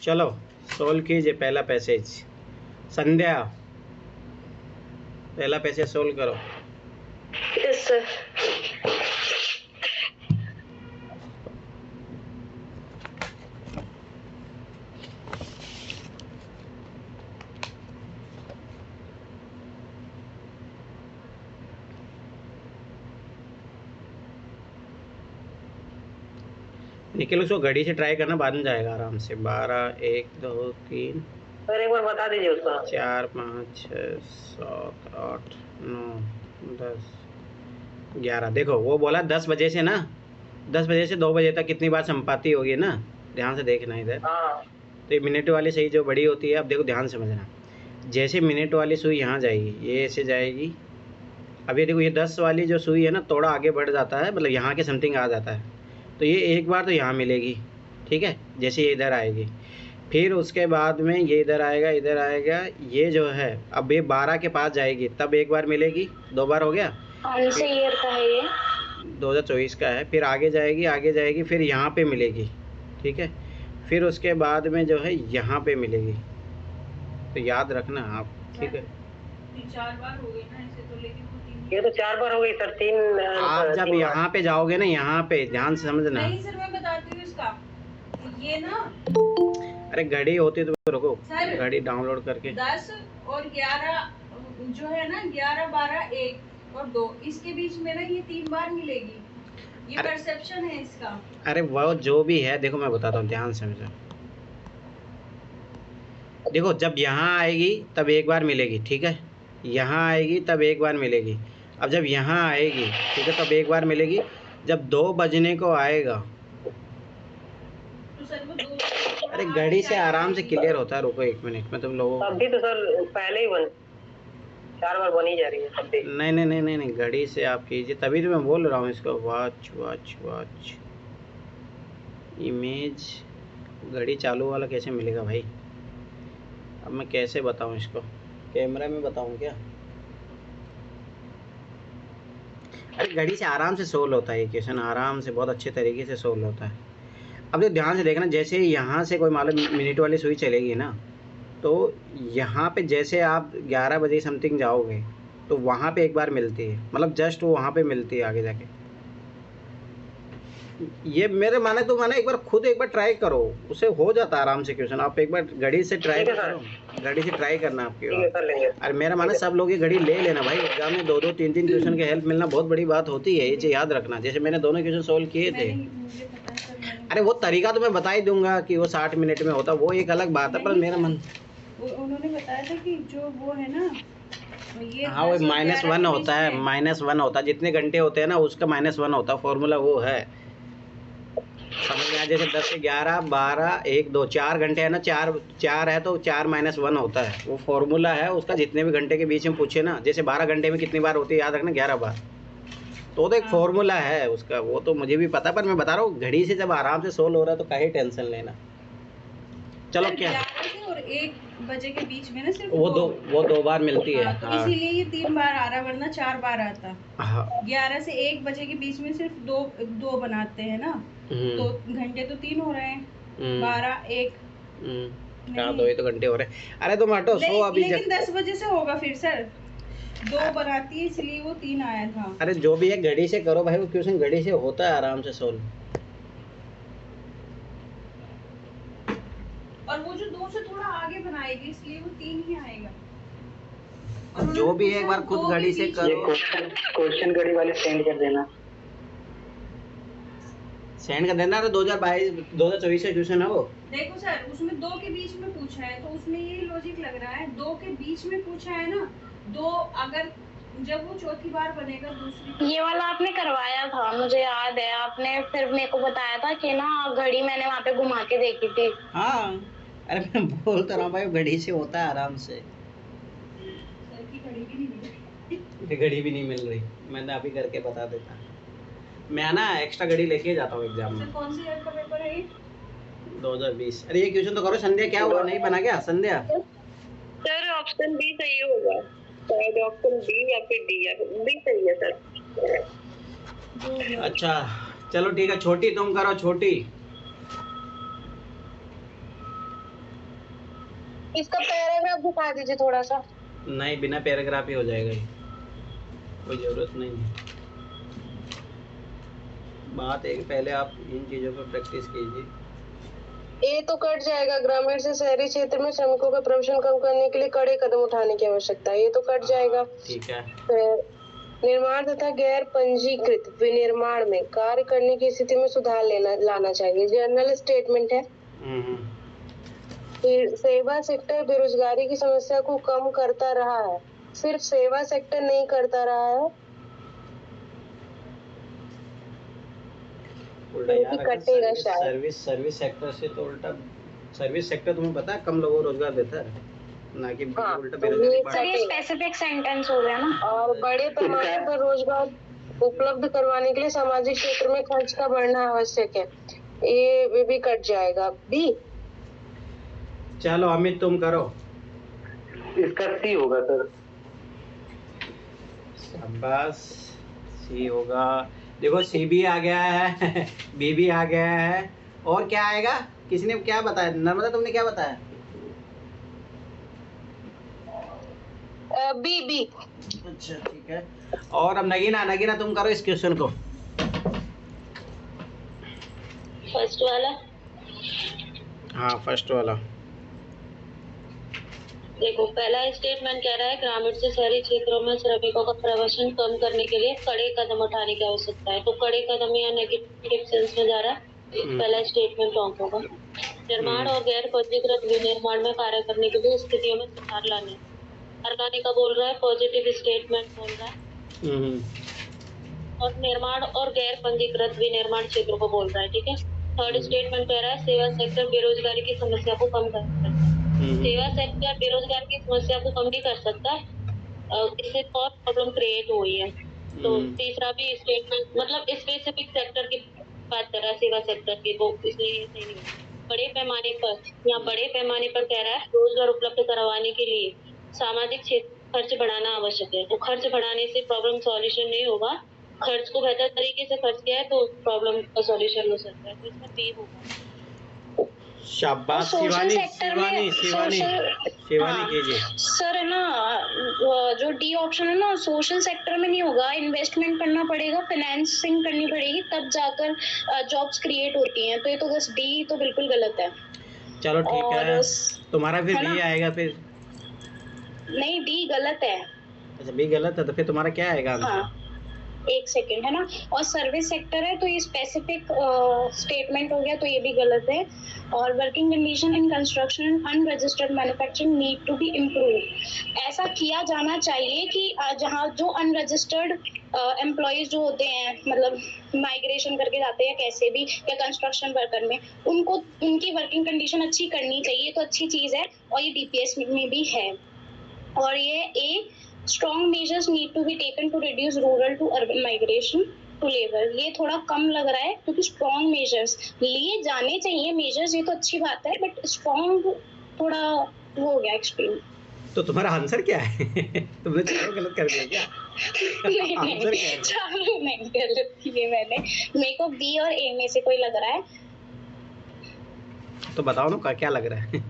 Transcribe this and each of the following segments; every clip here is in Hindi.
चलो सोल्व कीजिए पहला पैसेज। संध्या पहला पैसेज सोल्व करो। Yes sir. निखिल उसको घड़ी से ट्राई करना, बाद में जाएगा आराम से। 12 1 2 3 सर एक बार बता दीजिए उसका। 4 5 6 7 8 9 10 11। देखो वो बोला 10 बजे से ना, 10 बजे से 2 बजे तक कितनी बार संपाति होगी ना, ध्यान से देखना इधर। हाँ तो ये मिनट वाली सही जो बड़ी होती है, अब देखो ध्यान से समझना। जैसे मिनट वाली सुई यहाँ जाएगी, ये ऐसे जाएगी। अब ये देखो ये 10 वाली जो सुई है ना, थोड़ा आगे बढ़ जाता है, मतलब यहाँ के समथिंग आ जाता है। तो ये एक बार तो यहाँ मिलेगी, ठीक है, जैसे ये इधर आएगी। फिर उसके बाद में ये इधर आएगा, इधर आएगा। ये जो है अब ये 12 के पास जाएगी, तब एक बार मिलेगी। 2 बार हो गया। कौन से ईयर का है ये? 2024 का है। फिर आगे जाएगी, आगे जाएगी, फिर यहाँ पे मिलेगी, ठीक है। फिर उसके बाद में जो है यहाँ पे मिलेगी। तो याद रखना आप, ठीक है। 4 बार हो गई ना ऐसे तो, लेकिन वो 3 ये तो 4 बार हो गई सर। 3 आप जब यहाँ पे जाओगे ना, यहाँ पे ध्यान से समझना। नहीं सर मैं बताती हूँ इसका। ये ना, अरे घड़ी होती तो रुको, सर घड़ी डाउनलोड करके 10 और 11 जो है ना, 11 12 1 और 2, इसके बीच में ना ये 3 बार मिलेगी। ये अरे- परसेप्शन है इसका। अरे वो जो भी है, देखो मैं बताता हूँ, ध्यान से समझो। देखो जब यहाँ आएगी तब एक बार मिलेगी, ठीक है। यहाँ आएगी तब एक बार मिलेगी। अब जब यहाँ आएगी, ठीक है, तब एक बार मिलेगी। जब 2 बजने को आएगा, तो सर वो 2 अरे घड़ी से आराम से क्लियर होता है। रुको 1 मिनट में तुम लोगों अभी तो सर पहले ही 4 बार बनी जा रही है तब भी। नहीं नहीं नहीं नहीं नहीं, घड़ी से आप कीजिए, तभी तो मैं बोल रहा हूँ इसको। वॉच वॉच वॉच इमेज, घड़ी चालू वाला कैसे मिलेगा भाई? अब मैं कैसे बताऊँ इसको, कैमरा में बताऊँ क्या? अरे घड़ी से आराम से सोल्व होता है ये क्वेश्चन, आराम से, बहुत अच्छे तरीके से सोल्व होता है। अब तो ध्यान से देखना, जैसे यहाँ से कोई मालूम मिनट वाली सुई चलेगी ना, तो यहाँ पे जैसे आप 11 बजे समथिंग जाओगे, तो वहाँ पे एक बार मिलती है, मतलब जस्ट वो वहाँ पे मिलती है आगे जाके। ये मेरे माने तो माने, एक बार खुद एक बार ट्राई करो, उसे हो जाता है आराम से क्वेश्चन। आप एक बार घड़ी से ट्राई ठीक है करो, घड़ी से ट्राई करना आपकी ठीक है सर, लेंगे। अरे मेरा माने सब लोग ये घड़ी ले लेना भाई। एग्जाम में 2 2 3 3 क्वेश्चन के हेल्प मिलना बहुत बड़ी बात होती है, ये चीज़ याद रखना। जैसे मैंने दोनों क्वेश्चन सोल्व किए थे। मुझे पता है सर, मैंने अरे वो तरीका तो मैं बता ही दूंगा कि वो 60 मिनट में होता, वो एक अलग बात है, पर मेरा मन, उन्होंने बताया था कि जो वो है ना, ये हाँ वो -1 होता है, -1 होता है। जितने घंटे होते हैं ना, उसका -1 होता है, फॉर्मूला वो है। समझ में आया? जैसे 10 से 11 12 1 2 4 घंटे है ना, 4 है तो 4 -1 होता है, वो फॉर्मूला है उसका। जितने भी घंटे के बीच में पूछे ना, जैसे 12 घंटे में कितनी बार होती है, याद रखना 11 बार। तो वो तो एक फॉर्मूला है उसका, वो तो मुझे भी पता, पर मैं बता रहा हूँ घड़ी से जब आराम से सोल्व हो रहा है तो काहे टेंशन लेना। चलो क्या, 11 से और 1 बजे के बीच में ना सिर्फ वो 2 बार मिलती है। तो इसीलिए ये 3 बार आ रहा, वरना 4 बार आता। हाँ 11 से 1 बजे के बीच में सिर्फ दो बनाते हैं ना, तो घंटे तो 3 हो रहे हैं। 12 1 क्या 2 ही तो घंटे हो रहे हैं। अरे तुम हटो, सो अभी लेकिन 10 बजे से होगा फिर सर, 2 बनाती है इसलिए वो 3 आया था। अरे जो भी है घड़ी से करो भाई, वो क्वेश्चन घड़ी से होता है आराम से सोल्व। और वो जो 2 से थोड़ा आगे बनाएगी इसलिए वो 3 ही आएगा। और जो भी है एक बार खुद घड़ी से करो। क्वेश्चन घड़ी वाले सेंड कर देना, सेंड कर देना। तो 2022 2024 से क्वेश्चन है वो। देखो सर, उसमें 2 के बीच में पूछा है, तो उसमें ये लॉजिक लग रहा है, 2 के बीच में पूछा है ना, 2 अगर जब वो चौथी बार बनेगा दूसरी। ये वाला आपने करवाया था, मुझे याद है। आपने फिर मेरे को बताया था कि ना घड़ी मैंने वहाँ पे घुमा के देखी थी। हाँ अरे मैं बोल तो रहा हूँ भाई, घड़ी से होता है आराम से। सर की घड़ी भी नहीं मिली। घड़ी भी नहीं मिल रही, मैंने अभी करके बता देता। मैं ना एक्स्ट्रा घड़ी लेके जाता हूँ एग्जाम में। सर कौन सी ईयर का पेपर है ये? 2020। अरे ये क्वेश्चन तो करो। संध्या क्या हुआ, नहीं बना क्या संध्या? सर ऑप्शन बी सही होगा, शायद ऑप्शन बी या फिर डी, या फिर बी सही है सर। अच्छा चलो ठीक है, छोटी तुम करो, छोटी। इसका पैराग्राफ दिखा दीजिए थोड़ा सा। नहीं, बिना पैराग्राफ ही हो जाएगा ये, कोई ज़रूरत नहीं है। बात है कि पहले आप इन चीज़ों पर प्रैक्टिस कीजिए। ये तो कट जाएगा। ग्रामीण से शहरी क्षेत्र में श्रमिकों का प्रदूषण कम करने के लिए कड़े कदम उठाने की आवश्यकता है, ये तो कट जाएगा। ठीक है। फिर निर्माण तथा गैर पंजीकृत विनिर्माण में कार्य करने की स्थिति में सुधार लाना चाहिए, जनरल स्टेटमेंट है। फिर सेवा सेक्टर बेरोजगारी की समस्या को कम करता रहा है, सिर्फ सेवा सेक्टर नहीं करता रहा है। उल्टा यार, कटेगा शायद। सर्विस सेक्टर से तो उल्टा, सर्विस सेक्टर तुम्हें पता है कम लोगों को रोजगार देता है, ना कि हाँ, उल्टा तो बेरोजगारी बढ़ा। ये स्पेसिफिक सेंटेंस हो गया ना। और बड़े पैमाने पर रोजगार उपलब्ध करवाने के लिए सामाजिक क्षेत्र में खर्च का बढ़ना आवश्यक है, ये भी कट जाएगा। बी, चलो अमित तुम करो। इसका सी होगा सर। शाबाश, सी होगा। देखो सी भी आ गया है, बी भी आ गया है, और क्या आएगा? किसने क्या बताया? नर्मदा तुमने क्या बताया? B B. अच्छा ठीक है। और अब नगीना तुम करो इस क्वेश्चन को। फर्स्ट वाला। हाँ फर्स्ट वाला। देखो पहला स्टेटमेंट कह रहा है ग्रामीण से शहरी क्षेत्रों में श्रमिकों का प्रदूषण कम करने के लिए कड़े कदम उठाने की आवश्यकता है, तो कड़े कदम या नेगेटिव सेंस में जा रहा है। पहला स्टेटमेंट रॉन्ग होगा। निर्माण और गैर पंजीकृत विनिर्माण में कार्य करने के लिए स्थितियों में सुधार लाने का बोल रहा है, पॉजिटिव स्टेटमेंट बोल रहा है। और निर्माण और गैर पंजीकृत विनिर्माण क्षेत्रों को बोल रहा है, ठीक है। थर्ड स्टेटमेंट कह रहा है सेवा सेक्टर बेरोजगारी की समस्या को कम कर सकता है। सेवा सेक्टर बेरोजगार की समस्या को कम नहीं कर सकता, इससे और प्रॉब्लम क्रिएट हुई है। तो तीसरा भी स्टेटमेंट मतलब स्पेसिफिक सेक्टर की बात कर रहा है, सेवा सेक्टर की, तो इसलिए ये सही नहीं है। बड़े पैमाने पर कह रहा है रोजगार उपलब्ध करवाने के लिए सामाजिक क्षेत्र खर्च बढ़ाना आवश्यक है, तो खर्च बढ़ाने से प्रॉब्लम सॉल्यूशन नहीं होगा। खर्च को बेहतर तरीके से खर्च किया है तो प्रॉब्लम का सॉल्यूशन हो सकता है, तो इसमें बी होगा। शाबाश शिवानी, शिवानी कीजिए। सर है ना, जो डी ऑप्शन है ना, सोशल सेक्टर में नहीं होगा, इन्वेस्टमेंट करना पड़ेगा, फाइनेंसिंग करनी पड़ेगी, तब जाकर जॉब्स क्रिएट होती हैं, तो ये तो बस डी तो बिल्कुल गलत है। चलो ठीक है, तुम्हारा फिर बी आएगा। फिर नहीं, डी गलत है। अच्छा बी गलत है, तो फिर तुम्हारा क्या आएगा? हाँ, एक सेकेंड है ना। और सर्विस सेक्टर है तो ये स्पेसिफिक स्टेटमेंट हो गया, तो ये भी गलत है। और working condition in construction and unregistered manufacturing need to be improve. ऐसा किया जाना चाहिए कि जहाँ जो अनरजिस्टर्ड एम्प्लॉयज जो होते हैं, मतलब माइग्रेशन करके जाते हैं कैसे भी, या कंस्ट्रक्शन वर्कर में, उनको उनकी वर्किंग कंडीशन अच्छी करनी चाहिए, तो अच्छी चीज़ है, और ये डीपीएस में भी है। और ये ए strong measures need to be taken to reduce rural to urban migration to labor, ये थोड़ा कम लग रहा है, क्योंकि strong measures लिए जाने चाहिए। measures ये तो अच्छी बात है, but strong थोड़ा वो हो गया एक्सट्रीम। तो तुम्हारा आंसर क्या है? तुमने चारों गलत कर दिया क्या? आंसर क्या है? चारों नहीं गलत किए मैंने, मेरे को बी और ए में से कोई लग रहा है। तो बताओ ना क्या लग रहा है?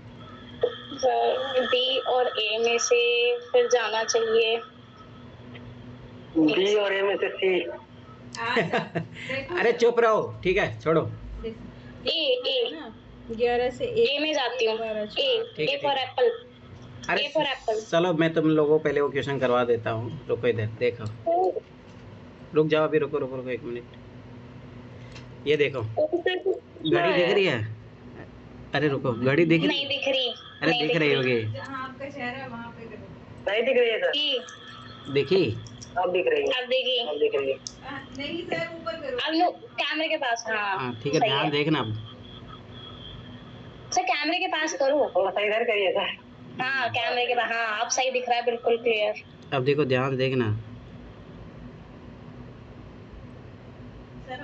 बी और ए में से फिर जाना चाहिए। बी और ए में से सी। अरे चुप रहो, ठीक है छोड़ो। ए 11 से ए में जाती हूँ। A for Apple. अरे ए फॉर एप्पल। चलो मैं तुम लोगों को पहले वो क्वेश्चन करवा देता हूँ। रुको इधर देखो, रुक जाओ अभी, रुको 1 मिनट। ये देखो घड़ी दिख रही है? अरे रुको, घड़ी दिख रही? नहीं दिख रही। अरे दिख रही होगी। जहाँ आपका चेहरा है वहाँ पे करो। नहीं दिख रही है सर। देखी? अब दिख रही है। अब देखिए। अब दिख रही है। नहीं सर, ऊपर करो। अब लो कैमरे के पास। हाँ ठीक है, ध्यान देखना अब। सर कैमरे के पास करो। थोड़ा सा इधर करिए सर। हाँ कैमरे के पास। हाँ अब सही दिख रहा है, बिल्कुल क्लियर। अब देखो, ध्यान देखना। सर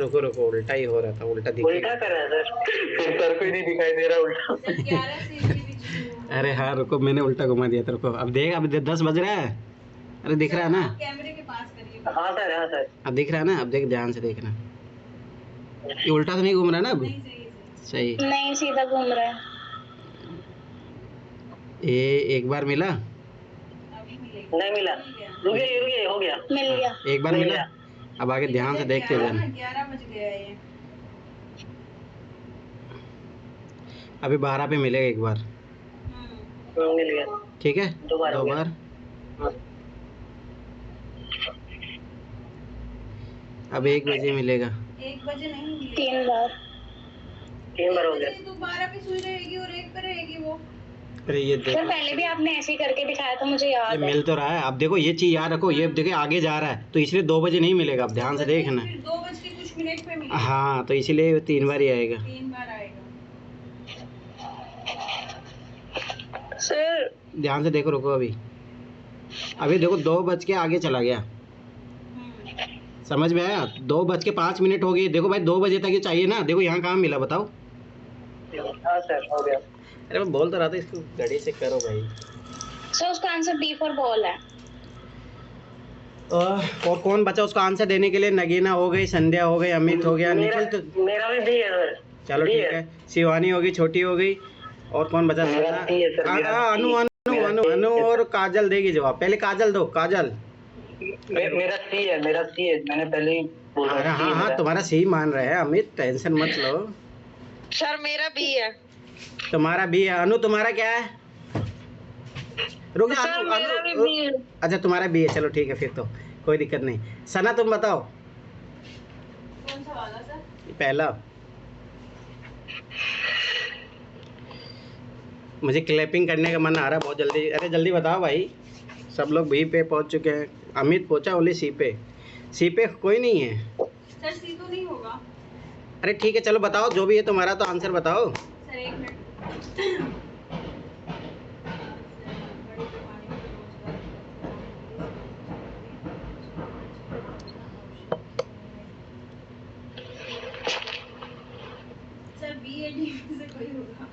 हमको रुको उल्टा ही हो रहा था, उल्टा दिख उल्टा कर रहा है सर। सर को ही नहीं दिखाई दे रहा उल्टा। सर 11 से इसके बीच में। अरे हाँ रुको, मैंने उल्टा घुमा दिया था। रुको अब देख, अब 10 बज रहा है। अरे दिख रहा है ना? कैमरे के पास करिए। हाँ सर, हाँ सर। अब दिख रहा है ना? अब देख, ध्यान से देखना। ये उल्टा तो नहीं घूम रहा ना अब? नहीं सही है। सही। नहीं, सीधा घूम रहा है। ये एक बार मिला, अभी मिलेगा। नहीं मिला। रुकिए हो गया। मिल गया। एक बार मिल मिला। गया। अब आगे ध्यान से देखते हो जाना। 11 बज गया है ये। अभी 12 पे मिलेगा एक बार, मिल गया। ठीक है। दो बार हो दो गया। बार। अब 1 बजे मिलेगा। 1 बजे नहीं मिलेगा। 3 बार। 3 बार हो गया। तो 12 पे सुई रहेगी और 1 पे रहेगी वो। अरे ये सर देखो, पहले भी आपने ऐसे ही करके दिखाया था, मुझे ये याद है। मिल तो रहा है। अब देखो ये चीज याद रखो, ये देखिए आगे जा रहा है तो इसलिए 2 बजे नहीं मिलेगा। अब ध्यान से देखना। फिर 2 बज के कुछ मिनट पे मिलेगा। हाँ, तो इसीलिए 3 बार ही आएगा। 3 बार आएगा। सर ध्यान से देखो, रुको अभी। अभी देखो 2 बज के आगे चला गया, समझ में आया? 2 बज के 5 मिनट हो गए। देखो भाई 2 बजे तक ये चाहिए ना। देखो यहाँ कहाँ मिला बताओ। हाँ सर हो गया। अरे मैं बोल तो रहा था इसको घड़ी से करो भाई। सर उसका आंसर बी फॉर बॉल है। और कौन बचा उसका आंसर देने के लिए? नगीना हो गई, संध्या हो गई, अमित हो गया, मेरा निखिल तो मेरा भी डी है सर। चलो डी ठीक है। शिवानी होगी, छोटी हो गई, और कौन बचा? मेरा सना? सी है सर, मेरा अनु सी। अनु मेरा अनु सी अनु है। और काजल देगी जवाब। पहले काजल दो, काजल। मेरा सी है, मेरा सी है। मैंने पहले ही बोला। अरे सी हाँ हाँ, मेरा। तुम्हारा सही मान रहे हैं अमित, टेंशन मत लो। सर मेरा बी है। तुम्हारा भी है। अनु तुम्हारा क्या है? रुक जा। सर मेरा भी अनु, बी है। अच्छा तुम्हारा भी है, चलो ठीक है, फिर तो कोई दिक्कत नहीं। सना तुम बताओ। कौन सा वाला सर? पहला। मुझे क्लैपिंग करने का मन आ रहा है बहुत जल्दी। अरे जल्दी बताओ भाई, सब लोग बी पे पहुंच चुके हैं। अमित पहुंचा, ओनली सी पे। सी पे कोई नहीं है। सर सी तो नहीं होगा। अरे ठीक है, चलो बताओ जो भी है तुम्हारा, तो आंसर बताओ। Sir 1 minute. Sir B A D से कोई होगा,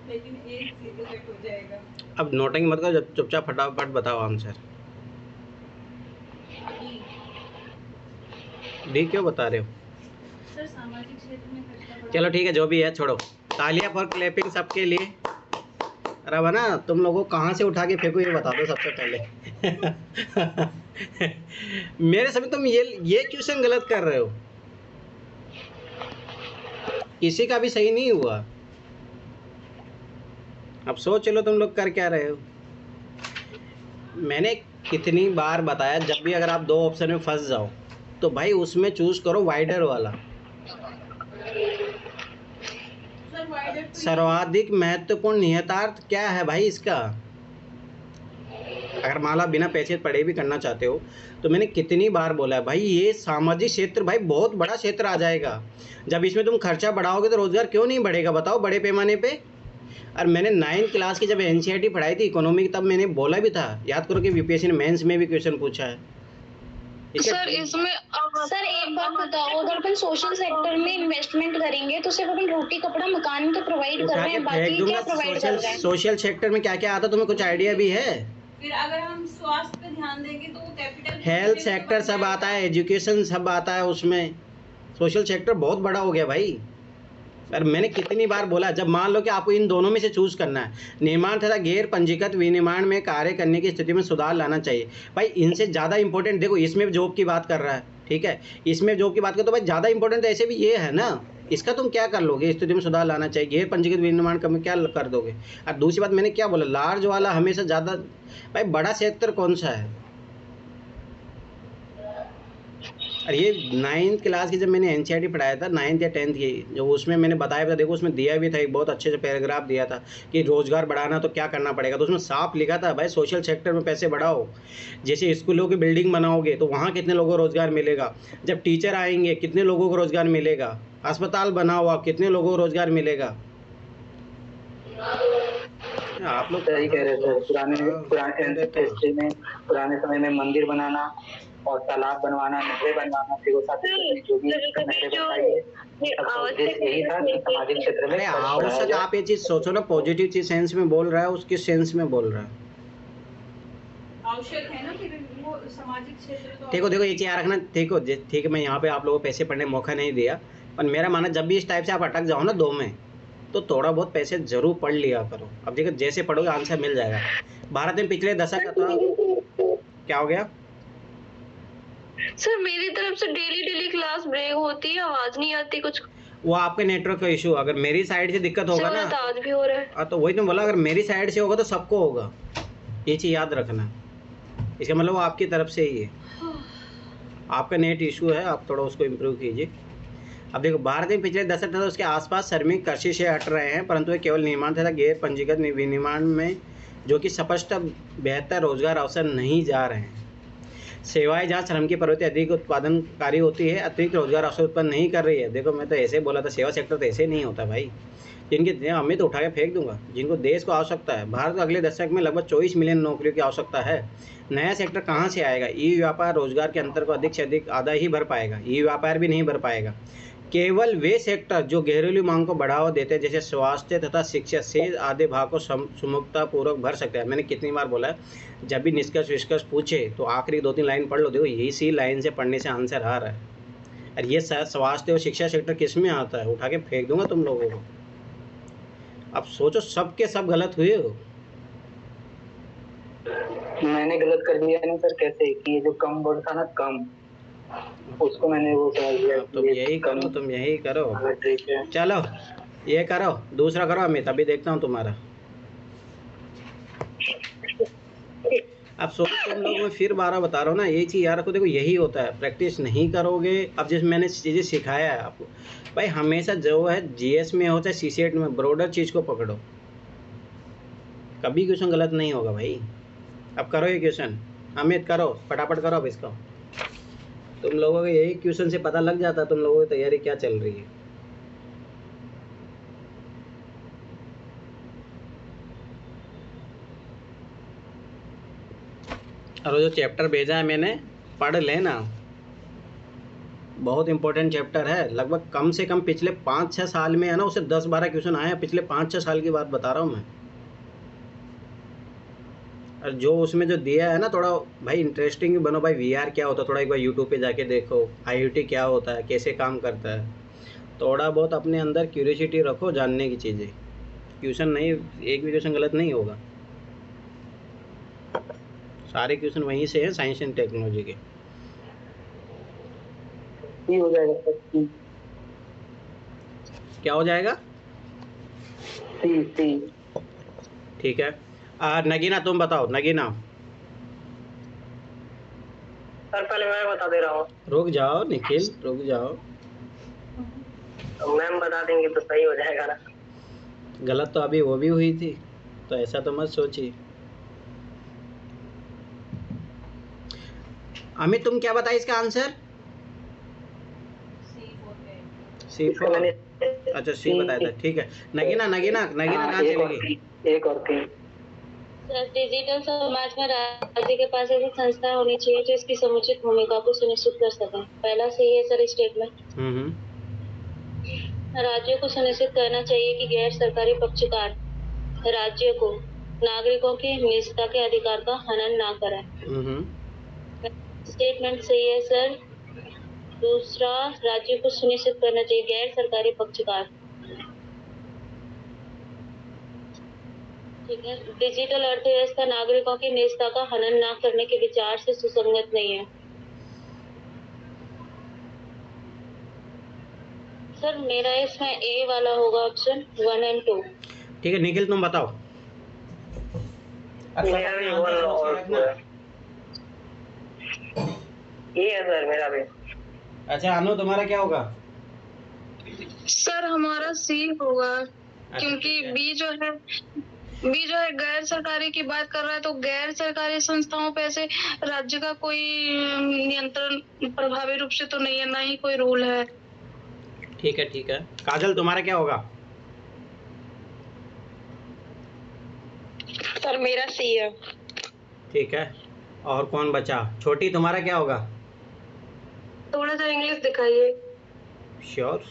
लेकिन एक सी पे सेट हो जाएगा। अब नोटिंग मत करो, चुपचाप फटाफट बताओ आंसर। डी। डी क्यों बता रहे हो? सर सामाजिक क्षेत्र में खर्चा बढ़ा। चलो ठीक है, जो भी है छोड़ो। तालियां फॉर क्लैपिंग सबके लिए। अरे बना, तुम लोगों को कहाँ से उठा के फेंको ये बता दो सबसे पहले। मेरे समय तुम ये क्वेश्चन गलत कर रहे हो। किसी का भी सही नहीं हुआ। अब सोच लो तुम लोग कर क्या रहे हो। मैंने कितनी बार बताया, जब भी अगर आप 2 ऑप्शन में फंस जाओ तो भाई उसमें चूज करो वाइडर वाला। सर वाइडर तो सर्वाधिक महत्वपूर्ण निहितार्थ क्या है भाई इसका? अगर मान लो आप बिना पैसे पढ़े भी करना चाहते हो तो मैंने कितनी बार बोला है भाई, ये सामाजिक क्षेत्र भाई बहुत बड़ा क्षेत्र आ जाएगा। जब इसमें तुम खर्चा बढ़ाओगे तो रोजगार क्यों नहीं बढ़ेगा बताओ बड़े पैमाने पे। और मैंने 9th क्लास की जब एनसीईआरटी पढ़ाई थी इकोनॉमी की, तब मैंने बोला भी था, याद करो कि यूपीएससी ने मेंस में भी क्वेश्चन पूछा है। सर इसमें सर एक बात बताओ, अगर अपन सोशल सेक्टर में इन्वेस्टमेंट करेंगे तो सिर्फ अपन रोटी कपड़ा मकान तो प्रोवाइड कर उठा रहे के हैं, फेंक बाकी दूंगा। क्या प्रोवाइड कर रहे हैं? सोशल सेक्टर में क्या क्या आता तुम्हें कुछ आइडिया भी है? फिर अगर हम स्वास्थ्य पे ध्यान देंगे तो कैपिटल हेल्थ सेक्टर सब आता है, एजुकेशन सब आता है उसमें। सोशल सेक्टर बहुत बड़ा हो गया भाई। और मैंने कितनी बार बोला, जब मान लो कि आपको इन दोनों में से चूज करना है, निर्माण तथा गैर पंजीकृत विनिर्माण में कार्य करने की स्थिति में सुधार लाना चाहिए। भाई इनसे ज़्यादा इंपॉर्टेंट देखो, इसमें जॉब की बात कर रहा है, ठीक है, इसमें जॉब की बात कर तो भाई ज़्यादा इंपॉर्टेंट तो ऐसे भी ये है ना। इसका तुम क्या कर लोगे? स्थिति में सुधार लाना चाहिए, गैर पंजीकृत विनिर्माण का में क्या कर दोगे? और दूसरी बात मैंने क्या बोला, लार्ज वाला हमेशा ज़्यादा। भाई बड़ा सेक्टर कौन सा है? और ये 9th क्लास की जब मैंने एनसीईआरटी पढ़ाया था 9th या 10th की, जो उसमें मैंने बताया था, देखो उसमें दिया भी था, एक बहुत अच्छे से पैराग्राफ दिया था कि रोजगार बढ़ाना तो क्या करना पड़ेगा। तो उसमें साफ लिखा था भाई सोशल सेक्टर में पैसे बढ़ाओ। जैसे स्कूलों की बिल्डिंग बनाओगे तो वहाँ कितने लोगों को रोजगार मिलेगा, जब टीचर आएंगे कितने लोगों को रोजगार मिलेगा, अस्पताल बनाओ आप कितने लोगों को रोजगार मिलेगा। आप लोग सही कह रहे थे। पुराने समय में मंदिर बनाना और तालाब बनवाना, नहरें बनवाना, फिर वो जो भी नहरें बनवाई, यही था कि सामाजिक क्षेत्र में। अरे आवश्यक, आप ये चीज सोचो ना, पॉजिटिव चीज सेंस में बोल रहा है, उसके सेंस में बोल रहा है। आवश्यक है ना, फिर वो सामाजिक क्षेत्र तो देखो देखो ये चीज याद रखना। देखो ठीक है, मैं यहाँ पे आप लोगों को पैसे पढ़ने का मौका नहीं दिया, पर मेरा मानना जब भी इस टाइप से आप अटक जाओ ना 2 में, तो थोड़ा बहुत पैसे जरूर पढ़ लिया करो। अब देखो जैसे पढ़ोगे आंसर मिल जाएगा। भारत में पिछले दशक का था, क्या हो गया? सर मेरी तरफ से डेली डेली क्लास ब्रेक होती है, आवाज नहीं आती कुछ। वो आपके नेटवर्क का इशू, अगर मेरी साइड से दिक्कत होगा ना, तो आज भी हो रहा है। तो वही तो बोला, अगर मेरी साइड से होगा तो सबको होगा, ये चीज़ याद रखना। इसका मतलब वो आपकी तरफ से ही है, आपका नेट इशू है, आप थोड़ा उसको इम्प्रूव कीजिए। अब देखो भारत में पिछले 10 तथा उसके आसपास श्रमिक कृषि से हट रहे हैं, परंतु वे केवल निर्माण तथा गैर पंजीकृत विनिर्माण में, जो कि स्पष्ट बेहतर रोजगार अवसर नहीं जा रहे हैं। सेवाएं जहाँ श्रम की प्रवृत्ति अधिक उत्पादनकारी होती है, अतिरिक्त रोजगार अवसर उत्पन्न नहीं कर रही है। देखो मैं तो ऐसे बोला था, सेवा सेक्टर तो ऐसे नहीं होता भाई, जिनके हमें तो उठा के फेंक दूंगा, जिनको देश को आवश्यकता है। भारत को अगले दशक में लगभग 24 मिलियन नौकरियों की आवश्यकता है। नया सेक्टर कहाँ से आएगा? ई व्यापार रोजगार के अंतर को अधिक से अधिक आधा ही भर पाएगा, ई व्यापार भी नहीं भर पाएगा। केवल वे सेक्टर जो घरेलू मांग को बढ़ावा देते हैं, जैसे स्वास्थ्य तथा शिक्षा से आधे भाग को सुगमतापूर्वक भर सकते हैं। मैंने कितनी बार बोला है, जब भी निष्कर्ष विष्कर्ष पूछे तो आखिरी 2-3 लाइन पढ़ लो। देखो यही सी लाइन से पढ़ने से आंसर आ रहा है। और ये स्वास्थ्य और शिक्षा सेक्टर किस में आता है? उठा के फेंक दूंगा तुम लोगों को। अब सोचो सब के सब गलत हुए हो। मैंने गलत कर दिया ना सर, कैसे कि ये जो कम वर्ड था ना, कम, उसको मैंने वो समझ लिया। तुम यही करो, तुम यही करो। ठीक है, चलो ये करो, दूसरा करो अमित, अभी देखता हूँ तुम्हारा। अब सोचो तुम लोग, मैं फिर 12 बता रहा हूँ ना, ये चीज़ याद रखो। देखो यही होता है, प्रैक्टिस नहीं करोगे। अब जैसे मैंने चीज़ें सिखाया है आपको भाई, हमेशा जो है जीएस में हो चाहे सीसीएट में, ब्रॉडर चीज़ को पकड़ो, कभी क्वेश्चन गलत नहीं होगा भाई। अब करो ये क्वेश्चन, अमित करो फटाफट करो अब इसका। तुम लोगों को यही क्वेश्चन से पता लग जाता है तुम लोगों की तैयारी क्या चल रही है। और जो चैप्टर भेजा है मैंने, पढ़ लेना, बहुत इंपॉर्टेंट चैप्टर है। लगभग कम से कम पिछले 5-6 साल में है ना, उससे 10-12 क्वेश्चन आए हैं। पिछले 5-6 साल की बात बता रहा हूँ मैं। और जो उसमें जो दिया है ना, थोड़ा भाई इंटरेस्टिंग बनो भाई। वीआर क्या होता है थोड़ा एक बार यूट्यूब पे जाके देखो, आईओटी क्या होता है, कैसे काम करता है, थोड़ा बहुत अपने अंदर क्यूरियोसिटी रखो जानने की चीज़ें। क्वेश्चन नहीं, एक भी क्वेश्चन गलत नहीं होगा, सारे क्वेश्चन वहीं से हैं, साइंस एंड टेक्नोलॉजी के। हो जाएगा सर। क्या हो जाएगा? सी। ठीक है। नगीना तुम बताओ, नगीना। सर पहले मैं बता दे रहा हूँ। रुक जाओ निखिल, रुक जाओ। मैम बता देंगे तो सही हो जाएगा ना। गलत तो अभी वो भी हुई थी, तो ऐसा तो मत सोचिए। अमित तुम क्या बताए इसका आंसर? C4। अच्छा सी बताया था, ठीक है। नगीना कहाँ चलेगी? एक और थी। डिजिटल समाज में राज्य के पास ऐसी संस्था होनी चाहिए जो इसकी समुचित भूमिका को सुनिश्चित कर सके। पहला सही है सर स्टेटमेंट। राज्यों को सुनिश्चित करना चाहिए कि गैर सरकारी पक्षकार राज्य को नागरिकों की निजता के अधिकार का हनन ना करें। स्टेटमेंट सही है सर। दूसरा, राज्यों को सुनिश्चित करना चाहिए गैर सरकारी पक्षकार, ठीक है। डिजिटल अर्थव्यवस्था नागरिकों की निजता का हनन ना करने के विचार से सुसंगत नहीं है। सर मेरा इसमें ए वाला होगा ऑप्शन 1 और 2। ठीक है निखिल तुम बताओ। मेरा भी 1 और 2 है। ये है सर मेरा भी। अच्छा अनु तुम्हारा क्या होगा? सर हमारा सी होगा, क्योंकि बी जो है गैर सरकारी की बात कर रहा है, तो गैर सरकारी संस्थाओं पे ऐसे राज्य का कोई नियंत्रण प्रभावी रूप से तो नहीं है, ना ही कोई रूल है। ठीक है काजल तुम्हारा क्या होगा? सर मेरा सी है। ठीक है, और कौन बचा? छोटी तुम्हारा क्या होगा? थोड़ा सा इंग्लिश दिखाइए। श्योर।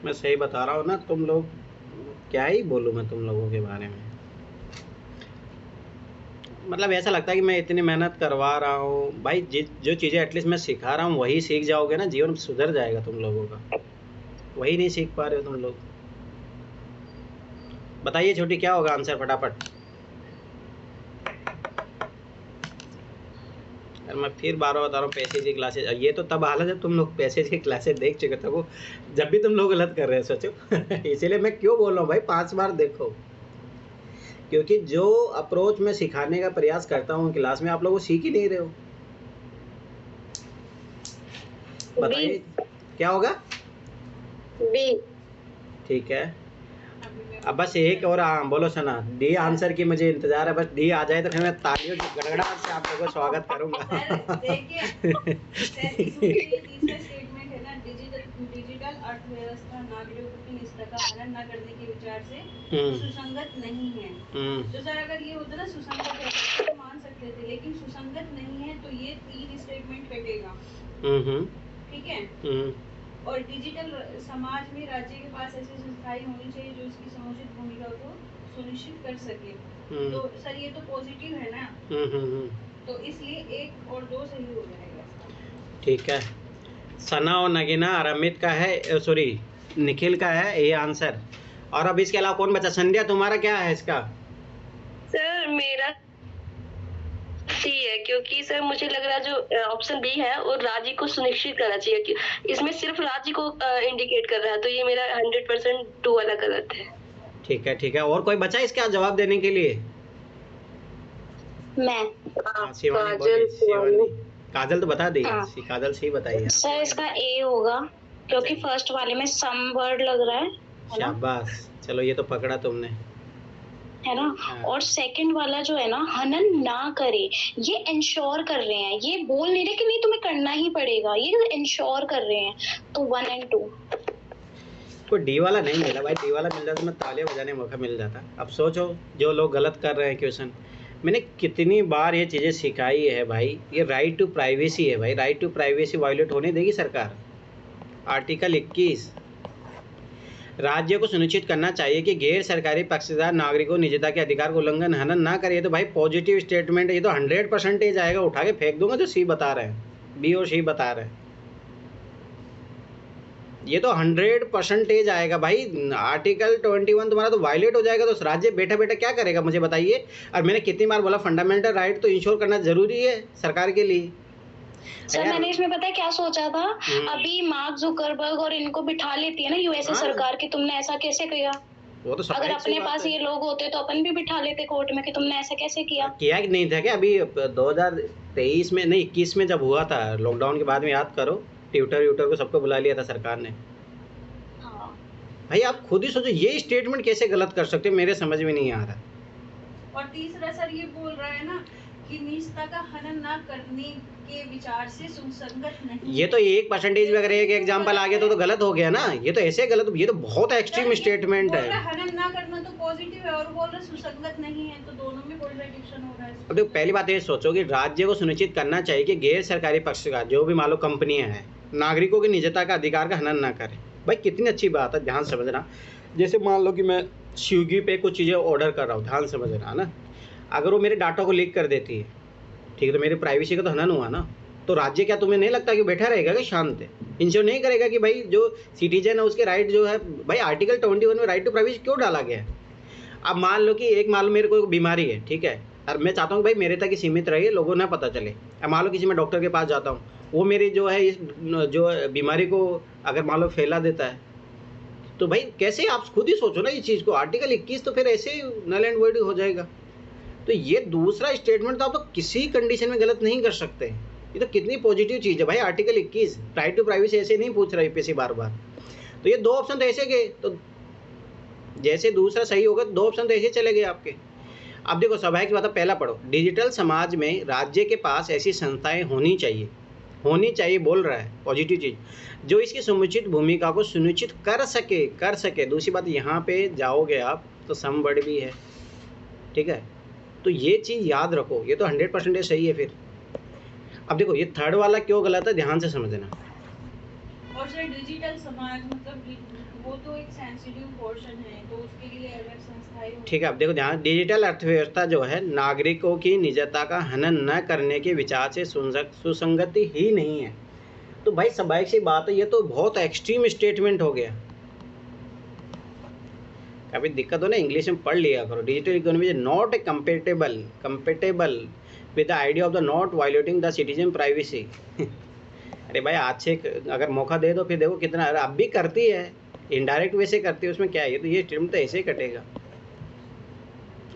मैं सही बता रहा हूँ ना, तुम लोग क्या ही बोलूँ मैं तुम लोगों के बारे में। मतलब ऐसा लगता है कि मैं इतनी मेहनत करवा रहा हूँ भाई, जो चीज़ें एटलीस्ट मैं सिखा रहा हूँ वही सीख जाओगे ना, जीवन सुधर जाएगा तुम लोगों का। वही नहीं सीख पा रहे हो तुम लोग। बताइए छोटी, क्या होगा आंसर फटाफट। यार मैं फिर बार बार बता रहा हूँ, पैसेज की क्लासेज, ये तो तब हालत जब तुम लोग पैसेज की क्लासेज देख चुके थे, वो जब भी तुम लोग गलत कर रहे हैं सोचो। इसीलिए मैं क्यों बोल रहा हूँ भाई 5 बार देखो, क्योंकि जो अप्रोच मैं सिखाने का प्रयास करता हूँ क्लास में, आप लोग वो सीख ही नहीं रहे हो। बताइए क्या होगा। बी। ठीक है, अब बस एक और बोलो सना, डी आंसर की मुझे इंतजार है, बस डी आ जाए तो फिर मैं तालियों की गड़गड़ाहट से आप लोगों का स्वागत करूंगा। देखिए सर, इसमें ये तीसरा स्टेटमेंट है ना, डिजिटल अर्थव्यवस्था नागरिकों की निजता का हनन न करने के विचार से सुसंगत नहीं है। तो सर अगर ये होता ना सुसंगत है तो मान सकते थे, लेकिन सुसंगत नहीं है तो ये 3 स्टेटमेंट कटेगा। ठीक है। और डिजिटल समाज में राज्य के पास ऐसी संस्थाएं होनी चाहिए जो इसकी समुचित भूमिका को सुनिश्चित कर सके। तो सर ये तो पॉजिटिव है ना, तो इसलिए 1 और 2 सही हो जाएगा। ठीक है, सना और नगीना और अमित का है, सॉरी निखिल का है ये आंसर। और अब इसके अलावा कौन बचा। संध्या तुम्हारा क्या है इसका। सर मेरा सी है, क्योंकि सर मुझे लग रहा है जो ऑप्शन बी है वो राज्य को सुनिश्चित करना चाहिए कि इसमें सिर्फ राज्य को इंडिकेट कर रहा है, तो ये मेरा 100% 2 वाला गलत है। ठीक है ठीक है, और कोई बचा इसका जवाब देने के लिए। मैं शिवानी बोली, शिवानी। काजल तो बता दी, काजल सही बताइए। सर इसका ए होगा, क्योंकि फर्स्ट वाले में सम वर्ड लग रहा है। शाबाश, चलो ये तो पकड़ा तुमने, है ना। और सेकंड वाला जो है ना, हनन ना करे, ये इंश्योर कर रहे हैं, ये बोल नहीं रहे कि नहीं तुम्हें करना ही पड़ेगा, ये इंश्योर कर रहे हैं। तो 1 और 2। को डी वाला नहीं मिला भाई, डी वाला मिल जाता तो मैं तालियां बजाने का मौका मिल जाता। अब सोचो जो लोग गलत कर रहे हैं क्वेश्चन, मैंने कितनी बार ये चीज़ें सिखाई है भाई। ये राइट टू प्राइवेसी है भाई, राइट टू प्राइवेसी वायलेट होने देगी सरकार। आर्टिकल 21, राज्य को सुनिश्चित करना चाहिए कि गैर सरकारी पक्षदार नागरिकों निजता के अधिकार को उल्लंघन हनन ना करे। तो भाई पॉजिटिव स्टेटमेंट, ये तो 100% आएगा, उठा के फेंक दूंगा जो सी बता रहे हैं, बी और सी बता रहे हैं, ये तो 100% आएगा भाई। आर्टिकल 21 तुम्हारा तो वायलेट हो जाएगा, तो राज्य बैठा बैठा क्या करेगा मुझे बताइए। और मैंने कितनी बार बोला फंडामेंटल राइट तो इंश्योर करना जरूरी है सरकार के लिए। सर मैंने इसमें पता है क्या सोचा था, अभी मार्क जुकरबर्ग और इनको बिठा लेती है ना यूएसए सरकार की, तुमने ऐसा कैसे किया। वो तो अगर अपने पास ये लोग होते तो अपन भी बिठा लेते कोर्ट में कि तुमने ऐसा कैसे किया। कि नहीं था क्या अभी 2023 में नहीं 21 में जब हुआ था लॉकडाउन के बाद में, याद करो ट्विटर को सबको बुला लिया था सरकार ने। हाँ। भाई आप खुद ही सोचो ये स्टेटमेंट कैसे गलत कर सकते, मेरे समझ में नहीं आ रहा। और तीसरा सर ये बोल रहा है ना कि निजता का हनन ना करने के विचार से सुसंगत नहीं। ये तो 1% भी अगर एक एग्जांपल आ गया तो गलत हो गया ना, ये तो ऐसे गलत, ये तो बहुत एक्सट्रीम स्टेटमेंट है। हनन ना करना तो पॉजिटिव है, और बोल रहा सुसंगत नहीं है, तो दोनों में कॉन्ट्रडिक्शन हो रहा है। अब देखो पहली बात ये सोचो कि राज्य को सुनिश्चित करना चाहिए कि गैर सरकारी पक्षकार जो भी मान लो कंपनियां हैं नागरिकों की निजता का अधिकार का हनन ना करें। भाई कितनी अच्छी बात है, ध्यान समझना। जैसे मान लो कि मैं स्विगी पे कुछ चीज़ें ऑर्डर कर रहा हूँ, ध्यान समझना ना, अगर वो मेरे डाटा को लीक कर देती है, ठीक है, तो मेरी प्राइवेसी का तो हनन हुआ ना। तो राज्य क्या तुम्हें नहीं लगता कि बैठा रहेगा कि शांत है, इंश्योर नहीं करेगा कि भाई जो सिटीजन है उसके राइट जो है, भाई आर्टिकल 21 में राइट टू प्राइवेसी क्यों डाला गया है। अब मान लो कि मान लो मेरे को बीमारी है, ठीक है, और मैं चाहता हूँ भाई मेरे तक ही सीमित रहे, लोगों ना पता चले। अब मान लो किसी मैं डॉक्टर के पास जाता हूँ, वो मेरी जो है इस जो बीमारी को अगर मान लो फैला देता है, तो भाई कैसे, आप खुद ही सोचो ना इस चीज़ को। आर्टिकल 21 तो फिर ऐसे ही नल एंड वॉइड हो जाएगा। तो ये दूसरा स्टेटमेंट तो आप तो किसी कंडीशन में गलत नहीं कर सकते। ये तो कितनी पॉजिटिव चीज़ है भाई। आर्टिकल 21 राइट टू प्राइवेसी ऐसे नहीं पूछ रहा यूपीएससी बार बार। तो ये 2 ऑप्शन तो ऐसे गए, तो जैसे दूसरा सही होगा 2 ऑप्शन तो ऐसे चले गए आपके। अब देखो स्वाभाविक बात है, पहला पढ़ो, डिजिटल समाज में राज्य के पास ऐसी संस्थाएं होनी चाहिए बोल रहा है, पॉजिटिव चीज़, जो इसकी समुचित भूमिका को सुनिश्चित कर सके। दूसरी बात यहाँ पे जाओगे आप तो सम वर्ड भी है, ठीक है, तो ये चीज़ याद रखो, ये तो 100% सही है। फिर अब देखो ये थर्ड वाला क्यों गलत है, ध्यान से समझना। और सर डिजिटल समाज मतलब वो तो एक सेंसिटिव पोर्शन है, तो उसके लिए अलग संस्थाएं होंगी। ठीक है, अब देखो ध्यान, डिजिटल अर्थव्यवस्था जो है नागरिकों की निजता का हनन न करने के विचार से सुसंगति ही नहीं है। तो भाई स्वाभाविक सी बात है, ये तो बहुत एक्सट्रीम स्टेटमेंट हो गया। कभी दिक्कत हो ना, इंग्लिश में पढ़ लिया करो। Digital economy is not compatible with the idea of the not violating the citizen privacy. अरे भाई आज से अगर मौका दे दो, फिर देखो कितना, अरे अब भी करती है, इनडायरेक्ट वे से करती है, उसमें क्या है, तो ये स्टेटमेंट तो ऐसे ही कटेगा।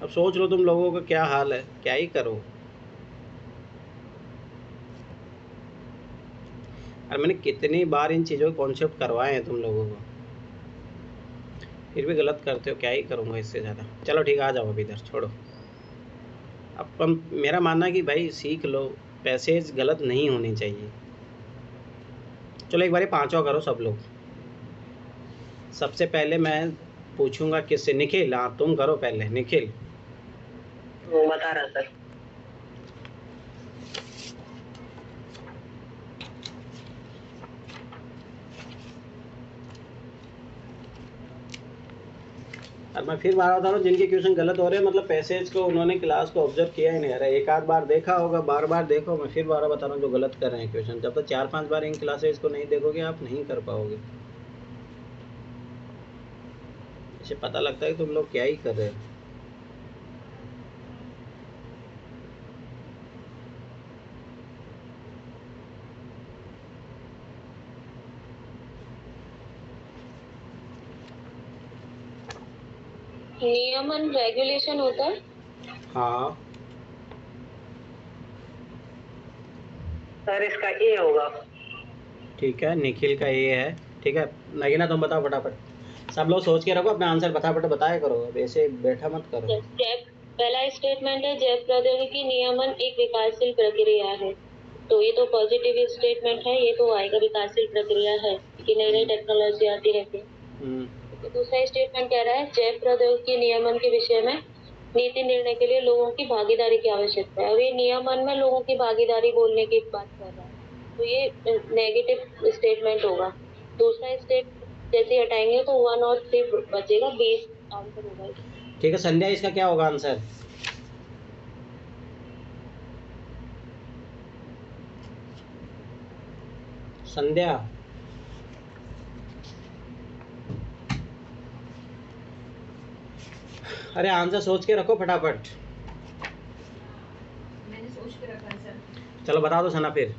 अब सोच लो तुम लोगों का क्या हाल है, क्या ही करो। और मैंने कितनी बार इन चीज़ों के कॉन्सेप्ट करवाए हैं तुम लोगों को, फिर भी गलत करते हो, क्या ही करूँगा इससे ज़्यादा। चलो ठीक है, आ जाओ अभी इधर, छोड़ो। अब मेरा मानना है कि भाई सीख लो, पैसेज गलत नहीं होनी चाहिए। चलो एक बार पांचवा करो सब लोग। सबसे पहले मैं पूछूंगा किससे, निखिल, हाँ तुम करो पहले, निखिल। वो बता रहा सर। अब मैं फिर बार बता रहा हूँ, जिनके क्वेश्चन गलत हो रहे हैं मतलब पैसेज को उन्होंने क्लास को ऑब्जर्व किया ही नहीं। अरे एक आध बार देखा होगा, बार बार देखो। मैं फिर बार बता रहा हूँ, जो गलत कर रहे हैं क्वेश्चन, जब तक 4-5 बार इन क्लासेज को नहीं देखोगे आप नहीं कर पाओगे। इसे पता लगता है कि तुम लोग क्या ही कर रहे हो। नियमन रेगुलेशन होता है। हाँ सर इसका ए होगा। ठीक है, निखिल का ये है। ठीक है नगीना, तुम बताओ फटाफट। सब लोग सोच के रखो, अपना आंसर फटाफट बताया करो, अब ऐसे बैठा मत करो। पहला स्टेटमेंट है, जैव प्रौद्योगिकी नियमन एक विकासशील प्रक्रिया है। तो ये तो पॉजिटिव स्टेटमेंट है, ये तो आएगा, विकासशील प्रक्रिया है कि नई नई टेक्नोलॉजी आती रहती है। दूसरा स्टेटमेंट कह रहा है, जैव प्रौद्योगिकी नियमन के विषय में नीति निर्णय के लिए लोगों की भागीदारी की आवश्यकता है। अब ये नियमन में लोगों की भागीदारी बोलने की बात कर रहा है, तो ये नेगेटिव स्टेटमेंट होगा। दूसरा स्टेट जैसे हटाएंगे तो 1 और 3 बचेगा, 20 आंसर होगा। ठीक है संध्या, इसका क्या होगा आंसर? संध्या, अरे आंसर सोच के रखो फटाफट। मैंने सोच के रखा है सर। चलो बता दो सना फिर।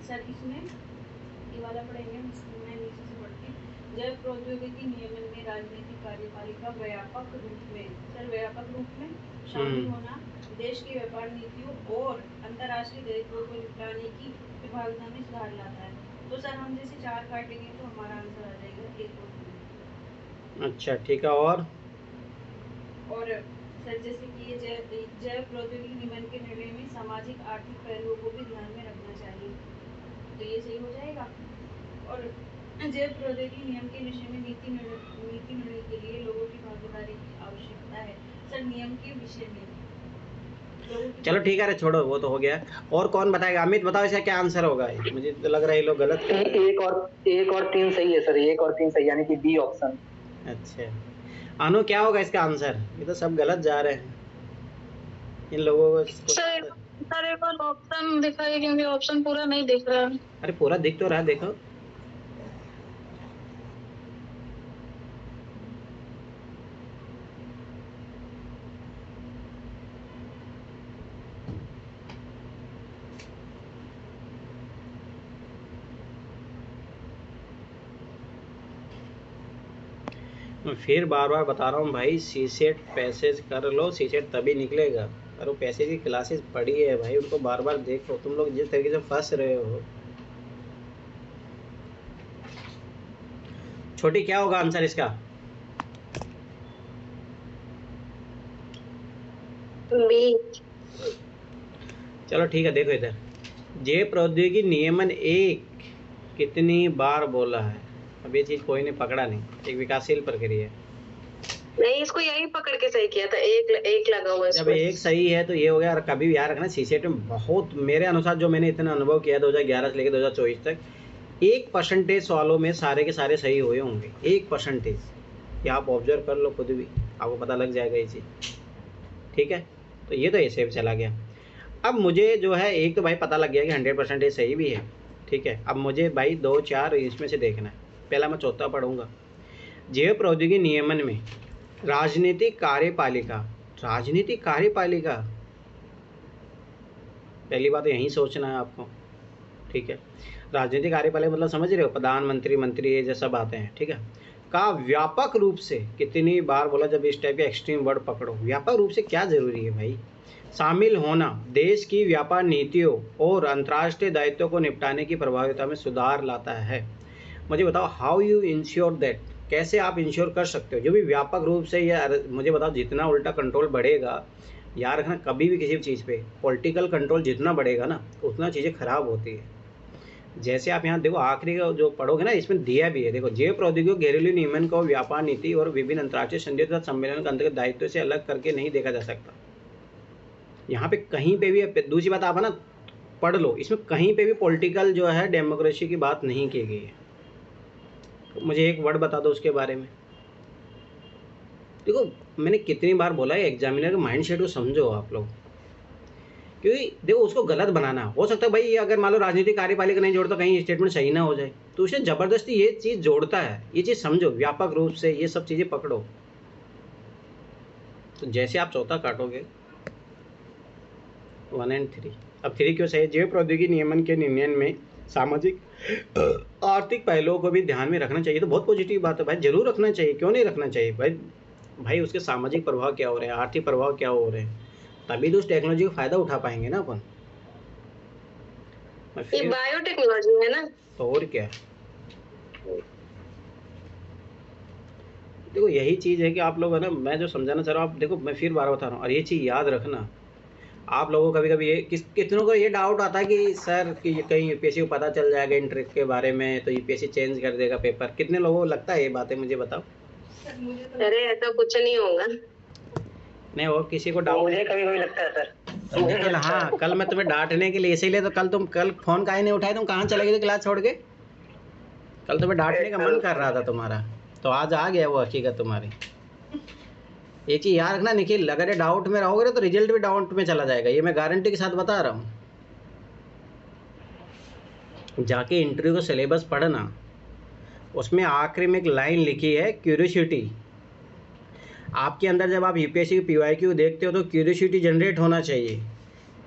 सर इसमें ये वाला पढ़ेंगे, मैं नीचे से पढ़ती। जैव प्रौद्योगिकी नियमन में राजनीतिक कार्यपालिका व्यापक रूप में, सर व्यापक रूप में शामिल होना देश की व्यापार नीतियों और अंतर्राष्ट्रीय दायित्वों को निपटाने की विभागता में सुधार लाता है। तो सर हम जैसे 4 काटेंगे तो हमारा आंसर आ जाएगा 1 और 2। अच्छा ठीक है, और सर जैसे कि ये जैव प्रौद्योगिकी नियमन के निर्णय में सामाजिक आर्थिक पहलुओं को भी ध्यान में रखना चाहिए, तो ये सही हो जाएगा। और जैव प्रौद्योगिकी नियम के विषय में नीति निर्णय के लिए लोगों की भागीदारी की आवश्यकता है। सर नियम के विषय में चलो ठीक है, अरे छोड़ो वो तो हो गया। और कौन बताएगा? अमित बताओ इसका क्या आंसर होगा? मुझे तो लग रहा है ये लोग गलत कर रहे हैं। 1 और 3 सही है सर, 1 और 3 सही, यानी कि बी ऑप्शन। अच्छा अनु, क्या होगा इसका आंसर? ये तो सब गलत जा रहे हैं इन लोगों को। सर एक बार ऑप्शन दिखाइए, क्योंकि ऑप्शन पूरा नहीं दिख रहा है। अरे पूरा दिख तो रहा है, देखो। मैं फिर बार बार बता रहा हूँ भाई, सीसेट पैसेज कर लो, सीसेट तभी निकलेगा। अरे वो पैसेज की क्लासेस पढ़ी है भाई, उनको बार बार देखो। तुम लोग जिस तरीके से फंस रहे हो। छोटी क्या होगा आंसर इसका? बी। चलो ठीक है, देखो इधर, जे प्रौद्योगिकी नियमन एक कितनी बार बोला है? अब ये चीज कोई ने पकड़ा नहीं, एक विकासशील प्रक्रिया। नहीं, इसको यही पकड़ के सही किया था, एक लगा हुआ है। जब एक सही है तो ये हो गया। और कभी भी याद रखना, सीसेट में बहुत, मेरे अनुसार जो मैंने इतना अनुभव किया 2011 से लेकर 2024 तक, 1% सवालों में सारे के सारे सही हुए होंगे, 1%। ये आप ऑब्जर्व कर लो खुद भी, आपको पता लग जाएगा ये चीज़, ठीक है। तो ये तो ऐसे चला गया। अब मुझे जो है एक तो भाई पता लग गया कि 100% सही भी है, ठीक है। अब मुझे भाई 2 4 इसमें से देखना है। पहला मैं चौथा पढ़ूंगा। जैव प्रौद्योगिकी नियमन में राजनीतिक कार्यपालिका, राजनीतिक कार्यपालिका, पहली बात यहीं सोचना है आपको, ठीक है। राजनीतिक कार्यपालिका मतलब समझ रहे हो, प्रधानमंत्री, मंत्री, ये जैसा बातें हैं, ठीक है। का व्यापक रूप से, कितनी बार बोला जब इस टाइप के एक्सट्रीम वर्ड पकड़ो, व्यापक रूप से क्या ज़रूरी है भाई, शामिल होना देश की व्यापार नीतियों और अंतर्राष्ट्रीय दायित्वों को निपटाने की प्रभावशीलता में सुधार लाता है। मुझे बताओ हाउ यू इंश्योर दैट, कैसे आप इंश्योर कर सकते हो। जो भी व्यापक रूप से, या मुझे बताओ जितना उल्टा कंट्रोल बढ़ेगा, याद रखना कभी भी किसी भी चीज़ पे पॉलिटिकल कंट्रोल जितना बढ़ेगा ना उतना चीज़ें खराब होती है। जैसे आप यहाँ देखो आखिरी का जो पढ़ोगे ना, इसमें दिया भी है, देखो जैव प्रौद्योगिकी घरेलू नियमन को व्यापार नीति और विभिन्न अंतर्राष्ट्रीय संधियों तथा सम्मेलन के अंतर्गत दायित्व से अलग करके नहीं देखा जा सकता। यहाँ पे कहीं पे भी, दूसरी बात आप है ना पढ़ लो, इसमें कहीं पे भी पॉलिटिकल जो है डेमोक्रेसी की बात नहीं की गई है। तो मुझे एक वर्ड बता दो उसके बारे में। देखो मैंने कितनी बार बोला है, एग्जामिनर के माइंडसेट को समझो आप लोग, क्योंकि देखो उसको गलत बनाना हो सकता है भाई, ये अगर मान लो राजनीतिक कार्यपालिका नहीं जोड़ता कहीं स्टेटमेंट सही ना हो जाए, तो उसे ज़बरदस्ती ये चीज़ जोड़ता है। ये चीज़ समझो व्यापक रूप से, ये सब चीज़ें पकड़ो। तो जैसे आप चौथा काटोगे 1 और 3, अब 3 क्यों सही है। जैव प्रौद्योगिकी नियमन के निर्णय में सामाजिक आर्थिक पहलुओं को भी ध्यान में रखना चाहिए। तो बहुत पॉजिटिव बात है भाई, जरूर रखना चाहिए, क्यों नहीं रखना चाहिए भाई उसके सामाजिक प्रभाव क्या हो रहे हैं, आर्थिक प्रभाव क्या हो रहे हैं, तभी तो उस टेक्नोलॉजी का फ़ायदा उठा पाएंगे ना अपन। ये बायोटेक्नोलॉजी है ना, तो और क्या। देखो यही चीज़ है कि आप लोग है ना, मैं जो समझाना चाह रहा हूँ, आप देखो मैं फिर बार बता रहा हूँ, और ये चीज़ याद रखना। आप लोगों को कभी कभी ये कितनों को ये डाउट आता है कि सर कि कहीं यूपीएससी को पता चल जाएगा इन ट्रिक के बारे में तो यूपीएससी चेंज कर देगा पेपर। कितने लोगों को लगता है ये बातें, मुझे बताओ। अरे ऐसा कुछ नहीं होगा। नहीं और किसी को डाउट, मुझे कभी कभी लगता है सर। निखिल हाँ, कल मैं तुम्हें डांटने के लिए, इसीलिए तो कल फोन काहे नहीं उठाए, तुम कहाँ चले गए थे क्लास छोड़ के। कल तुम्हें डांटने का मन कर रहा था तुम्हारा, तो आज आ गया वो हकीकत तुम्हारी। एक चीज़ याद रखना निखिल, अगर ये डाउट में रहोगे तो रिजल्ट भी डाउट में चला जाएगा, ये मैं गारंटी के साथ बता रहा हूँ। जाके इंटरव्यू का सिलेबस पढ़ना, उसमें आखिरी में एक लाइन लिखी है क्यूरियोसिटी। आपके अंदर जब आप यूपीएससी की PYQ देखते हो तो क्यूरियोसिटी जनरेट होना चाहिए,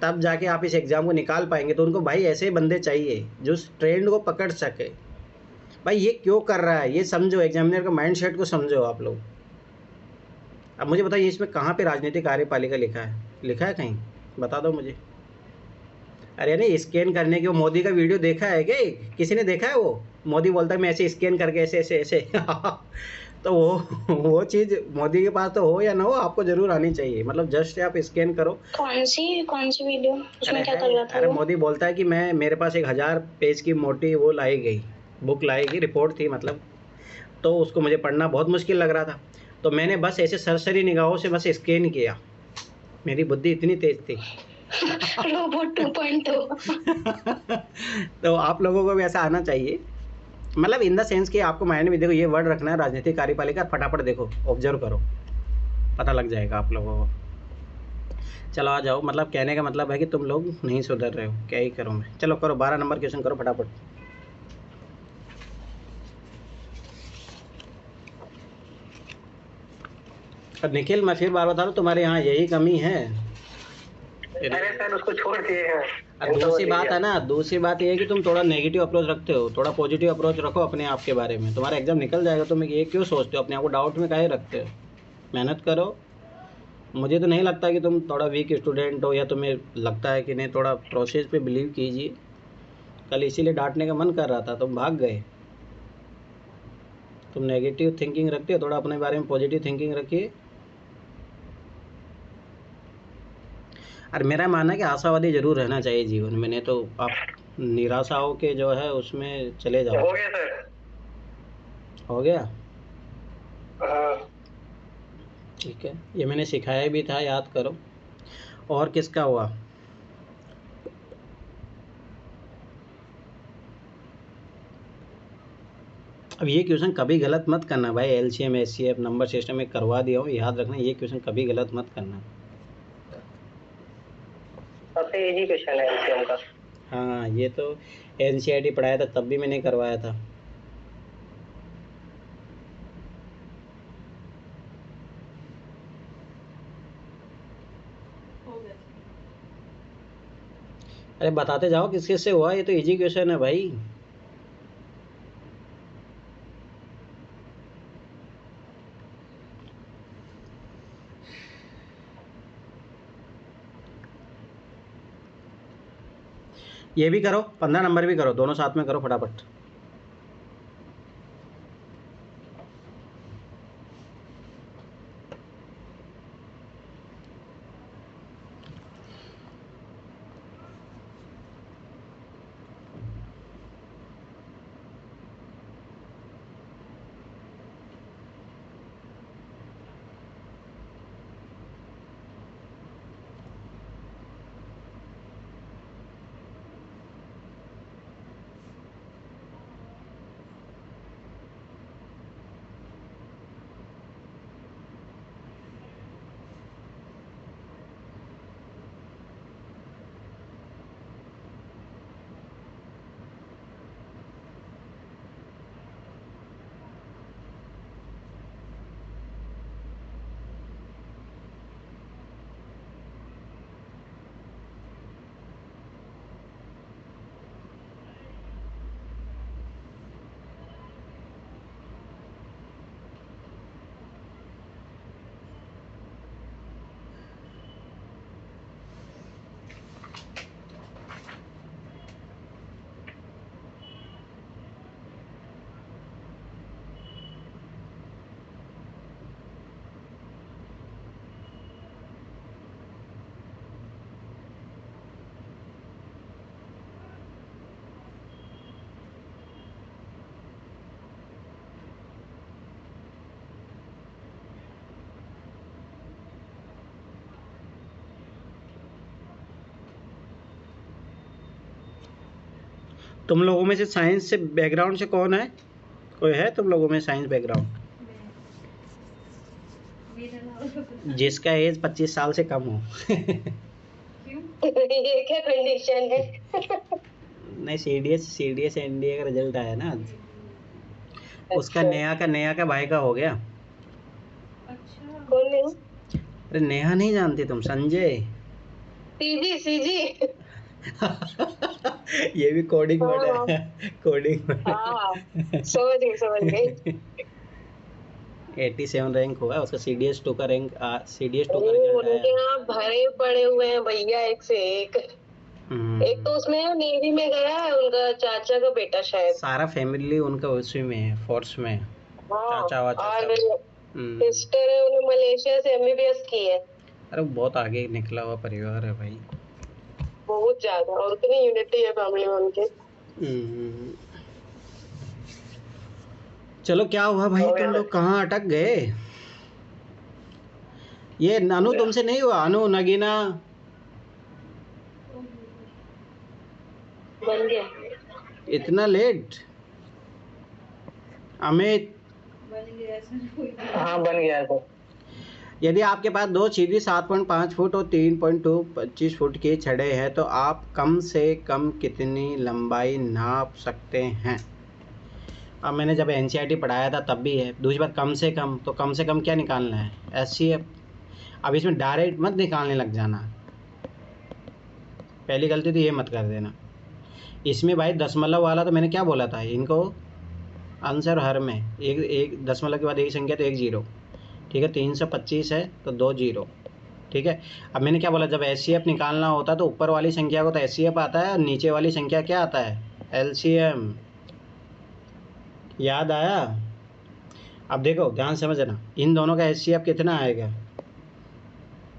तब जाके आप इस एग्ज़ाम को निकाल पाएंगे। तो उनको भाई ऐसे बंदे चाहिए जो उस ट्रेंड को पकड़ सके। भाई ये क्यों कर रहा है ये समझो, एग्जामिनर का माइंडसेट को समझो आप लोग। अब मुझे बताइए इसमें कहाँ पे राजनीतिक कार्यपालिका लिखा है, लिखा है कहीं, बता दो मुझे। अरे नहीं, स्कैन करने की वो मोदी का वीडियो देखा है क्या, किसी ने देखा है? वो मोदी बोलता है मैं ऐसे स्कैन करके ऐसे ऐसे ऐसे तो वो चीज़ मोदी के पास तो हो या ना हो, आपको जरूर आनी चाहिए। मतलब जस्ट आप स्कैन करो। कौन सी वीडियो, उसमें क्या कर रहा था? अरे मोदी बोलता है कि मेरे पास 1000 पेज की मोटी वो लाई गई, बुक लाई गई, रिपोर्ट थी मतलब, तो उसको मुझे पढ़ना बहुत मुश्किल लग रहा था, तो मैंने बस ऐसे सरसरी निगाहों से बस स्कैन किया, मेरी बुद्धि इतनी तेज थी। रोबोट 2.2। तो आप लोगों को भी ऐसा आना चाहिए, मतलब इन द सेंस कि आपको माइंड में देखो ये वर्ड रखना है राजनीतिक कार्यपालिका, फटाफट देखो ऑब्जर्व करो, पता लग जाएगा आप लोगों को। चलो आ जाओ, मतलब कहने का मतलब है कि तुम लोग नहीं सुधर रहे हो, क्या ही करूँ मैं। चलो करो 12 नंबर क्वेश्चन करो फटाफट। निखिल मैं फिर बार बता रहा हूँ, तुम्हारे यहाँ यही कमी है। अरे सर उसको छोड़ दिए हैं। दूसरी बात है ना, दूसरी बात ये है कि तुम थोड़ा नेगेटिव अप्रोच रखते हो, थोड़ा पॉजिटिव अप्रोच रखो अपने आप के बारे में, तुम्हारा एग्जाम निकल जाएगा। तुम ये क्यों सोचते हो, अपने आप को डाउट में काहे रखते हो? मेहनत करो। मुझे तो नहीं लगता कि तुम थोड़ा वीक स्टूडेंट हो, या तुम्हें लगता है कि नहीं, थोड़ा प्रोसेस पे बिलीव कीजिए। कल इसीलिए डांटने का मन कर रहा था, तुम भाग गए। तुम नेगेटिव थिंकिंग रखते हो, थोड़ा अपने बारे में पॉजिटिव थिंकिंग रखिए। और मेरा मानना है कि आशावादी जरूर रहना चाहिए जीवन में, नहीं तो आप निराशाओं के जो है उसमें चले जाओ। हो गया सर, हो गया, हाँ। ठीक है, ये मैंने सिखाया भी था, याद करो। और किसका हुआ? अब ये क्वेश्चन कभी गलत मत करना भाई, एलसीएम एचसीएफ नंबर सिस्टम में करवा दिया हूँ, याद रखना ये क्वेश्चन कभी गलत मत करना। सबसे इजी क्वेश्चन है एलसीएम का। हाँ ये तो एनसीईआरटी पढ़ाया था तब भी मैंने करवाया था। अरे बताते जाओ किस किस से हुआ, ये तो इजी क्वेश्चन है भाई। ये भी करो, 15 नंबर भी करो, दोनों साथ में करो फटाफट। तुम लोगों में से साइंस से बैकग्राउंड से कौन है, कोई है तुम लोगों में साइंस बैकग्राउंड? जिसका एज 25 साल से कम हो। ये क्या कंडीशन है? नहीं सीडीएस एनडीए का रिजल्ट आया ना आज। उसका नेहा का भाई का हो गया। कौन नहीं? अरे नेहा नहीं जानती तुम? संजय। सीजी ये भी कोडिंग वर्ड है, कोडिंग। समझ गई। 87 रैंक हुआ उसका, सीडीएस 2 का रैंक, सीडीएस 2 का उनके रिजल्ट आया। यहाँ भरे पड़े हुए हैं भैया, एक से एक। एक तो उसमें नेवी में गया है, उनका चाचा का बेटा शायद। सारा फैमिली उनका उसी में है, फोर्स में है। चाचा वाचा और सब। सिस्टर है, उन्होंने मलेशिया से एमबीबीएस की है। अरे बहुत आगे निकला हुआ परिवार है भाई, बहुत ज्यादा, और उतनी यूनिटी है फैमिली में उनके। चलो क्या हुआ भाई, तुम लोग कहाँ अटक गए? ये अनु तुमसे नहीं हुआ? अनु नगीना बन गया। इतना लेट? अमित हाँ बन गया सर। यदि आपके पास दो सीधी 7.5 फुट और 3.25 फुट की छड़ें हैं तो आप कम से कम कितनी लंबाई नाप सकते हैं? अब मैंने जब एनसीईआरटी पढ़ाया था तब भी है। दूसरी बात कम से कम, तो कम से कम क्या निकालना है? एचसीएफ। अब इसमें डायरेक्ट मत निकालने लग जाना, पहली गलती तो ये मत कर देना। इसमें भाई दशमलव वाला तो मैंने क्या बोला था इनको, आंसर हर में एक दशमलव के बाद एक संख्या तो एक जीरो, ठीक है। 325 है तो 2 जीरो, ठीक है। अब मैंने क्या बोला, जब एचसीएफ निकालना होता है तो ऊपर वाली संख्या को तो एचसीएफ आता है और नीचे वाली संख्या क्या आता है? एलसीएम। याद आया? अब देखो ध्यान समझना, इन दोनों का एचसीएफ कितना आएगा?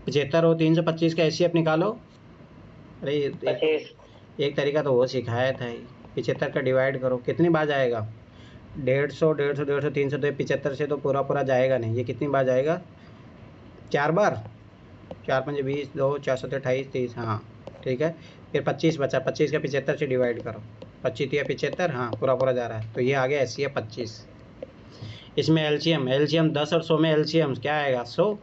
75 और 325 का एचसीएफ निकालो। अरे एक तरीका तो वो सिखाया था, 75 का डिवाइड करो, कितनी बार जाएगा? 150, 300, 75 से तो पूरा जाएगा नहीं। ये कितनी बार जाएगा? 4 बार। 4 5 20, 2 4 7 28 30, हाँ ठीक है। फिर 25 बचा, 25 का 75 से डिवाइड करो, 25 या 75, हाँ पूरा जा रहा है, तो ये आ गया एचसीएफ 25। इसमें एलसीएम 10 और 100 में एलसीएम क्या आएगा 100।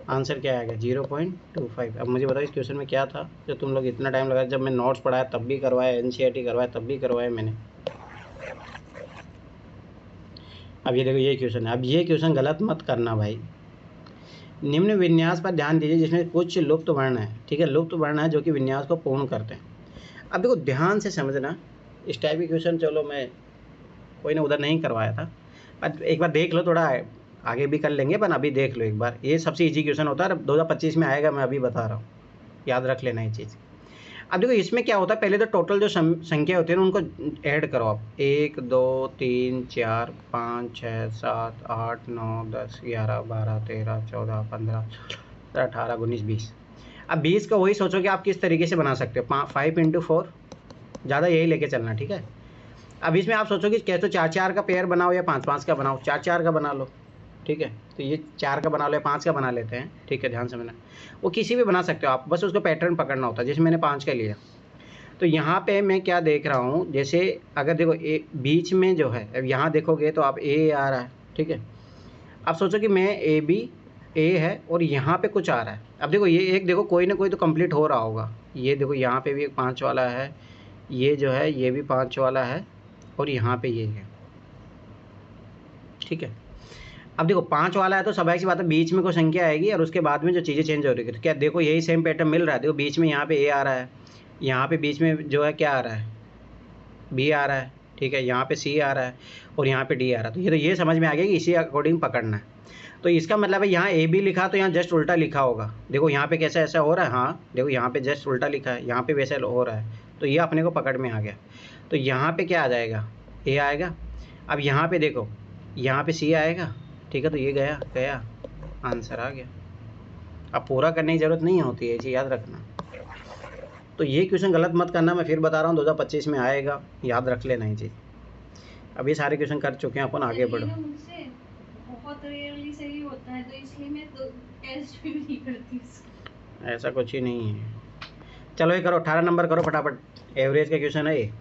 आंसर क्या आएगा 0.25। अब मुझे बताओ इस क्वेश्चन में क्या था जो तुम लोग इतना टाइम लगाया, जब मैं नोट्स पढ़ाया तब भी करवाया, एनसीईआरटी करवाया तब भी करवाया मैंने। अब ये देखो ये क्वेश्चन है, अब ये क्वेश्चन गलत मत करना भाई। निम्न विन्यास पर ध्यान दीजिए जिसमें कुछ लुप्त वर्ण है, ठीक है, लुप्त वर्ण है जो कि विन्यास को पूर्ण करते हैं। अब देखो ध्यान से समझना, इस टाइप की क्वेश्चन चलो मैं कोई ने उधर नहीं करवाया था, पर एक बार देख लो, थोड़ा आगे भी कर लेंगे, पर अभी देख लो एक बार। ये सबसे इजी क्वेश्चन होता है, 2025 में आएगा, मैं अभी बता रहा हूँ, याद रख लेना ये चीज़। अब देखो इसमें क्या होता है, पहले तो टोटल जो संख्या होती है ना उनको ऐड करो आप। 1 2 3 4 5 6 7 8 9 10 11 12 13 14 15 16 18 19 20। अब 20 का वही सोचो कि आप किस तरीके से बना सकते हो, 5 × 4, ज़्यादा यही लेके चलना, ठीक है। अब इसमें आप सोचो कि कैसे 4 का पेयर बनाओ या 5 का बनाओ, 4 का बना लो, ठीक है। तो ये 4 का बना लो या 5 का बना लेते हैं, ठीक है, ध्यान से समझना। वो किसी भी बना सकते हो आप, बस उसको पैटर्न पकड़ना होता है। जैसे मैंने 5 का लिया, तो यहाँ पे मैं क्या देख रहा हूँ, जैसे अगर देखो बीच में जो है, अब यहाँ देखोगे तो आप ए आ रहा है, ठीक है। अब सोचो कि मैं ए है और यहाँ पे कुछ आ रहा है। अब देखो ये एक देखो कोई ना कोई तो कंप्लीट हो रहा होगा। ये देखो यहाँ पे भी एक 5 वाला है, ये जो है ये भी 5 वाला है, और यहाँ पे ये है, ठीक है। अब देखो 5 वाला है तो स्वाभाविक सी बात है बीच में कोई संख्या आएगी और उसके बाद में जो चीज़ें चेंज हो रही है। तो क्या देखो यही सेम पैटर्न मिल रहा है, देखो बीच में यहाँ पे ए आ रहा है, यहाँ पे बीच में जो है क्या आ रहा है बी आ रहा है, ठीक है, यहाँ पे सी आ रहा है और यहाँ पे डी आ रहा है। तो ये समझ में आ गया कि इसी अकॉर्डिंग पकड़ना है। तो इसका मतलब है यहाँ ए बी लिखा तो यहाँ जस्ट उल्टा लिखा होगा। देखो यहाँ पे कैसा ऐसा हो रहा है, हाँ देखो यहाँ पे जस्ट उल्टा लिखा है, यहाँ पे वैसे हो रहा है, तो ये अपने को पकड़ में आ गया। तो यहाँ पे क्या आ जाएगा, ए आएगा। अब यहाँ पे देखो यहाँ पे सी आएगा, ठीक है, तो ये गया आंसर आ गया। अब पूरा करने की ज़रूरत नहीं होती है, इसे याद रखना। तो ये क्वेश्चन गलत मत करना, मैं फिर बता रहा हूँ 2025 में आएगा, याद रख लेना ये चीज़। अब ये सारे क्वेश्चन कर चुके हैं अपन, आगे बढ़ो। मुझसे बहुत रेयरली सही होता है, तो इसलिए मैं तो टेस्ट भी नहीं करती। ऐसा कुछ ही नहीं है। चलो ये करो, 18 नंबर करो फटाफट, एवरेज का क्वेश्चन है ये।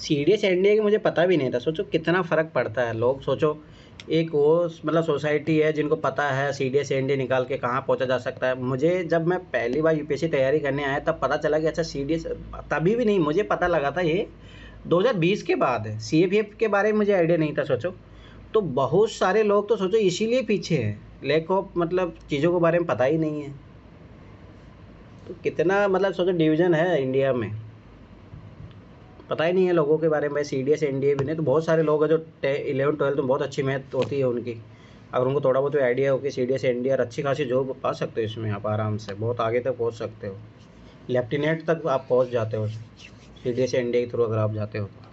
सीडीएस एनडीए का मुझे पता भी नहीं था, सोचो कितना फ़र्क पड़ता है। लोग सोचो एक वो मतलब सोसाइटी है जिनको पता है सीडीएस एनडीए निकाल के कहाँ पहुँचा जा सकता है। मुझे जब मैं पहली बार यूपीएससी तैयारी करने आया तब पता चला कि अच्छा सीडीएस, तभी भी नहीं मुझे पता लगा था ये 2020 के बाद है। सीएपीएफ के बारे में मुझे आइडिया नहीं था सोचो। तो बहुत सारे लोग तो सोचो इसीलिए पीछे हैं, लैक ऑफ मतलब चीज़ों के बारे में पता ही नहीं है। तो कितना मतलब सोचो डिवीज़न है इंडिया में, पता ही नहीं है लोगों के बारे में। सीडीएस एनडीए भी नहीं, तो बहुत सारे लोग हैं जो 11 12 में बहुत अच्छी मैथ होती है उनकी, अगर उनको थोड़ा बहुत आइडिया हो कि सीडीएस एनडीए, अच्छी खासी जॉब पा सकते हो इसमें आप आराम से, बहुत आगे तक पहुंच सकते हो, लेफ्टिनेंट तक आप पहुंच जाते हो सीडीएस एनडीए के थ्रू अगर आप जाते हो तो।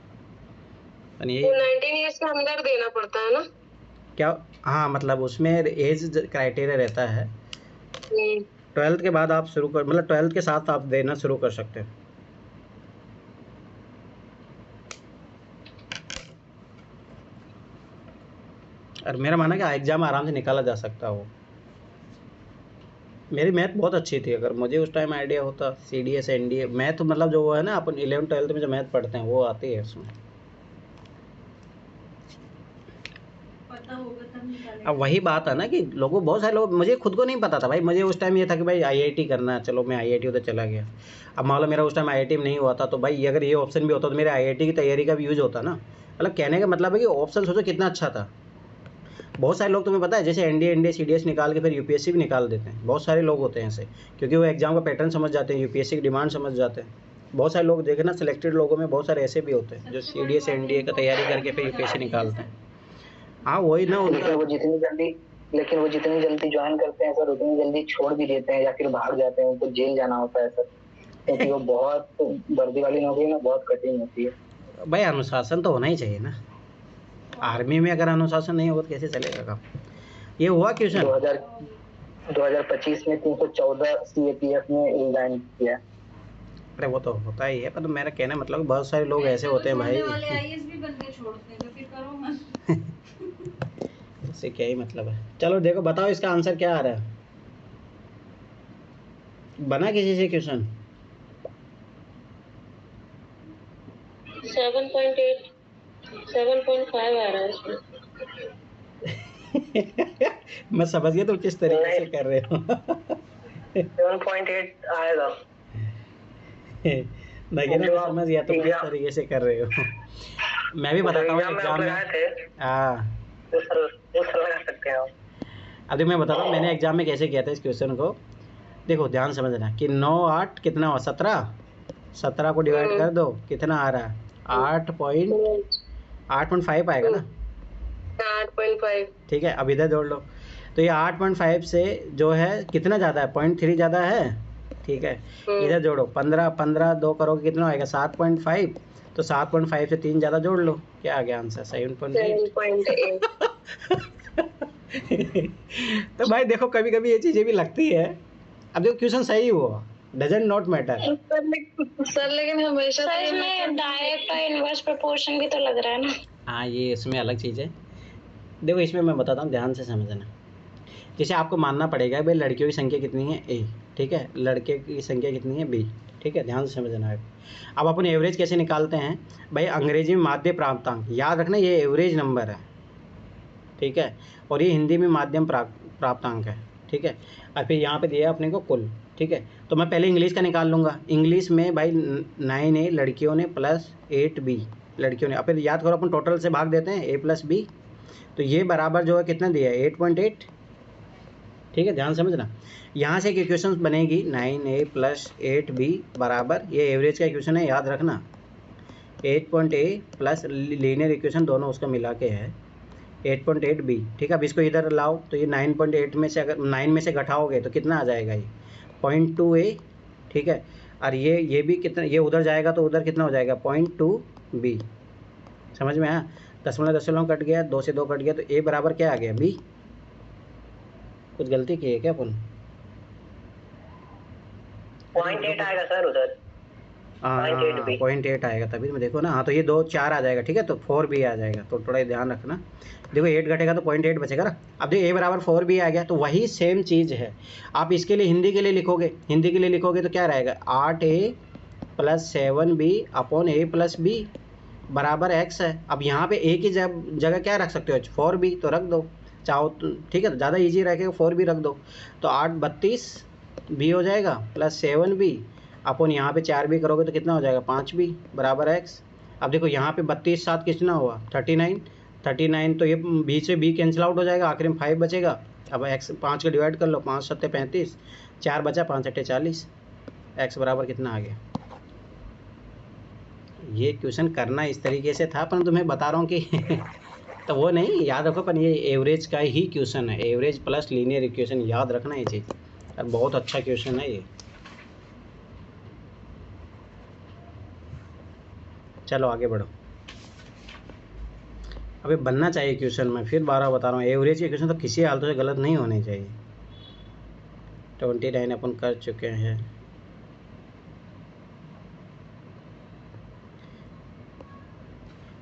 19 ईयर्स के अंदर देना पड़ता है ना क्या? हाँ मतलब उसमें एज क्राइटेरिया रहता है। 12th के बाद आप शुरू कर, मतलब 12th के साथ आप देना शुरू कर सकते हो। और मेरा मानना है कि एग्ज़ाम आराम से निकाला जा सकता हो। मेरी मैथ बहुत अच्छी थी, अगर मुझे उस टाइम आइडिया होता सीडीएस एनडीए मैथ, मतलब जो वो है ना अपन 11 12 में जो मैथ पढ़ते हैं वो आती है उसमें। पता होगा तब निकालेंगे। अब वही बात है ना कि लोगों, बहुत सारे लोग, मुझे खुद को नहीं पता था भाई। मुझे उस टाइम ये था कि भाई आईआईटी करना है, चलो मैं आईआईटी उधर चला गया। अब मान लो मेरा उस टाइम आईआईटी में नहीं हुआ था, तो भाई अगर ये ऑप्शन भी होता तो मेरे आईआईटी की तैयारी का भी यूज़ होता ना। मतलब कहने का मतलब है कि ऑप्शन सोचो कितना अच्छा था। बहुत सारे लोग, तुम्हें पता है, जैसे एनडीए सीडीएस निकाल के फिर यूपीएससी भी निकाल देते हैं। बहुत सारे लोग होते हैं ऐसे, क्योंकि वो एग्जाम का पैटर्न समझ जाते हैं, यूपीएससी की डिमांड समझ जाते हैं। बहुत सारे लोग देखे ना, सिलेक्टेड लोगों में बहुत सारे ऐसे भी होते हैं जो सीडीएस एनडीए का तैयारी करके फिर यूपीएससी निकालते हैं। हाँ वही ना, लेकिन वो जितनी जल्दी ज्वाइन करते हैं सर, उतनी जल्दी छोड़ भी देते हैं या फिर भाग जाते हैं, उनको जेल जाना होता है सर, क्योंकि वो बहुत वर्दी वाली नौकरी ना बहुत कठिन होती है। भाई अनुशासन तो होना ही चाहिए ना। आर्मी में अगर अनुशासन नहीं होगा तो कैसे चलेगा काम? ये हुआ क्वेश्चन 2025 में 314 सीएपीएफ ने रिजाइन किया। अरे वो तो होता ही है, पर तो मेरा कहना मतलब बहुत सारे लोग ऐसे होते हैं भाई, वाले आईएएस भी बन के छोड़ते हैं, तो फिर करो मत। इससे क्या ही मतलब है। चलो देखो बताओ इसका आंसर क्या आ रहा है, बना किसी से क्वेश्चन? 7.5 आ रहा है इसमें। मैं समझ गया तुम किस तरीके से कर रहे हो। 7.8 आएगा। मैं समझ गया तुम किस तरीके से कर रहे हो। मैं भी बताता हूँ एग्जाम में। हाँ लगा सकते हैं। अभी मैं बताता हूँ मैंने एग्जाम में कैसे किया था इस क्वेश्चन को। देखो ध्यान समझना कि 9 8 कितना हुआ, 17 को डिवाइड कर दो, कितना आ रहा है 8.5 आएगा ना। 8.5। ठीक है, अब इधर जोड़ लो तो ये 8.5 से जो है कितना ज़्यादा है, 0.3 ज़्यादा है। ठीक है, इधर जोड़ो 15 2 करोगे कितना आएगा 7.5, तो 7.5 से 3 ज़्यादा जोड़ लो, क्या आ गया आंसर 7.8। तो भाई देखो कभी कभी ये चीज़ें भी लगती है। अब देखो क्वेश्चन सही हुआ, डजंट नॉट मैटर सर, लेकिन हमेशा सर इसमें डायरेक्ट और इनवर्स प्रोपोर्शन भी तो लग रहा है ना। हाँ ये इसमें अलग चीज़ है। देखो इसमें मैं बताता हूँ, ध्यान से समझना। जैसे आपको मानना पड़ेगा भाई लड़कियों की संख्या कितनी है A, ठीक है, लड़के की संख्या कितनी है B, ठीक है, ध्यान से समझना है। अब अपन एवरेज कैसे निकालते हैं भाई, अंग्रेजी में माध्य प्राप्तांक, याद रखना ये एवरेज नंबर है, ठीक है, और ये हिंदी में माध्यम प्राप्तांक है, ठीक है। और फिर यहाँ पे दिया अपने को कुल, ठीक है। तो मैं पहले इंग्लिश का निकाल लूँगा। इंग्लिश में भाई 9A लड़कियों ने प्लस 8B लड़कियों ने। अब फिर याद करो अपन टोटल से भाग देते हैं A प्लस B, तो ये बराबर जो है कितना दिया है 8.8, ठीक है, ध्यान समझना। यहाँ से एक इक्वेशन बनेगी 9A प्लस 8B बराबर, ये एवरेज का इक्वेशन है याद रखना, 8.A प्लस लीनियर इक्वेशन दोनों उसका मिला के है 8.8B, ठीक है। अब इसको इधर लाओ तो ये 9.8 में से अगर 9 में से घटाओगे तो कितना आ जाएगा ये 0.2A, ठीक है। और ये भी कितना, ये उधर जाएगा तो उधर कितना हो जाएगा 0.2B, समझ में आया। दशमलव कट गया, 2 से 2 कट गया, तो A बराबर क्या आ गया B। कुछ गलती की है क्या अपन? 0.8 आएगा सर उधर। हाँ 0.8 आएगा तभी मैं देखो ना। हाँ तो ये 2 4 आ जाएगा, ठीक है, तो 4B आ जाएगा, तो थोड़ा ध्यान रखना। देखो 8 घटेगा तो 0.8 बचेगा ना। अब देखो A बराबर 4B आ गया, तो वही सेम चीज़ है। आप इसके लिए हिंदी के लिए लिखोगे, हिंदी के लिए लिखोगे तो क्या रहेगा 8A plus 7B upon A plus B बराबर X है। अब यहाँ पे A की जगह क्या रख सकते हो 4B, तो रख दो चाहो तो, ठीक है, तो ज़्यादा ईजी रहेगा 4B रख दो, तो 8 32B हो जाएगा प्लस 7B अपन यहाँ पे 4B करोगे तो कितना हो जाएगा 5B बराबर X। अब देखो यहाँ पे 32 7 कितना हुआ 39, तो ये B से B कैंसिल आउट हो जाएगा, आखिर में 5 बचेगा। अब X 5 का डिवाइड कर लो, 5 7 35, 4 बचा, 5 8 40, X बराबर कितना आ गया। ये क्वेश्चन करना इस तरीके से था, पर तुम्हें बता रहा हूँ कि तो वो नहीं याद रखो, पर ये एवरेज का ही क्वेश्चन है, एवरेज प्लस लीनियर इक्वेशन, याद रखना ये चीज़, और बहुत अच्छा क्वेश्चन है ये। चलो आगे बढ़ो। अबे बनना चाहिए क्वेश्चन, मैं फिर 12 बता रहा हूँ, एवरेज के क्वेश्चन तो किसी हालतों से गलत नहीं होने चाहिए। 29 अपन कर चुके हैं।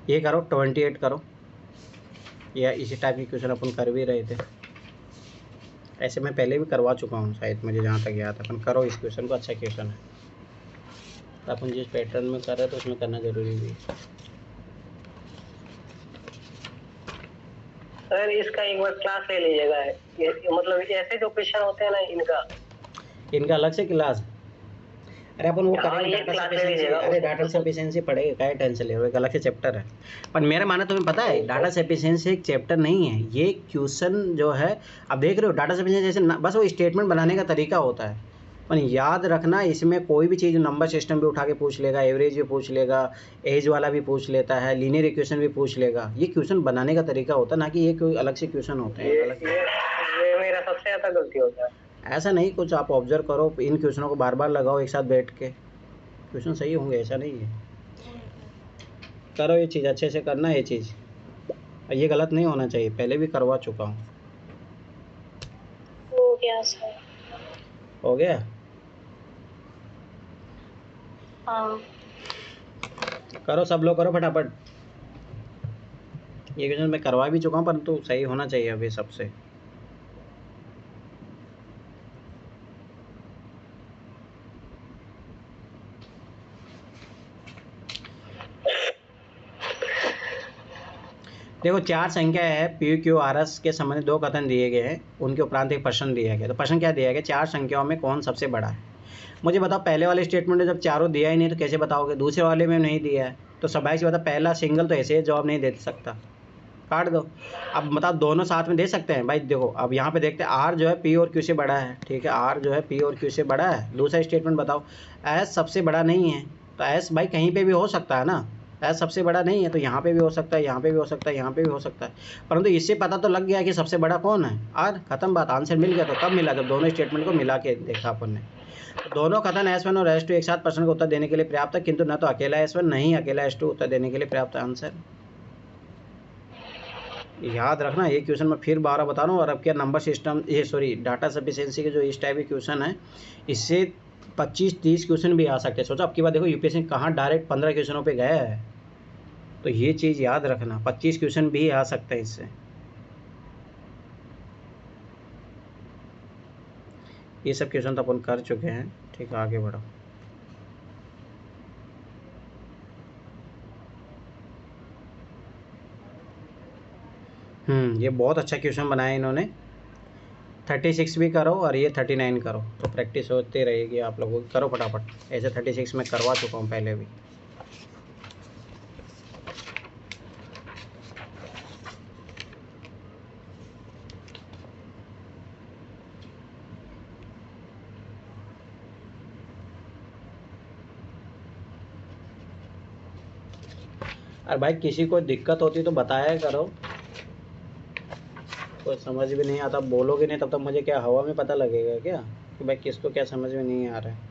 ये करो 28 करो, या इसी टाइप की क्वेश्चन अपन कर भी रहे थे। ऐसे मैं पहले भी करवा चुका हूँ शायद, मुझे जहाँ तक याद है। अपन करो इस क्वेश्चन को, अच्छा क्वेश्चन है, तो अपन जिस पैटर्न में कर रहे हैं तो उसमें करना जरूरी भी है। सर इसका एक बार क्लास ले लीजिएगा, मतलब ऐसे जो क्वेश्चन होते हैं ना इनका अलग से क्लास। अरे अपन वो करेंगे डाटा सफिशिएंसी, अरे डाटा सफिशिएंसी पढ़ेगा, क्या टेंशन ले रहे हो, एक अलग से चैप्टर है। पर मेरा मानना तुम्हें पता है डाटा सफिशिएंसी एक चैप्टर नहीं है, ये क्वेश्चन जो है अब देख रहे हो डाटा सफिशिएंसी जैसे बस वो स्टेटमेंट बनाने का तरीका होता है। पर याद रखना इसमें कोई भी चीज़ नंबर सिस्टम भी उठा के पूछ लेगा, एवरेज भी पूछ लेगा, एज वाला भी पूछ लेता है, लीनियर इक्वेशन भी पूछ लेगा। ये क्वेश्चन बनाने का तरीका होता है, ना कि ये कोई अलग से क्वेश्चन होते हैं। ये मेरा सबसे ज़्यादा गलती होता है। ऐसा नहीं कुछ, आप ऑब्जर्व करो, इन क्वेश्चनों को बार बार लगाओ एक साथ बैठ के, क्वेश्चन सही होंगे, ऐसा नहीं है। करो ये चीज़ अच्छे से करना, ये चीज़ ये गलत नहीं होना चाहिए, पहले भी करवा चुका हूँ। हो गया सर। हो गया। हाँ करो, सब लोग करो फटाफट। ये क्वेश्चन मैं करवा भी चुका हूँ, परंतु सही होना चाहिए अभी सबसे। देखो, चार संख्या है, पी क्यू आर एस के संबंध दो कथन दिए गए हैं, उनके उपरांत एक प्रश्न दिया गया। तो प्रश्न क्या दिया गया, चार संख्याओं में कौन सबसे बड़ा है। मुझे बताओ, पहले वाले स्टेटमेंट में जब चारों दिया ही नहीं तो कैसे बताओगे, दूसरे वाले में नहीं दिया है तो स्वाभाविक सी बात है, पहला सिंगल तो ऐसे जवाब नहीं दे सकता, काट दो। अब बताओ, दोनों साथ में दे सकते हैं भाई। देखो अब यहाँ पे देखते हैं, आर जो है पी और क्यू से बड़ा है, ठीक है, आर जो है पी और क्यू से बड़ा है। दूसरा स्टेटमेंट बताओ, एस सबसे बड़ा नहीं है, तो एस भाई कहीं पे भी हो सकता है ना, एस सबसे बड़ा नहीं है तो यहाँ पे भी हो सकता है, यहाँ पे भी हो सकता है, यहाँ पे भी हो सकता है, परंतु इससे पता तो लग गया कि सबसे बड़ा कौन है, आर। खत्म बात, आंसर मिल गया। तो कब मिला, जब दोनों स्टेटमेंट को मिला के देखा अपन ने। दोनों कथन S1 और S2 एक साथ प्रश्न का उत्तर देने के लिए पर्याप्त है, किंतु न तो अकेला S1 नहीं अकेला S2 उत्तर देने के लिए पर्याप्त है। आंसर याद रखना, ये क्वेश्चन मैं फिर 12 बता रहा हूँ। और अब क्या नंबर सिस्टम, ये सॉरी डाटा सफिशिएंसी के जो इस टाइप के क्वेश्चन है, इससे 25-30 क्वेश्चन भी आ सकते हैं। सोचो आपकी बात, देखो यूपीएससी कहाँ डायरेक्ट 15 क्वेश्चनों पे गया है, तो ये चीज़ याद रखना, 25 क्वेश्चन भी आ सकते हैं इससे। ये सब क्वेश्चन तो अपन कर चुके हैं, ठीक है, आगे बढ़ो। ये बहुत अच्छा क्वेश्चन बनाया इन्होंने। 36 भी करो और ये 39 करो, तो प्रैक्टिस होती रहेगी आप लोगों की। करो फटाफट, ऐसे 36 में करवा चुका हूँ पहले भी। और भाई किसी को दिक्कत होती तो बताया करो, कोई समझ भी नहीं आता बोलोगे नहीं, तब तक मुझे क्या हवा में पता लगेगा क्या कि भाई किसको क्या समझ में नहीं आ रहा है।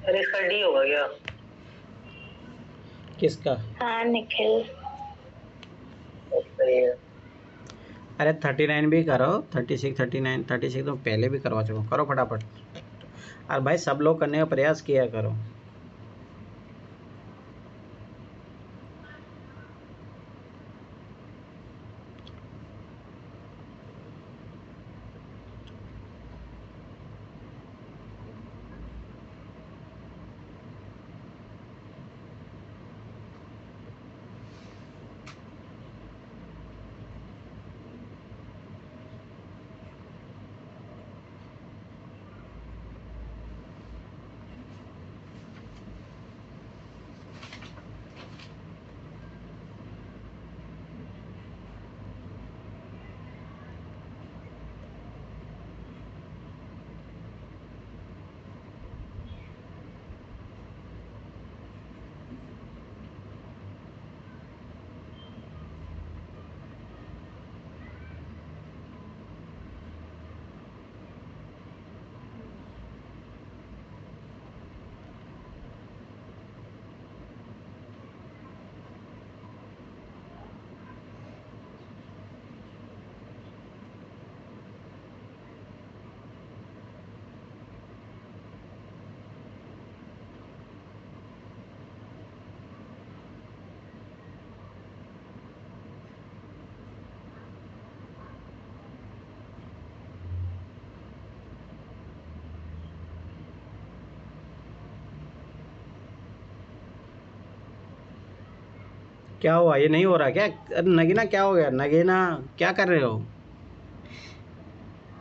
अरे इसका डी होगा क्या? किसका? हाँ निखिल। अरे 39 भी करो, 36, 39, 36 तो पहले भी करवा चुका हूँ। करो फटाफट। और भाई सब लोग करने का प्रयास किया करो। क्या हुआ, ये नहीं हो रहा क्या? अरे नगीना क्या हो गया, नगीना क्या कर रहे हो?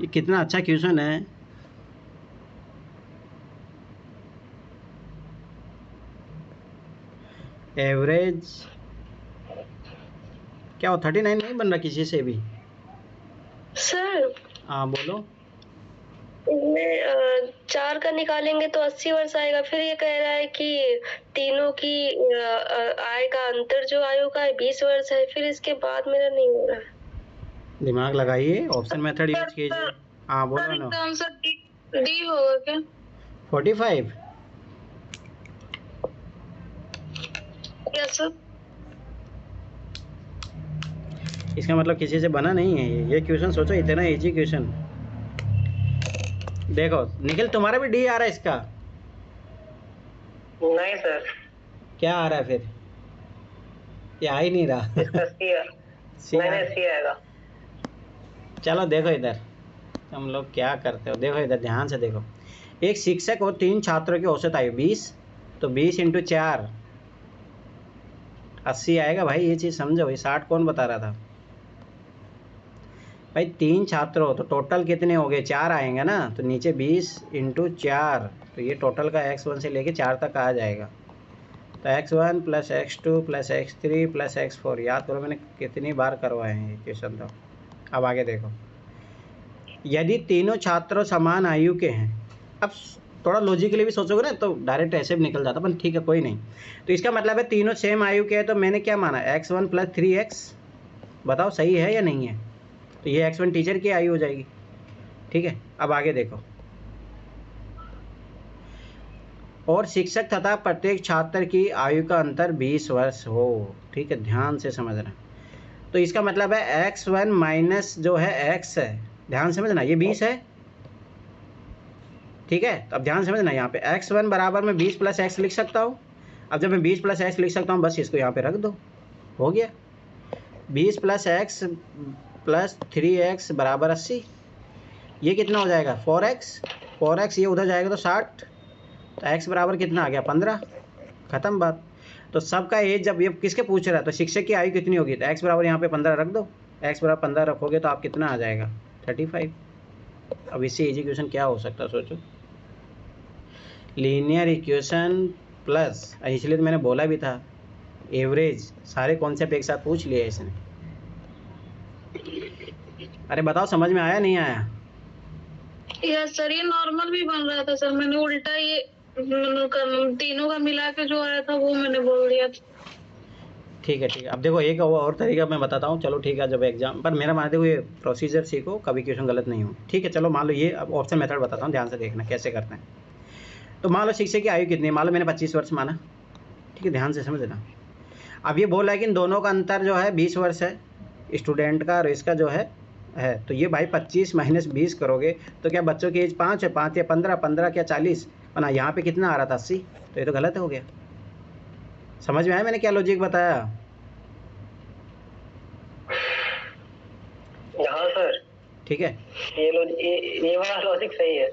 ये कितना अच्छा क्वेश्चन है। एवरेज क्या हो, 39 नहीं बन रहा किसी से भी? सर हाँ बोलो। इसमें 4 का निकालेंगे तो 80 वर्ष आएगा। फिर ये कह रहा है कि तीनों की आय का अंतर जो आयु का है 20 वर्ष है। फिर इसके बाद मेरा नहीं हो रहा है। दिमाग लगाइए, ऑप्शन मेथड यूज कीजिए। हाँ बोलो ना। आंसर डी होगा क्या? 45। Yes sir. इसका मतलब किसी से बना नहीं है ये क्वेश्चन। सोचो इतना इजी क्वेश्चन। देखो निखिल तुम्हारा भी डी आ रहा है इसका? नहीं सर, क्या आ रहा है फिर? ये आ ही नहीं रहा। इसका सी आएगा। चलो देखो इधर तुम लोग क्या करते हो। देखो इधर ध्यान से देखो। एक शिक्षक और 3 छात्रों की औसत आयु 20, तो 20 × 4 80 आएगा भाई। ये चीज़ समझो। ये 60 कौन बता रहा था भाई? 3 छात्र हो तो टोटल कितने हो गए? 4 आएंगे ना। तो नीचे 20 × 4, तो ये टोटल का x1 से लेके 4 तक आ जाएगा। तो x1 + x2 + x3 + x4। याद करो मैंने कितनी बार करवाए हैं ये क्वेश्चन। तो अब आगे देखो। यदि तीनों छात्र समान आयु के हैं, अब थोड़ा लॉजिकली भी सोचोगे ना तो डायरेक्ट ऐसे भी निकल जाता, पर ठीक है कोई नहीं। तो इसका मतलब है तीनों सेम आयु के हैं। तो मैंने क्या माना? x1 + 3x। बताओ सही है या नहीं है? तो ये x1 टीचर की आयु हो जाएगी। ठीक है, अब आगे देखो। और शिक्षक तथा प्रत्येक छात्र की आयु का अंतर 20 वर्ष हो। ठीक है, ध्यान से समझना। तो इसका मतलब है x1 माइनस जो है x है, ध्यान समझना, ये 20 है। ठीक है, तो अब ध्यान समझना। यहाँ पे x1 बराबर में 20 + x लिख सकता हूँ। अब जब मैं 20 + x लिख सकता हूँ, बस इसको यहाँ पे रख दो, हो गया। 20 + x + 3x = 80। ये कितना हो जाएगा? 4x। ये उधर जाएगा तो 60। तो x बराबर कितना आ गया? 15। ख़त्म बात। तो सबका एज जब ये किसके पूछ रहा है तो शिक्षक की आयु कितनी होगी? तो x बराबर यहाँ पे 15 रख दो। x बराबर 15 रखोगे तो आप कितना आ जाएगा? 35। अब इससे इजी क्वेश्चन क्या हो सकता है सोचो। लीनियर इक्वेशन प्लस, इसलिए तो मैंने बोला भी था एवरेज, सारे कॉन्सेप्ट एक साथ पूछ लिए इसने। अरे बताओ समझ में आया नहीं आया? यस सर, ये नॉर्मल भी बन रहा था सर। मैंने उल्टा ये तीनों का मिला के जो आया था वो मैंने बोल दिया था। ठीक है। अब देखो एक और तरीका मैं बताता हूँ। चलो ठीक है, जब एग्जाम पर मेरा मान देखो ये प्रोसीजर सीखो, कभी क्वेश्चन गलत नहीं हो। ठीक है, चलो मान लो ये अब ऑप्शन मेथड बताता हूँ, ध्यान से देखना कैसे करते हैं। तो मान लो शिक्षक की आयु कितनी है? मान लो मैंने 25 वर्ष माना। ठीक है, ध्यान से समझना। अब ये बोला है कि इन दोनों का अंतर जो है 20 वर्ष है, स्टूडेंट का और इसका जो है। तो ये भाई 25 - 20 करोगे तो क्या बच्चों की एज 5 है? 5 या 15, 15 क्या 40? और ना यहाँ पे कितना आ रहा था? 80। तो ये तो गलत हो गया। समझ में आया मैंने क्या लॉजिक बताया? हाँ सर। ठीक है, ये वाला लॉजिक सही है।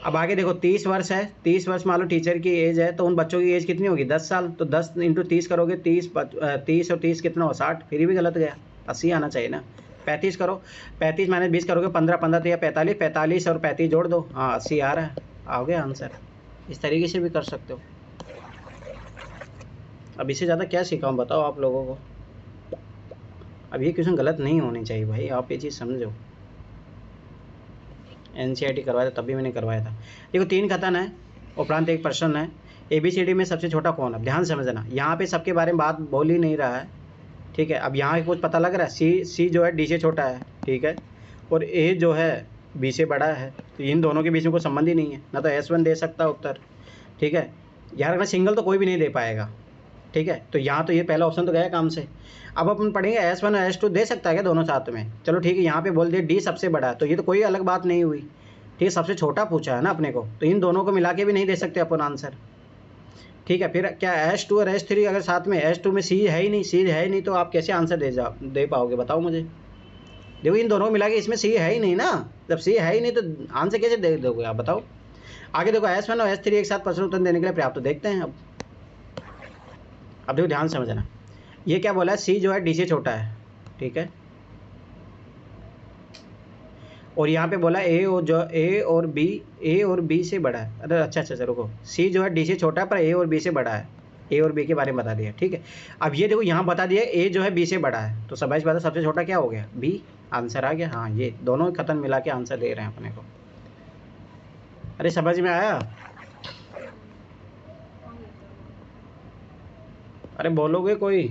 अब आगे देखो 30 वर्ष है। 30 वर्ष मान लो टीचर की एज है, तो उन बच्चों की एज कितनी होगी? 10 साल। तो 10 × 30 करोगे 30 और 30 कितना हो? 60। फिर भी गलत गया, 80 आना चाहिए ना। 35 करो, 35 - 20 करोगे 15, 15 तो 45, 45 और 35 जोड़ दो, हाँ 80 आ रहा है। आ गया आंसर। इस तरीके से भी कर सकते हो। अब इससे ज़्यादा क्या सिखाऊं बताओ आप लोगों को? अब ये क्वेश्चन गलत नहीं होनी चाहिए भाई, आप ये चीज़ समझो। NCERT करवाया था तभी मैंने करवाया था। देखो 3 कथन है, उपरांत एक प्रश्न है। ABCD में सबसे छोटा कौन है? ध्यान समझना, यहाँ पे सबके बारे में बात बोल ही नहीं रहा है। ठीक है, अब यहाँ कुछ पता लग रहा है। C जो है D से छोटा है, ठीक है, और A जो है B से बड़ा है। तो इन दोनों के बीच में कोई संबंध ही नहीं है। ना तो S1 दे सकता उत्तर। ठीक है, यार रखना, सिंगल तो कोई भी नहीं दे पाएगा। ठीक है, तो यहाँ तो ये पहला ऑप्शन तो गया काम से। अब अपन पढ़ेंगे S1 और S2 दे सकता है क्या दोनों साथ में? चलो ठीक है, यहाँ पे बोल दिया D सबसे बड़ा है, तो ये तो कोई अलग बात नहीं हुई। ठीक है, सबसे छोटा पूछा है ना अपने को, तो इन दोनों को मिला के भी नहीं दे सकते अपन आंसर। ठीक है, फिर क्या S2 और S3 अगर साथ में, S2 में C है ही नहीं, तो आप कैसे आंसर दे पाओगे बताओ मुझे? देखो इन दोनों को मिला के इसमें C है ही नहीं ना। जब C है ही नहीं तो आंसर कैसे दे दोगे आप बताओ? आगे देखो S1 और S3 एक साथ प्रश्न उत्तर देने के लिए पर्याप्त, तो देखते हैं। अब देखो ध्यान समझना, ये क्या बोला है? C जो है D से छोटा है। ठीक है, और यहाँ पे बोला A और B से बड़ा है। अरे अच्छा रुको, C जो है D से छोटा है पर A और B से बड़ा है। A और B के बारे में बता दिया। ठीक है, अब ये देखो यहाँ बता दिया A जो है B से बड़ा है, तो सबसे बात सबसे छोटा क्या हो गया? B। आंसर आ गया। हाँ, ये दोनों कथन मिला के आंसर दे रहे हैं अपने को। अरे समझ में आया? अरे बोलोगे कोई?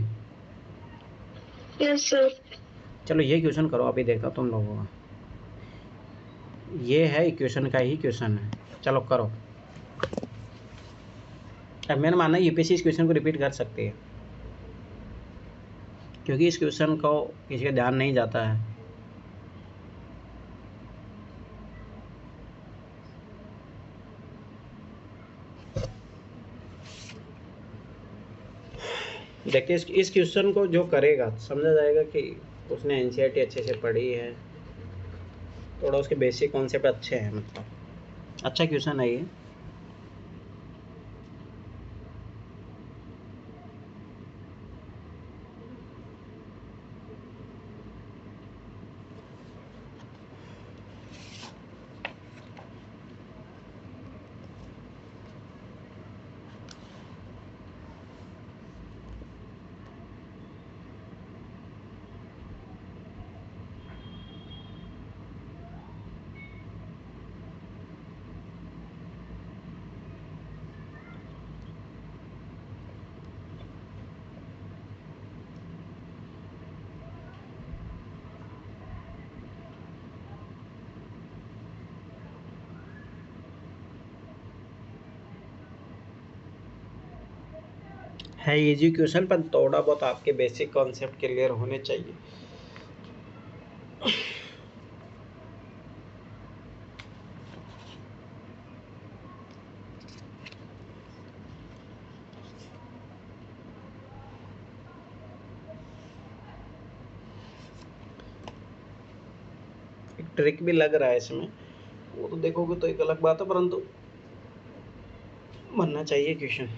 Yes sir. चलो ये क्वेश्चन करो, अभी देखता तुम लोगों का। ये है इक्वेशन का ही क्वेश्चन है, चलो करो। अब मैंने माना यूपीएससी इस क्वेश्चन को रिपीट कर सकती है, क्योंकि इस क्वेश्चन को किसी का ध्यान नहीं जाता है। देखिए इस क्वेश्चन को जो करेगा समझा जाएगा कि उसने एनसीईआरटी अच्छे से पढ़ी है, थोड़ा उसके बेसिक कॉन्सेप्ट अच्छे हैं, मतलब अच्छा क्वेश्चन है ये। है इजी क्वेश्चन, पर थोड़ा बहुत आपके बेसिक कॉन्सेप्ट क्लियर होने चाहिए। एक ट्रिक भी लग रहा है इसमें, वो तो देखोगे तो एक अलग बात है, परंतु बनना चाहिए क्वेश्चन।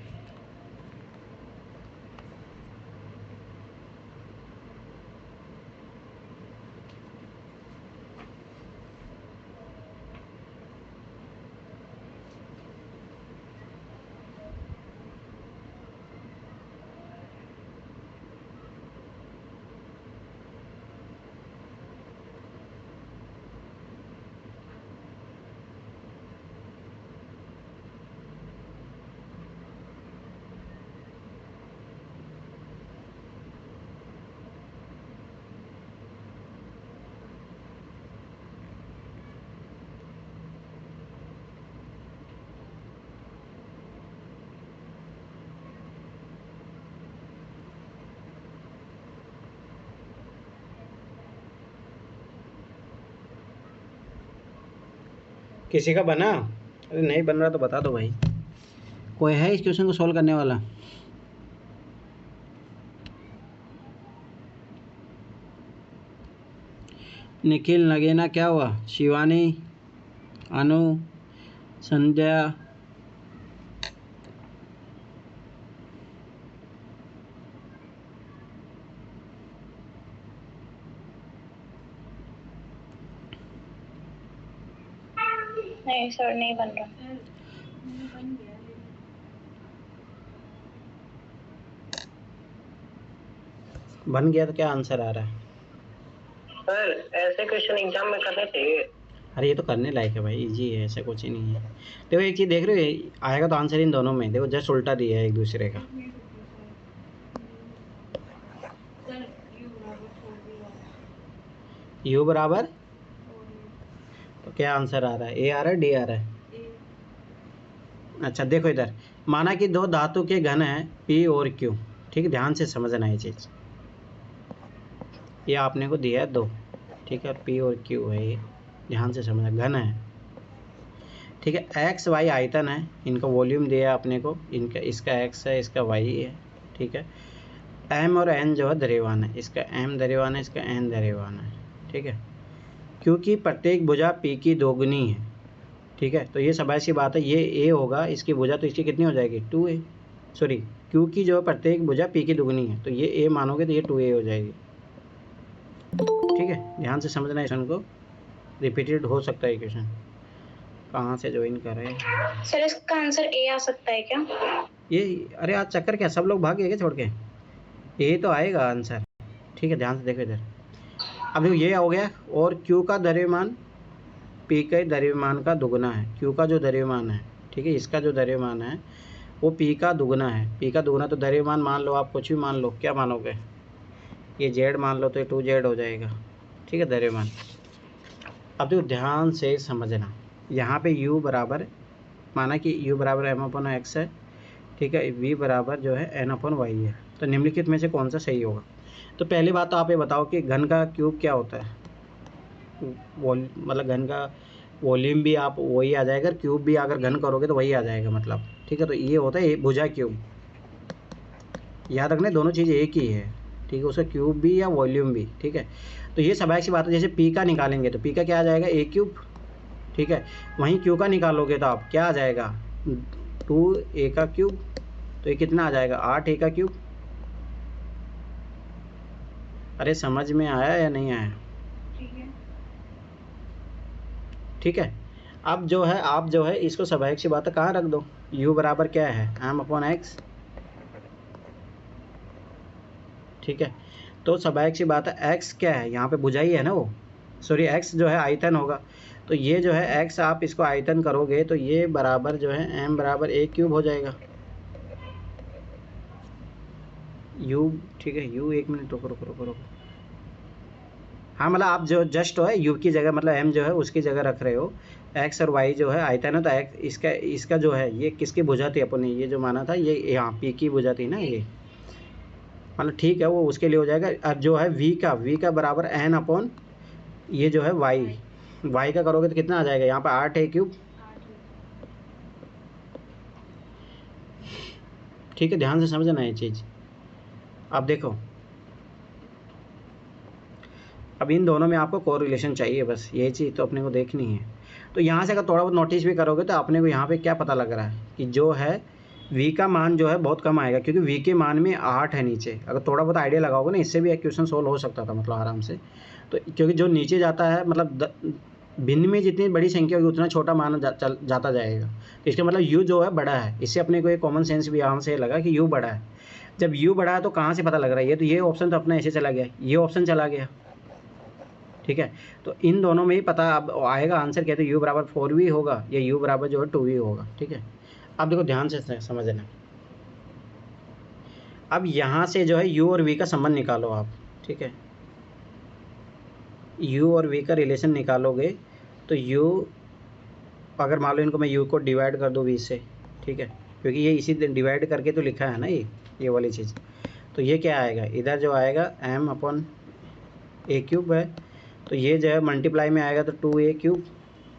किसी का बना? अरे नहीं बन रहा तो बता दो भाई, कोई है इस क्वेश्चन को सॉल्व करने वाला? निखिल, नगीना, क्या हुआ? शिवानी, अनु, संध्या, नहीं सर, नहीं बन रहा। बन गया तो क्या आंसर आ रहा है? सर ऐसे क्वेश्चन एग्जाम में करने चाहिए। अरे ये तो करने लायक है भाई, इजी है, ऐसा कुछ ही नहीं है। देखो एक चीज़ देख रहे हो, आएगा तो आंसर इन दोनों में, देखो जस्ट उल्टा दिया है एक दूसरे का। यू बराबर, तो क्या आंसर आ रहा है? ए आ रहा है, डी आ रहा है? अच्छा देखो इधर, माना कि दो धातु के घन हैं पी और क्यू, ठीक है, ध्यान से समझना ये चीज़। ये आपने को दिया है दो, ठीक है, पी और क्यू है, ये ध्यान से समझना, घन है, ठीक है। एक्स वाई आयतन है, इनका वॉल्यूम दिया है अपने को, इनका इसका एक्स है, इसका वाई है, ठीक है। एम और एन जो है द्रव्यमान है, इसका एम द्रव्यमान है, इसका एन द्रव्यमान है, ठीक है। क्योंकि प्रत्येक भुजा पी की दोगुनी है, ठीक है, तो ये सबाई सी बात है, ये ए होगा, इसकी भुजा तो इसकी कितनी हो जाएगी? 2a, सॉरी क्योंकि जो प्रत्येक भुजा पी की दुगनी है, तो ये ए मानोगे तो ये 2a हो जाएगी, ठीक है। ध्यान से समझना, क्वेश्चन को रिपीटेड हो सकता है क्वेश्चन। कहाँ से ज्वाइन कर रहे हैं सर? इसका आंसर ए आ सकता है क्या? ये? अरे आज चक्कर क्या, सब लोग भाग गए क्या छोड़ के? ये तो आएगा आंसर, ठीक है, ध्यान से देखो इधर। अब देखो ये हो गया, और क्यू का द्रव्यमान पी के द्रव्यमान का दुगना है, क्यू का जो द्रव्यमान है, ठीक है, इसका जो द्रव्यमान है वो पी का दुगना है। पी का दुगना तो द्रव्यमान मान लो आप, कुछ भी मान लो, क्या मानोगे, ये जेड मान लो तो ये 2z हो जाएगा, ठीक है, द्रव्यमान। अब देखो ध्यान से समझना, यहाँ पे u बराबर, माना कि u बराबर m/x है, ठीक है, v बराबर जो है n/y है, तो निम्नलिखित में से कौन सा सही होगा। तो पहली बात तो आप ये बताओ कि घन का क्यूब क्या होता है, मतलब घन का वॉल्यूम भी आप वही आ जाएगा, क्यूब भी अगर घन करोगे तो वही आ जाएगा, मतलब, ठीक है। तो ये होता है भुजा क्यूब, याद रखना दोनों चीज़ एक ही है, ठीक है, उसका क्यूब भी या वॉल्यूम भी, ठीक है। तो ये स्वाभाविक सी बात है, जैसे पी का निकालेंगे तो पी का क्या आ जाएगा, a क्यूब, ठीक है, वहीं क्यू का निकालोगे तो आप क्या आ जाएगा, 2a का क्यूब, तो ये कितना आ जाएगा, 8a का क्यूब। अरे समझ में आया या नहीं आया, ठीक है। अब जो है आप जो है इसको स्वाभाविक सी बात है कहाँ रख दो, u बराबर क्या है, m/x, ठीक है। तो स्वाभाविक सी बात है x क्या है, यहाँ पे बुझाई है ना वो, सॉरी x जो है आयतन होगा, तो ये जो है x आप इसको आयतन करोगे तो ये बराबर जो है m बराबर a क्यूब हो जाएगा, u, ठीक है, u, एक मिनट रुको, हाँ, मतलब आप जो जस्ट है u की जगह, मतलब m जो है उसकी जगह रख रहे हो, x और y जो है आयतन है, तो x इसका जो है ये किसकी भुजा थी अपन ने, ये जो माना था ये यहाँ p की भुजा थी ना, ये मतलब, ठीक है, वो उसके लिए हो जाएगा। अब जो है v का बराबर n/, ये जो है y का करोगे तो कितना आ जाएगा, यहाँ पर 8a क्यूब, ठीक है, ध्यान से समझना ये चीज़। अब देखो, अब इन दोनों में आपको कोरिलेशन चाहिए, बस यही चीज़ तो अपने को देखनी है। तो यहाँ से अगर थोड़ा बहुत नोटिस भी करोगे तो अपने को यहाँ पे क्या पता लग रहा है कि जो है v का मान जो है बहुत कम आएगा, क्योंकि v के मान में 8 है नीचे। अगर थोड़ा बहुत आइडिया लगाओगे ना, इससे भी एक क्वेश्चन सोल्व हो सकता था, मतलब आराम से। तो क्योंकि जो नीचे जाता है, मतलब भिन्न में जितनी बड़ी संख्या होगी उतना छोटा मान जाता जाएगा, तो इसका मतलब u जो है बड़ा है। इससे अपने को एक कॉमन सेंस भी यहाँ से लगा कि u बड़ा है। जब u बड़ा है तो कहाँ से पता लग रहा है, ये तो ये ऑप्शन तो अपना ऐसे चला गया, ये ऑप्शन चला गया, ठीक है। तो इन दोनों में ही पता अब आएगा आंसर, क्या तो u बराबर 4v होगा या u बराबर जो है 2v होगा, ठीक है। अब देखो ध्यान से समझना, अब यहाँ से जो है u और v का संबंध निकालो आप, ठीक है। u और v का रिलेशन निकालोगे तो u, अगर मान लो इनको मैं u को डिवाइड कर दूँ v से, ठीक है, क्योंकि ये इसी डिवाइड करके तो लिखा है ना ये वाली चीज़, तो ये क्या आएगा, इधर जो आएगा m/a क्यूब है, तो ये जो है मल्टीप्लाई में आएगा तो 2a क्यूब,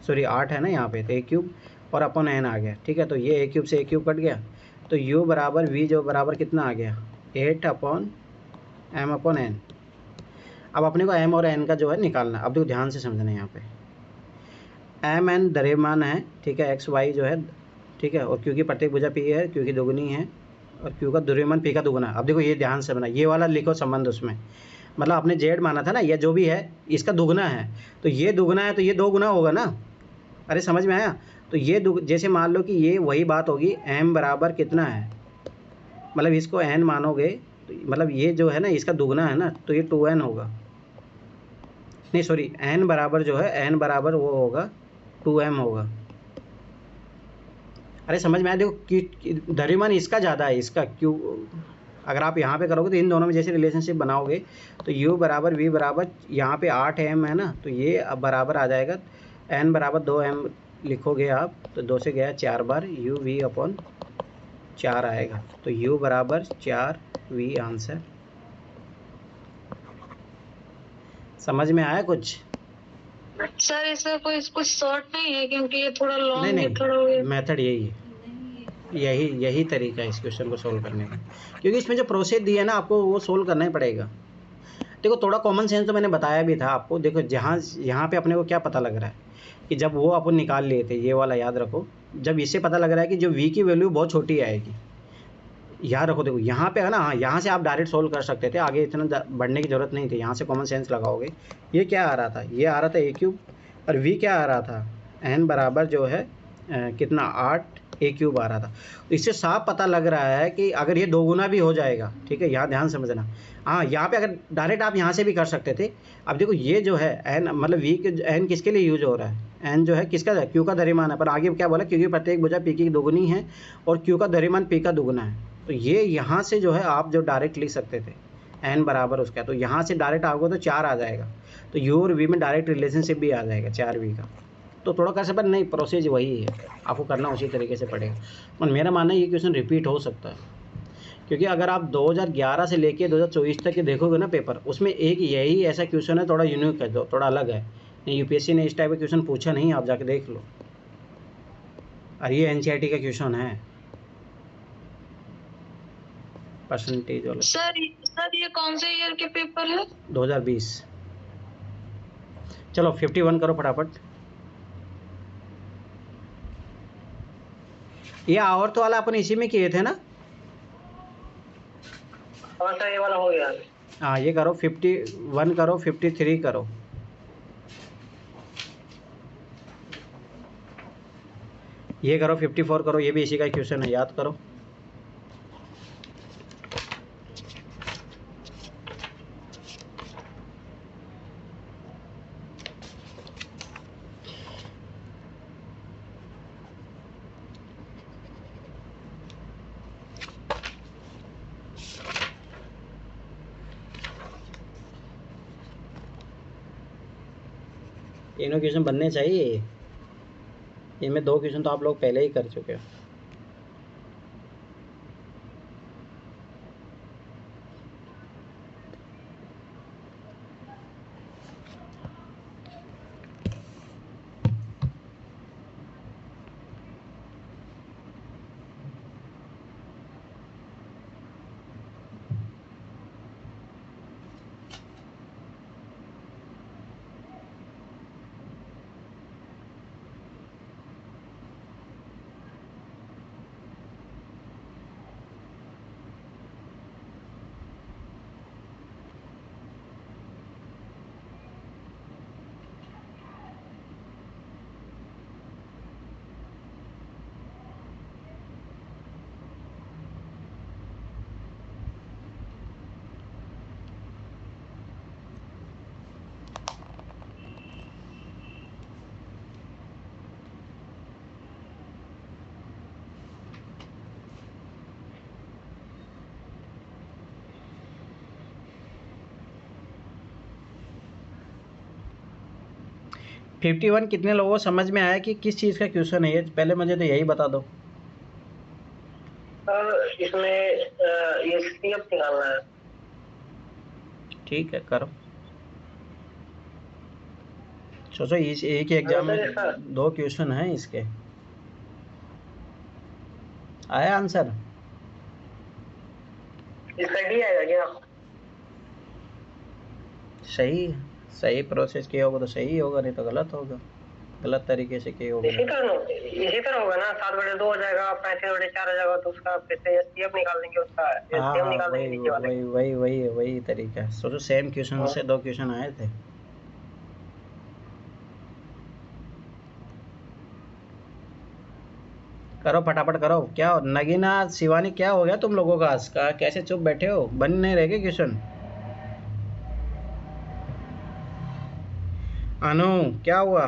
सॉरी 8 है ना यहाँ पे, तो a क्यूब और अपन n आ गया, ठीक है। तो ये a क्यूब से a क्यूब कट गया, तो u बराबर v जो बराबर कितना आ गया, 8/m/n। अब अपने को m और n का जो है निकालना। अब देखो ध्यान से समझना, यहाँ पे m n द्रव्यमान है, ठीक है, x y जो है, ठीक है, और क्योंकि प्रत्येक भुजा p है, क्योंकि दोगुनी है, और क्यू का द्रव्यमान p का दुगुना। अब देखो ये ध्यान से बना, ये वाला लिखो संबंध, उसमें मतलब आपने z माना था ना, या जो भी है इसका दुगुना है, तो ये दुगुना है तो ये 2 गुना होगा ना। अरे समझ में आया। तो ये जैसे मान लो कि ये वही बात होगी, m बराबर कितना है, मतलब इसको n मानोगे तो मतलब ये जो है ना इसका दुगना है ना, तो ये 2n होगा, नहीं सॉरी n बराबर जो है, n बराबर वो होगा 2m होगा। अरे समझ में आया। देखो कि द्रव्यमान इसका ज़्यादा है, इसका क्यों, अगर आप यहाँ पे करोगे तो इन दोनों में जैसे रिलेशनशिप बनाओगे तो u बराबर v बराबर, यहाँ पे 8m है ना, तो ये अब बराबर आ जाएगा n बराबर 2m लिखोगे आप, तो 2 से गया 4 बार, uv/4 आएगा, तो u बराबर 4v आंसर। समझ में आया कुछ? सर इसका कोई कुछ शॉर्ट नहीं है, क्योंकि ये थोड़ा लॉन्ग नहीं, हो गया। मेथड यही है, यही तरीका है इस क्वेश्चन को सोल्व करने का, क्योंकि इसमें जो प्रोसेस दिया है ना आपको वो सोल्व करना ही पड़ेगा। देखो थोड़ा कॉमन सेंस तो मैंने बताया भी था आपको। देखो यहाँ पे अपने को क्या पता लग रहा है कि जब वो अपन निकाल लिए थे, ये वाला याद रखो, जब इससे पता लग रहा है कि जो v की वैल्यू बहुत छोटी आएगी, याद रखो। देखो यहाँ पे है ना, हाँ यहाँ से आप डायरेक्ट सोल्व कर सकते थे, आगे इतना बढ़ने की ज़रूरत नहीं थी। यहाँ से कॉमन सेंस लगाओगे। ये क्या आ रहा था, ये आ रहा था a क्यूब, और v क्या आ रहा था, n बराबर जो है कितना 8a क्यूब आ रहा था। तो इससे साफ पता लग रहा है कि अगर ये 2 गुना भी हो जाएगा, ठीक है, यहाँ ध्यान समझना। हाँ यहाँ पे अगर डायरेक्ट आप यहाँ से भी कर सकते थे। अब देखो ये जो है n, मतलब v के n किसके लिए यूज हो रहा है, एन जो है किसका है, क्यू का द्रव्यमान है, पर आगे क्या बोला, क्योंकि प्रत्येक भुजा पी की दोगुनी है और क्यू का द्रव्यमान पी का दुगुना है। तो ये यहाँ से जो है आप जो डायरेक्ट लिख सकते थे एन बराबर उसका, तो यहाँ से डायरेक्ट आओगे तो 4 आ जाएगा, तो यू और वी में डायरेक्ट रिलेशनशिप भी आ जाएगा 4v का। तो थोड़ा कर सकते, नहीं प्रोसेस वही है, आपको करना उसी तरीके से पड़ेगा। और मेरा मानना है ये क्वेश्चन रिपीट हो सकता है, क्योंकि अगर आप 2011 से लेके 2024 तक के देखोगे ना पेपर, उसमें एक यही ऐसा क्वेश्चन है, थोड़ा यूनिक है, थोड़ा अलग है। यूपीएससी ने इस टाइप का क्वेश्चन पूछा नहीं, आप जाके देख लो। और ये एनसीईआरटी का क्वेश्चन है परसेंटेज वाला। सर ये कौन से ईयर के पेपर है? 2020। चलो 51 करो फटाफट। ये आवर्त वाला अपन इसी में किए थे ना? हाँ सर, ये वाला हो गया। हाँ ये करो 51 करो, 53 करो, ये करो 54 करो, ये भी इसी का क्वेश्चन है, याद करो। तीनों क्वेश्चन बनने चाहिए, इनमें 2 क्वेश्चन तो आप लोग पहले ही कर चुके हो। फिफ्टी 51 कितने लोगों को समझ में आया कि किस चीज़ का क्वेश्चन है ये? पहले मुझे तो यही बता दो। इसमें ये सीएफ निकालना है। ठीक है करो। सोचो इस एक ही एग्जाम में 2 क्वेश्चन हैं इसके। आया आंसर? इसका डी आएगा क्या? सही प्रोसेस किया होगा तो सही होगा, नहीं तो गलत होगा, गलत तरीके से किया होगा। इसी तरह होगा ना, 7/2 हो जाएगा, 35/4 हो जाएगा, तो उसका फिर से एसटीएफ निकाल देंगे, उसका एसटीएफ निकाल देंगे नीचे वाले। वही तरीका है। सोचो सेम क्वेश्चन से 2 क्वेश्चन आए थे। करो फटाफट करो। क्या नगीना शिवानी क्या हो गया तुम लोगों का आज का, कैसे चुप बैठे हो? बन नहीं रहे क्वेश्चन? अनु क्या हुआ?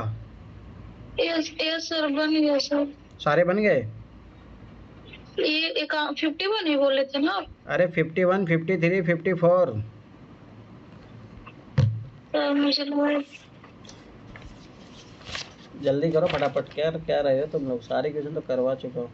यस सर, बन गया सर। सारे बन गए? ये 51 ही बोले थे ना? अरे 51, 53, 54। सर मुझे लगा। जल्दी करो फटाफट। क्या रहे हो तुम लोग? सारे क्वेश्चन तो करवा चुका हो।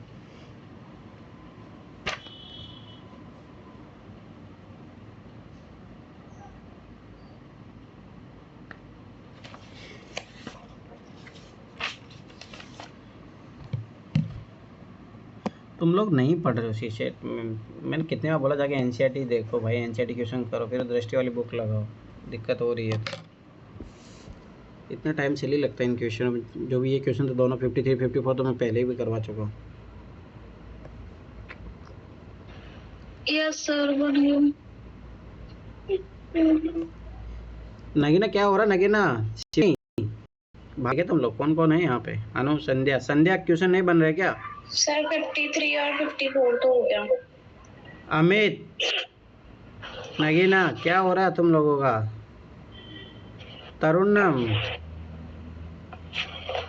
तुम लोग नहीं पढ़ रहे हो शीशे। मैंने कितने बार बोला जाके एनसीईआरटी देखो भाई, एनसीईआरटी क्वेश्चन करो, फिर दृष्टि वाली बुक लगाओ। दिक्कत हो रही है, इतना टाइम चली लगता है इन क्वेश्चनों में। जो भी ये क्वेश्चन तो दोनों 53, 54 तो मैं पहले ही भी करवा चुका हूँ। यस सर, बन गया। नगीना क्या हो रहा? नगीना भागे तुम लोग? कौन कौन है यहाँ पे? अनु, संध्या क्वेश्चन नहीं बन रहे क्या? सर 53 और 54 तो हो गया। अमित, नगीना क्या हो रहा है तुम लोगों का? तरुणम,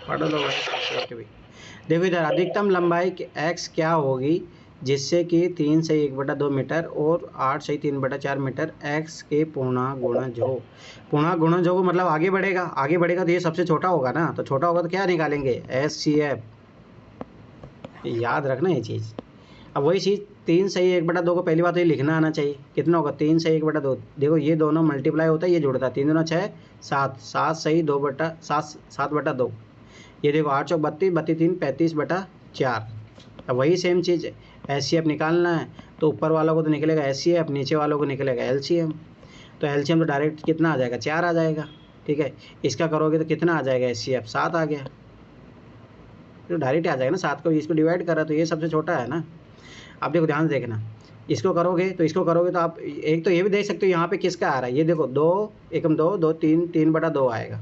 पढ़ लो भाई के भी। देखो इधर अधिकतम लंबाई एक्स क्या होगी जिससे कि 3 से 1/2 मीटर और 8 से 3/4 मीटर एक्स के पूर्णांक गुणज हो। पूर्णांक गुणज हो मतलब आगे बढ़ेगा तो ये सबसे छोटा होगा ना, तो छोटा होगा तो क्या निकालेंगे HCF। याद रखना ये चीज़। अब वही चीज़ 3 से 1/2 को पहली बात तो ये लिखना आना चाहिए। कितना होगा 3 से 1/2। देखो ये दोनों मल्टीप्लाई होता है, ये जुड़ता है, 3 दूना 6 7 7 सही 7/2। ये देखो 8 चौक 32 32 3 35/4। अब वही सेम चीज़ HCF निकालना है तो ऊपर वालों को तो निकलेगा HCF, नीचे वालों को निकलेगा LCM। तो LCM तो डायरेक्ट कितना आ जाएगा 4 आ जाएगा। ठीक है, इसका करोगे तो कितना आ जाएगा HCF 7 आ गया, तो डायरेक्ट आ जाएगा ना। 7 को इसको डिवाइड करा तो ये सबसे छोटा है ना। आप देखो ध्यान से देखना, इसको करोगे तो आप एक तो ये भी देख सकते हो यहाँ पे किसका आ रहा है। ये देखो 2 एकम 2 2 3 3/2 आएगा।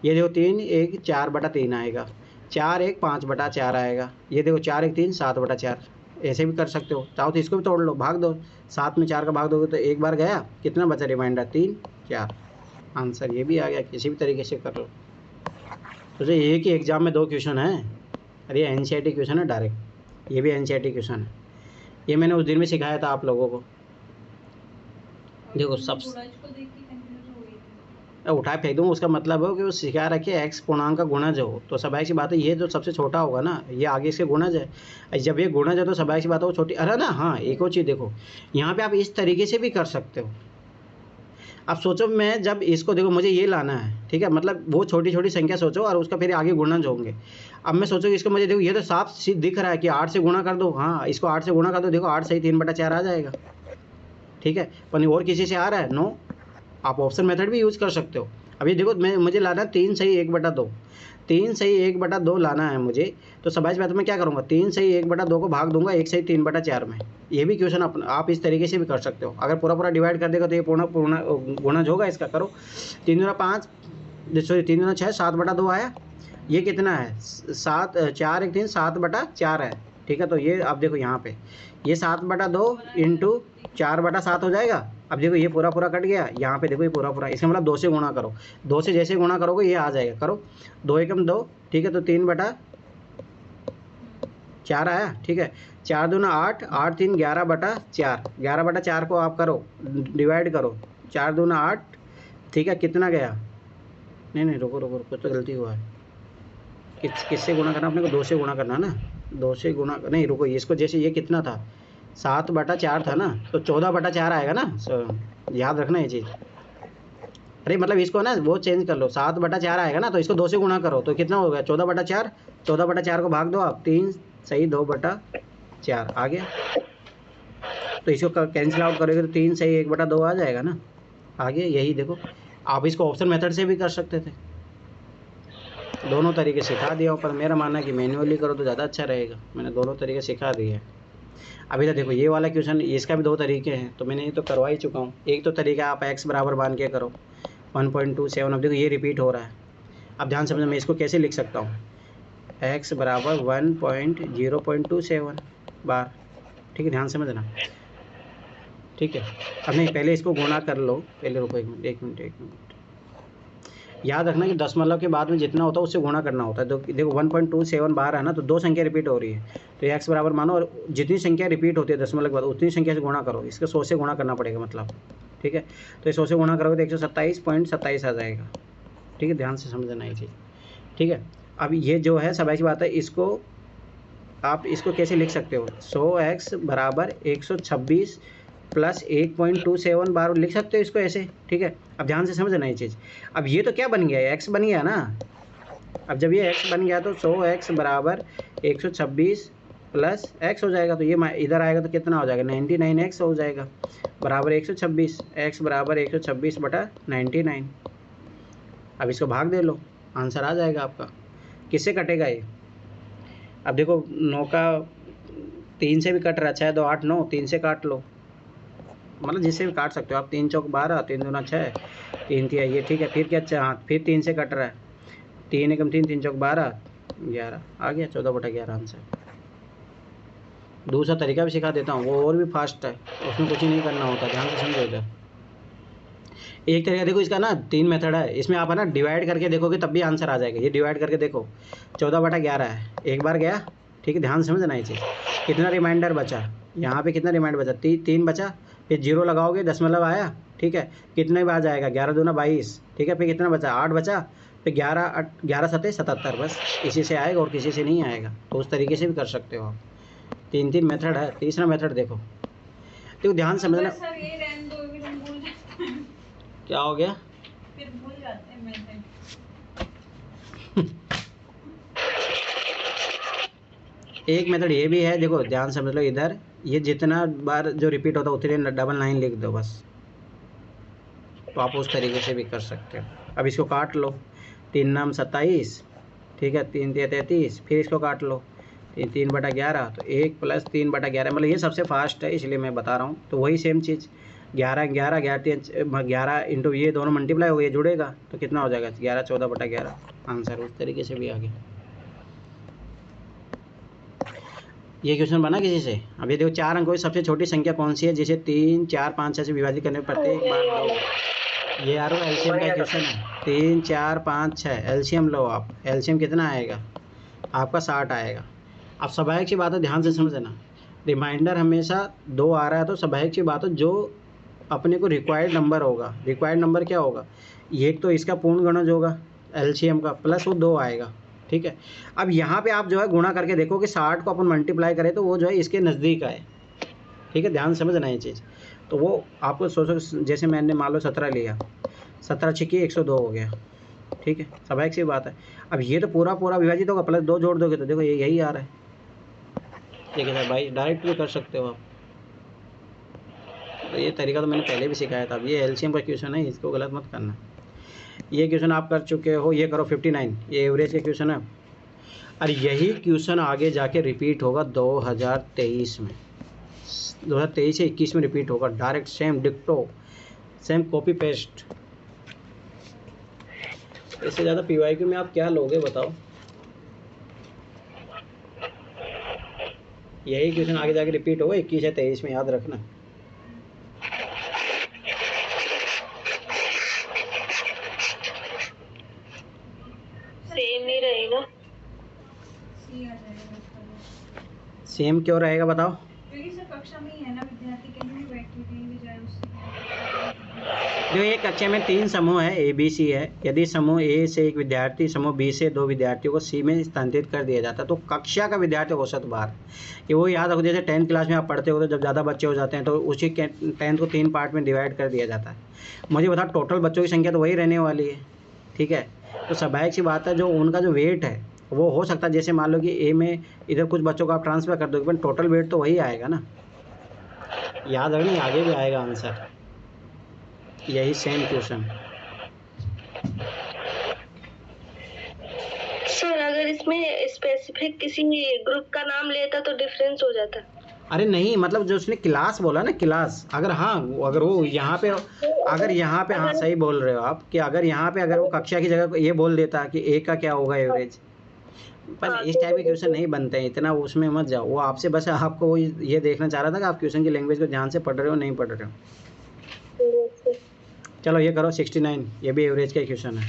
ये देखो 3 1 4/3 आएगा। 4 1 5/4 आएगा। ये देखो 4 1 3 7/4। ऐसे भी कर सकते हो, चाहो तो इसको भी तोड़ लो, भाग दो। 7 में 4 का भाग दोगे तो एक बार गया, कितना बचा रिमाइंडर 3 4। आंसर ये भी आ गया, किसी भी तरीके से कर लो। तो ये कि एग्जाम में 2 क्वेश्चन है, अरे ये NCERT क्वेश्चन है डायरेक्ट, ये भी NCERT क्वेश्चन है। ये मैंने उस दिन में सिखाया था आप लोगों को। देखो सब उठा फेंक दूँ उसका मतलब है कि वो सिखा रखे एक्स पूर्णांक का गुणज हो, तो स्वाभाविक सी बात है ये जो सबसे छोटा होगा ना, ये आगे इसके गुणज है। जब ये गुणज है तो स्वाभाविक सी बात है वो छोटी। अरे ना हाँ, एक और चीज़ देखो यहाँ पे आप इस तरीके से भी कर सकते हो। अब सोचो मैं जब इसको देखो मुझे ये लाना है, ठीक है, मतलब वो छोटी छोटी संख्या सोचो और उसका फिर आगे गुणज होंगे। अब मैं सोचो इसको मुझे देखो ये तो साफ दिख रहा है कि 8 से गुणा कर दो। हाँ, इसको 8 से गुणा कर दो, देखो 8 सही 3/4 आ जाएगा। ठीक है, पर और किसी से आ रहा है नो, आप ऑप्शन मेथड भी यूज़ कर सकते हो। अभी देखो मुझे लाना है 3 सही 1/2, 3 सही 1/2 लाना है मुझे, तो स्वाभाविक बात मैं क्या करूँगा 3 सही 1/2 को भाग दूंगा 1 सही 3/4 में। ये भी क्वेश्चन आप इस तरीके से भी कर सकते हो। अगर पूरा डिवाइड कर देगा तो ये पूर्ण गुणज होगा इसका। करो 3 दूना 5 सॉरी 3 दूना 6 7/2 आया। ये कितना है 7 4 1 3 7/4 है। ठीक है, तो ये आप देखो यहाँ पे ये 7/2 इंटू 4/7 हो जाएगा। अब देखो ये पूरा कट गया, यहाँ पे देखो ये पूरा, इसका मतलब 2 से गुणा करो, 2 से जैसे गुणा करोगे ये आ जाएगा। करो 2 एकम 2, ठीक है, तो 3/4 आया। ठीक है, 4 दूना 8 8 3 11/4, 11/4 को आप करो डिवाइड करो, 4 दूना 8, ठीक है, कितना गया, नहीं रुको तो गलती हुआ है। किससे गुणा करना अपने को 2 से गुणा करना ना, 2 से गुणा नहीं, रुको इसको जैसे ये कितना था 7/4 था ना, तो 14/4 आएगा ना। याद रखना ये चीज़। अरे मतलब इसको ना वो चेंज कर लो, 7/4 आएगा ना, तो इसको 2 से गुणा करो तो कितना हो गया 14/4। 14/4 को भाग दो आप, 3 सही 2/4 आ गया। तो इसको कैंसिल आउट करोगे तो 3 सही 1/2 आ जाएगा ना, आ गया। यही देखो आप इसको ऑप्शन मेथड से भी कर सकते थे, दोनों तरीके सिखा दिया, पर मेरा मानना है कि मैन्युअली करो तो ज़्यादा अच्छा रहेगा। मैंने दोनों तरीके सिखा दिए हैं। अभी तो देखो ये वाला क्वेश्चन इसका भी 2 तरीके हैं, तो मैंने ये तो करवा ही चुका हूँ। एक तो तरीका आप x बराबर मान के करो 1.27। अब देखो ये रिपीट हो रहा है, अब ध्यान समझो मैं इसको कैसे लिख सकता हूँ, x बराबर 1.0.27 बार। ठीक है, ध्यान समझना। ठीक है, अब नहीं पहले इसको गुणा कर लो, पहले रुको एक मिनट। याद रखना कि दशमलव के बाद में जितना होता है उससे गुणा करना होता है। तो देखो 1.27 बार है ना, तो 2 संख्या रिपीट हो रही है, तो x बराबर मानो और जितनी संख्या रिपीट होती है दशमलव के बाद उतनी संख्या से गुणा करो। इसका 100 से गुणा करना पड़ेगा मतलब। ठीक है, तो 100 से गुणा करोगे तो 127.27 आ जाएगा। ठीक है, ध्यान से समझना ये चीज़। ठीक है, अब ये जो है स्वाभाविक बात है, इसको आप इसको कैसे लिख सकते हो 100x बराबर 126 प्लस 1.27 बार लिख सकते हो इसको ऐसे। ठीक है, अब ध्यान से समझना ये चीज़। अब ये तो क्या बन गया है, x बन गया ना। अब जब ये x बन गया तो 100x बराबर 126 प्लस x हो जाएगा, तो ये इधर आएगा तो कितना हो जाएगा 99x हो जाएगा, बराबर 126। x बराबर 126/99। अब इसको भाग दे लो, आंसर आ जाएगा आपका। किससे कटेगा ये, अब देखो 9 का 3 से भी कट रहा है, 6 2 8 9, 3 से काट लो, मतलब जिससे भी काट सकते हो आप। 3 चौक 12, 3 दूना 6, 3 तिया ये। ठीक है, फिर क्या, हाँ फिर 3 से कट रहा है, 3 एकम 3, 3 चौक 12 11 आ गया, 14/11 आंसर। दूसरा तरीका भी सिखा देता हूँ, वो और भी फास्ट है, उसमें कुछ ही नहीं करना होता, ध्यान से समझो इधर। एक तरीका देखो इसका ना 3 मेथड है, इसमें आप है ना डिवाइड करके देखोगे तब भी आंसर आ जाएगा। ये डिवाइड करके देखो 14/11 है, एक बार गया, ठीक है, ध्यान से समझना ये चीज़। कितना रिमाइंडर बचा, यहाँ पे कितना रिमाइंडर बचा, 3 बचा, फिर 0 लगाओगे 10 आया, ठीक है, कितने बार जाएगा, 11 दूना 22, ठीक है, फिर कितना बचा, 8 बचा, फिर 11 7 77, बस इसी से आएगा और किसी से नहीं आएगा। तो उस तरीके से भी कर सकते हो आप। 3 मेथड है। तीसरा मेथड देखो ध्यान से समझना। सर ये रहने दो, फिर हम भूल जाते हैं, क्या हो गया, फिर भूल जाते हैं मेथड। एक मेथड ये भी है, देखो ध्यान समझ लो इधर, ये जितना बार जो रिपीट होता है उतने डबल 9 लिख दो बस। तो आप उस तरीके से भी कर सकते हो। अब इसको काट लो, 3 नाम 27, ठीक है, 3 3 33, फिर इसको काट लो, 3/11, तो 1 + 3/11, मतलब ये सबसे फास्ट है इसलिए मैं बता रहा हूँ। तो वही सेम चीज़ 11 11 11 इंटू ये दोनों मल्टीप्लाई हो गए, जुड़ेगा तो कितना हो जाएगा, 11 14/11 आंसर। उस तरीके से भी आगे ये क्वेश्चन बना किसी से। अब ये देखो 4 अंकों की सबसे छोटी संख्या कौन सी है जिसे 3 4 5 6 से विभाजित करने पर प्रत्येक बार 2। ये यार एलसीएम का क्वेश्चन है। 3 4 5 6 एलसीएम लो आप, एलसीएम कितना आएगा आपका 60 आएगा। अब स्वाभाविक सी बात है, ध्यान से समझना, रिमाइंडर हमेशा 2 आ रहा है तो स्वाभाविक सी बात है जो अपने को रिक्वायर्ड नंबर होगा, रिक्वायर्ड नंबर क्या होगा, ये तो इसका पूर्ण गणज होगा एलसीएम का, प्लस वो 2 आएगा, ठीक है। अब यहाँ पे आप जो है गुणा करके देखो कि 60 को अपन मल्टीप्लाई करें तो वो जो है इसके नज़दीक आए, ठीक है, ध्यान समझना ये चीज़। तो वो आपको सोचो, जैसे मैंने मान लो 17 लिया, 17 छिकी 102 हो गया, ठीक है, स्वाभाविक सी बात है। अब ये तो पूरा पूरा विभाजित होगा, प्लस 2 जोड़ दोगे तो देखो ये यही आ रहा है, ठीक है भाई, डायरेक्ट भी कर सकते हो आप। तो ये तरीका तो मैंने पहले भी सिखाया था। अब ये एलसीएम का क्वेश्चन है, इसको गलत मत करना। ये क्वेश्चन आप कर चुके हो, ये करो 59, ये एवरेज का क्वेश्चन है। और यही क्वेश्चन आगे जाके रिपीट होगा 2023 में, 2023 से 21 में रिपीट होगा, डायरेक्ट सेम डिक्टो, सेम कॉपी पेस्ट। इससे ज़्यादा पीवाईक्यू में आप क्या लोगे बताओ। यही क्वेश्चन आगे जाके रिपीट होगा 21 या 23 में, याद रखना। सेम ही रहेगा, सी आ जाएगा इसका। सेम क्यों रहेगा बताओ। क्योंकि सर कक्षा में ही है ना, विद्यार्थी कहीं भी बैठे कहीं भी जाए उससे जो एक कक्षा में 3 समूह है, ए बी सी है। यदि समूह ए से एक विद्यार्थी, समूह बी से 2 विद्यार्थियों को सी में स्थानांतरित कर दिया जाता है तो कक्षा का विद्यार्थी औसत बार, ये वो याद रखो, जैसे 10th क्लास में आप पढ़ते हो तो जब ज़्यादा बच्चे हो जाते हैं तो उसी 10th को 3 पार्ट में डिवाइड कर दिया जाता है। मुझे बता, टोटल बच्चों की संख्या तो वही रहने वाली है, ठीक है। तो स्वाभाविक सी बात है, जो उनका जो वेट है वो हो सकता है, जैसे मान लो कि ए में इधर कुछ बच्चों को आप ट्रांसफ़र कर दोगे, पर टोटल वेट तो वही आएगा ना, याद रखना, आगे भी आएगा आंसर यही सेम क्वेश्चन। सर अगर इसमें स्पेसिफिक किसी ग्रुप का नाम लेता तो डिफरेंस हो जाता। अरे नहीं, मतलब जो उसने क्लास बोला ना, क्लास, अगर हाँ अगर वो यहाँ पे, अगर यहाँ पे, हाँ सही बोल रहे हो आप, कि अगर यहाँ पे अगर वो कक्षा की जगह ये बोल देता कि ए का क्या होगा एवरेज, पर इस टाइप के क्वेश्चन नहीं बनते हैं, इतना उसमें मत जाओ। वो आपसे बस आपको वो ये देखना चाह रहा था कि आप क्वेश्चन की लैंग्वेज को ध्यान से पढ़ रहे हो नहीं पढ़ रहे हो। चलो ये करो 69, ये भी एवरेज का क्वेश्चन है,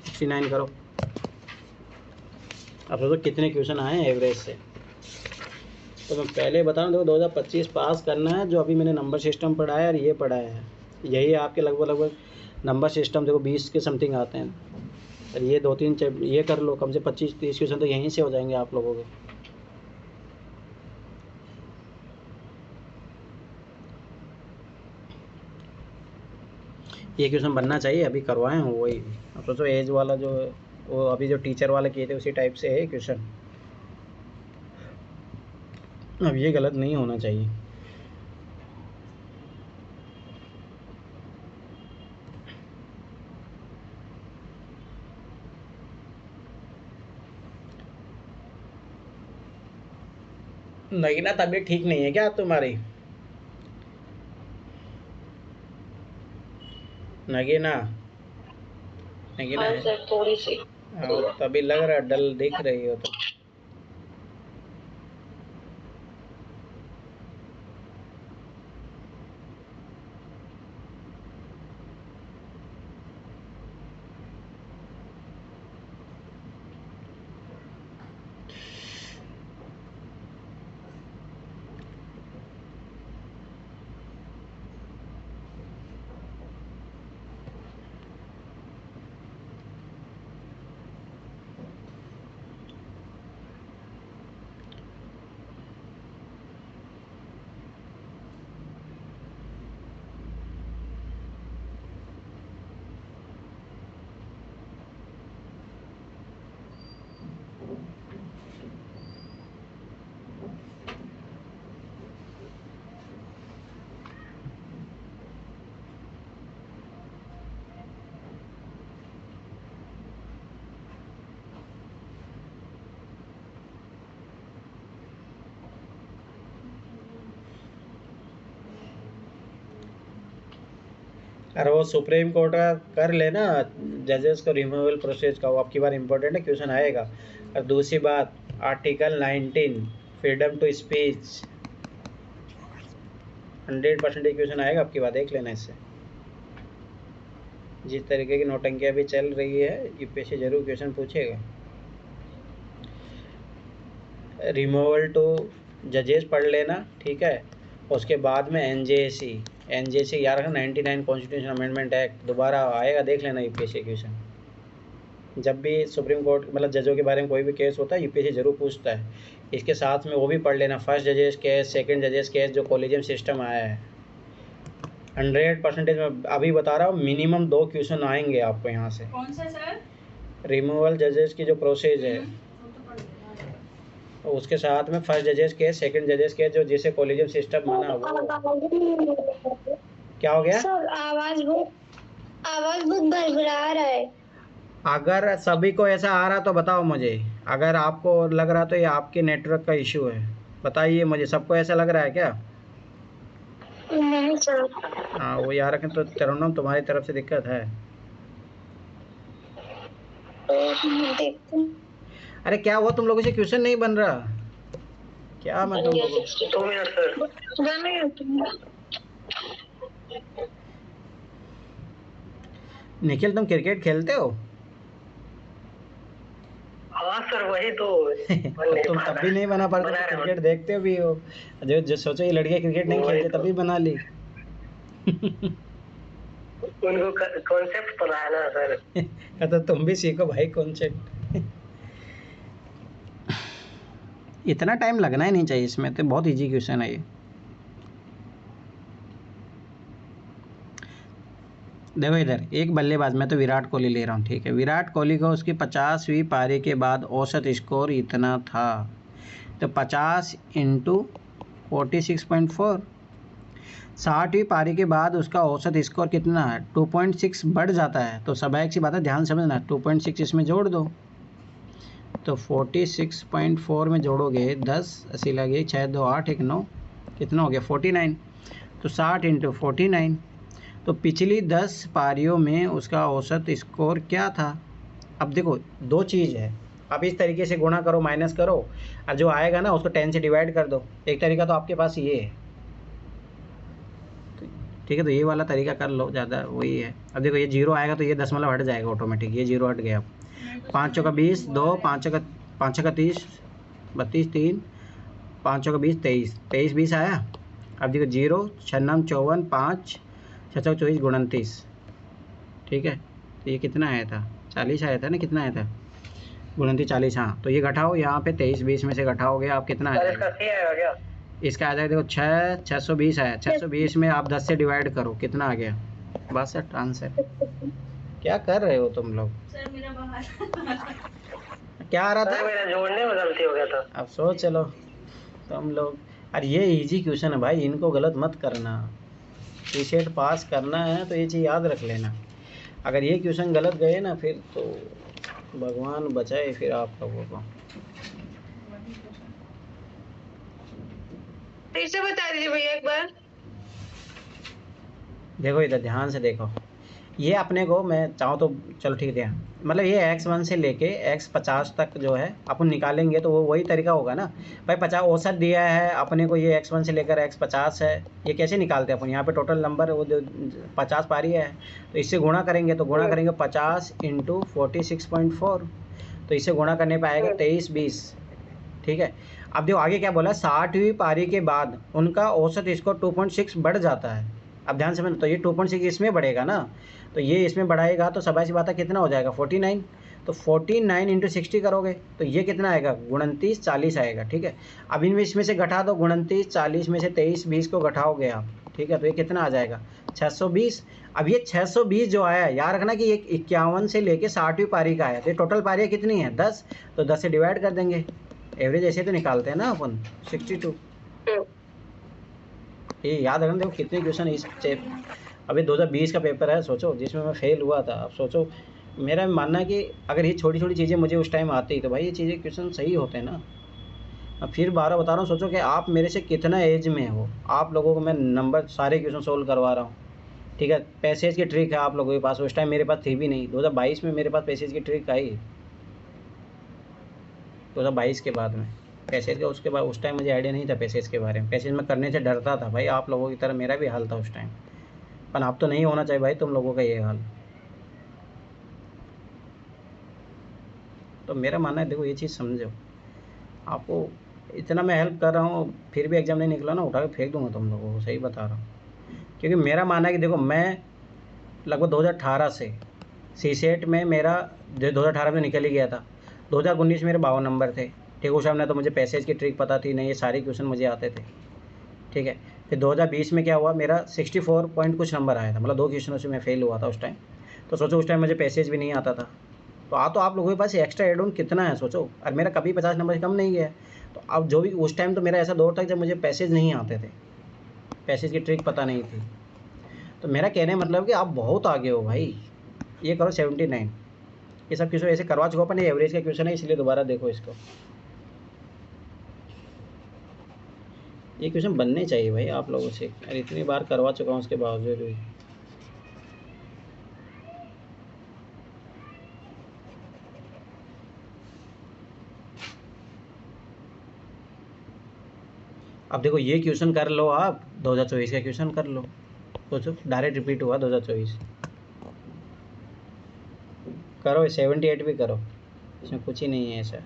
69 करो। अब सोचो कितने क्वेश्चन आए हैं एवरेज से। तो मैं पहले बता रहा हूँ, 2025 पास करना है, जो अभी मैंने नंबर सिस्टम पढ़ाया और ये पढ़ाया है, यही आपके लगभग नंबर सिस्टम देखो 20 के समथिंग आते हैं। और ये 2-3 ये कर लो, कम से 25-30 क्वेश्चन तो यहीं से हो जाएंगे आप लोगों के। ये क्वेश्चन बनना चाहिए, अभी करवाए हैं वही। अब सोचो एज वाला जो वो अभी जो टीचर वाले किए थे उसी टाइप से है क्वेश्चन। अब ये गलत नहीं होना चाहिए। नगीना तबीयत ठीक नहीं है क्या तुम्हारी? नगीना, नगीना हाँ है? सर थोड़ी सी। हाँ, तभी लग रहा है डल दिख रही हो तो। अरे वो सुप्रीम कोर्ट का कर लेना जजेस को रिमूवल प्रोसेस का, वो आपकी बार इम्पोर्टेंट है, क्वेश्चन आएगा। और दूसरी बात article 19 freedom to speech 100% question आएगा आपकी बात, देख लेना इससे। जिस तरीके की नौटंकियाँ भी चल रही है यूपीएससी जरूर क्वेश्चन पूछेगा। रिमूवल टू जजेस पढ़ लेना, ठीक है। उसके बाद में एनजेसी यार है 99 कॉन्स्टिट्यूशन अमेंडमेंट एक्ट दोबारा आएगा, देख लेना यूपीएससी क्वेश्चन। जब भी सुप्रीम कोर्ट मतलब जजों के बारे में कोई भी केस होता है यूपीएससी जरूर पूछता है। इसके साथ में वो भी पढ़ लेना फर्स्ट जजेस केस, सेकंड जजेस केस, जो कॉलेजियम सिस्टम आया है। 100% में अभी बता रहा हूँ, मिनिमम 2 क्वेश्चन आएंगे आपको यहाँ से। कौन सा सर? रिमूवल जजेस की जो प्रोसेस है उसके साथ में फर्स्ट जजेस केस, सेकंड जजेस केस, जो जिसे कॉलेजियम सिस्टम माना वो। क्या हो गया सर? आवाज बहुत भरभरा रहा है। अगर सभी को ऐसा आ रहा तो बताओ मुझे, अगर आपको लग रहा तो ये आपके नेटवर्क का इशू है, बताइए मुझे। सबको ऐसा लग रहा है क्या? नहीं सर। हाँ वो यार तो तरन्नुम तुम्हारी तरफ से दिक्कत है। देखते हैं। अरे क्या हुआ, तुम लोगों से क्वेश्चन नहीं बन रहा क्या? मैं तुम लोगों 2 मिनट सर। निखिल तुम क्रिकेट खेलते हो? हाँ सर वही तो तुम तब भी नहीं बना पाते, तो क्रिकेट देखते भी हो। जो सोचो ये लड़कियां क्रिकेट नहीं खेलते तभी बना ली। उनको कॉन्सेप्ट पता है ना सर। तो तुम भी सीखो भाई कॉन्सेप्ट। इतना टाइम लगना ही नहीं चाहिए इसमें, तो बहुत इजी क्वेश्चन है ये। देखो इधर एक बल्लेबाज, मैं तो विराट कोहली ले रहा हूँ, ठीक है। विराट कोहली को उसकी 50वीं पारी के बाद औसत स्कोर इतना था, तो 50 × 46.4। 60वीं पारी के बाद उसका औसत स्कोर कितना है? 2.6 बढ़ जाता है। तो स्वाभाविक सी बात है, ध्यान समझना, 2.6 इसमें जोड़ दो, तो 46.4 में जोड़ोगे 10 80 लगे 6 2 8 1 9, कितना हो गया? 49। तो 60 × 49, तो पिछली 10 पारियों में उसका औसत स्कोर क्या था? अब देखो 2 चीज़ है, आप इस तरीके से गुणा करो, माइनस करो, और जो आएगा ना उसको 10 से डिवाइड कर दो। एक तरीका तो आपके पास ये है, ठीक है, तो ये वाला तरीका कर लो, ज़्यादा वही है। अब देखो ये 0 आएगा तो ये दशमलव हट जाएगा ऑटोमेटिक, ये 0 हट गया। अब 5 चौका 20, 2 5 चौका 30 32 3 5 चौका 20 23 20 आया। अब देखो 0 6 9 54 5 6 चौका 24 29, ठीक है। तो ये कितना आया था? 40 आया था ना? कितना आया था? 29 40। हाँ, तो ये घटाओ यहाँ पे 23 20 में से घटाओगे आप, कितना आया? इसका आ जाएगा देखो 620 आया। 620 में आप 10 से डिवाइड करो, कितना आ गया? बस सर आंसर। क्या कर रहे हो तुम लोग? सर मेरा बाहर क्या आ रहा था? मेरा जोड़ने में गलती हो गया था। अब सोच चलो तुम लोग। अरे ये इजी क्वेश्चन है भाई, इनको गलत मत करना। टी-शर्ट पास करना है तो ये चीज़ याद रख लेना। अगर ये क्वेश्चन गलत गए ना फिर तो भगवान बचाए फिर आप लोगों को। फिर से बता दीजिए भैया एक बार। देखो इधर ध्यान से देखो, ये अपने को मैं चाहूँ तो चलो ठीक है, मतलब ये x1 से लेके x50 तक जो है अपन निकालेंगे तो वो वही तरीका होगा ना भाई। 50 औसत दिया है अपने को, ये x1 से लेकर x50 है। ये कैसे निकालते हैं अपन? यहाँ पे टोटल नंबर वो जो 50 पारी है तो इससे गुणा करेंगे, तो गुणा करेंगे 50 × 46.4, तो इससे गुणा करने पर आएगा 23 20, ठीक है। अब देखो आगे क्या बोला, 60वीं पारी के बाद उनका औसत स्कोर 2.6 बढ़ जाता है। अब ध्यान से समझ, तो ये 2.6 इसमें बढ़ेगा ना, तो ये इसमें बढ़ाएगा तो सबाई सी बात है कितना हो जाएगा? 49। तो 49 × 60 करोगे तो ये कितना आएगा? 29 40 आएगा, ठीक है। अब इनमें इसमें से घटा दो, 29 40 में से 23 20 को घटाओगे आप, ठीक है, तो ये कितना आ जाएगा 620। अब ये 620 जो आया है, याद रखना कि ये 51 से लेके 60वीं पारी का है, तो ये टोटल पारियाँ कितनी है 10, तो 10 से डिवाइड कर देंगे, एवरेज ऐसे तो निकालते हैं ना अपन 62। ये याद रखना, देखो कितने क्वेश्चन इस अभी 2020 का पेपर है, सोचो, जिसमें मैं फेल हुआ था। अब सोचो, मेरा मानना है कि अगर ये छोटी छोटी चीज़ें मुझे उस टाइम आती तो भाई ये चीज़ें क्वेश्चन सही होते हैं ना। अब फिर 12 बता रहा हूँ, सोचो कि आप मेरे से कितना एज में हो, आप लोगों को मैं नंबर सारे क्वेश्चन सोल्व करवा रहा हूँ, ठीक है। पैसेज की ट्रिक है आप लोगों के पास, उस टाइम मेरे पास थी भी नहीं। 2022 में मेरे पास पैसेज की ट्रिक आई, 2022 के बाद में पैसेज का, उसके बाद उस टाइम मुझे आइडिया नहीं था पैसेज के बारे में। पैसेज में करने से डरता था भाई, आप लोगों की तरह मेरा भी हाल था उस टाइम, पर अब तो नहीं होना चाहिए भाई तुम लोगों का ये हाल। तो मेरा मानना है, देखो ये चीज़ समझो, आपको इतना मैं हेल्प कर रहा हूँ, फिर भी एग्जाम नहीं निकला ना, उठा के फेंक दूंगा तुम लोगों को, सही बता रहा हूँ। क्योंकि मेरा मानना है कि देखो, मैं लगभग 2018 से सीसेट में मेरा 2018 में निकल ही गया था। 2019 मेरे 52 नंबर थे, ठीक। उस टाइम ना तो मुझे पैसेज की ट्रिक पता थी, नहीं ये सारे क्वेश्चन मुझे आते थे, ठीक है। फिर 2020 में क्या हुआ, मेरा 64 पॉइंट कुछ नंबर आया था, मतलब 2 क्वेश्चनों से मैं फेल हुआ था उस टाइम। तो सोचो उस टाइम मुझे पैसेज भी नहीं आता था, तो आप लोगों के पास एक्स्ट्रा एड ऑन कितना है सोचो। और मेरा कभी 50 नंबर से कम नहीं गया। तो अब जो भी उस टाइम, तो मेरा ऐसा दौर था जब मुझे पैसेज नहीं आते थे, पैसेज की ट्रिक पता नहीं थी। तो मेरा कहने का मतलब कि आप बहुत आगे हो भाई। ये करो 79, ये सब क्वेश्चन ऐसे करवा चुका, अपन एवरेज का क्वेश्चन है, इसलिए दोबारा देखो इसको। ये क्वेश्चन बनने चाहिए भाई आप लोगों से, अरे इतनी बार करवा चुका हूँ उसके बावजूद भी। अब देखो ये क्वेश्चन कर लो आप, 2024 का क्वेश्चन कर लो, सोचो डायरेक्ट रिपीट हुआ 2024। करो 78 भी करो, इसमें कुछ ही नहीं है ऐसा।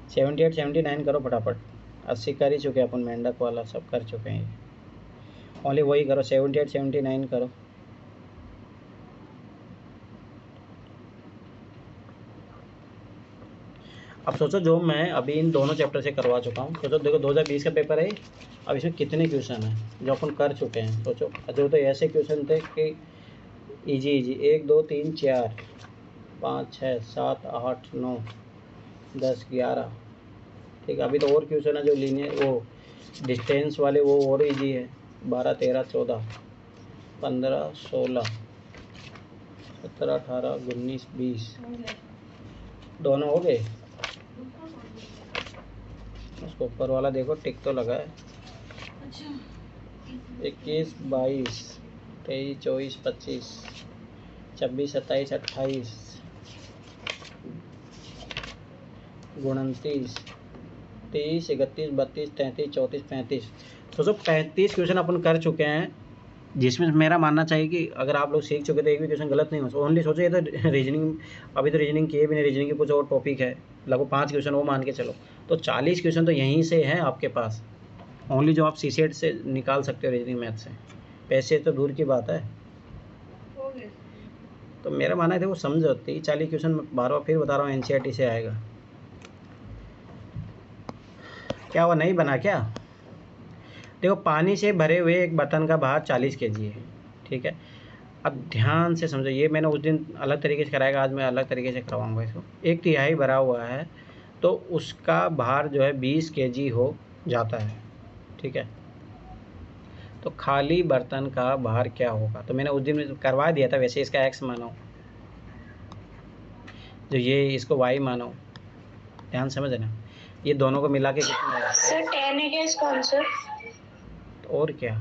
सेवेंटी 79 करो फटाफट। 80 कर ही चुके अपन, मेंढक वाला सब कर चुके हैं, ओनली वही करो 78 79 करो। अब सोचो, जो मैं अभी इन दोनों चैप्टर से करवा चुका हूँ, सोचो देखो 2020 का पेपर है, अब इसमें कितने क्वेश्चन हैं जो अपन कर चुके हैं। सोचो, जो तो ऐसे क्वेश्चन थे कि इजी 1 2 3 4 5 6 7 8 9 10 11, ठीक। अभी तो और क्वेश्चन है जो लीनियर, वो डिस्टेंस वाले, वो और इजी है। 12 13 14 15 16 17 18 19 20 दोनों हो गए। उसको ऊपर वाला देखो, टिक तो लगा है। 21 22 23 24 25 26 27 28 29 30 31 32 33 34 35। सोचो 35 क्वेश्चन अपन कर चुके हैं, जिसमें मेरा मानना चाहिए कि अगर आप लोग सीख चुके तो एक भी क्वेश्चन गलत नहीं हो। ओनली सोचो ये तो रीजनिंग, अभी तो रीजनिंग किए भी नहीं, रीजनिंग के कुछ और टॉपिक है, लगभग 5 क्वेश्चन वो मान के चलो, तो 40 क्वेश्चन तो यहीं से हैं आपके पास, ओनली जो आप सीसेट से निकाल सकते हो रीजनिंग मैथ से। पैसे तो दूर की बात है। तो मेरा मानना है, देखो समझो 30-40 क्वेश्चन बार बार फिर बता रहा हूँ एनसीईआरटी से आएगा। क्या वो नहीं बना क्या? देखो, पानी से भरे हुए एक बर्तन का भार 40 kg है, ठीक है। अब ध्यान से समझो, ये मैंने उस दिन अलग तरीके से कराएगा, आज मैं अलग तरीके से करवाऊंगा इसको। 1/3 भरा हुआ है तो उसका भार जो है 20 kg हो जाता है, ठीक है। तो खाली बर्तन का भार क्या होगा? तो मैंने उस दिन करवा दिया था, वैसे इसका x मानो, जो ये इसको y मानो, ध्यान समझना। ये दोनों को मिला के कितना है सर? 10 कौन सर? और क्या,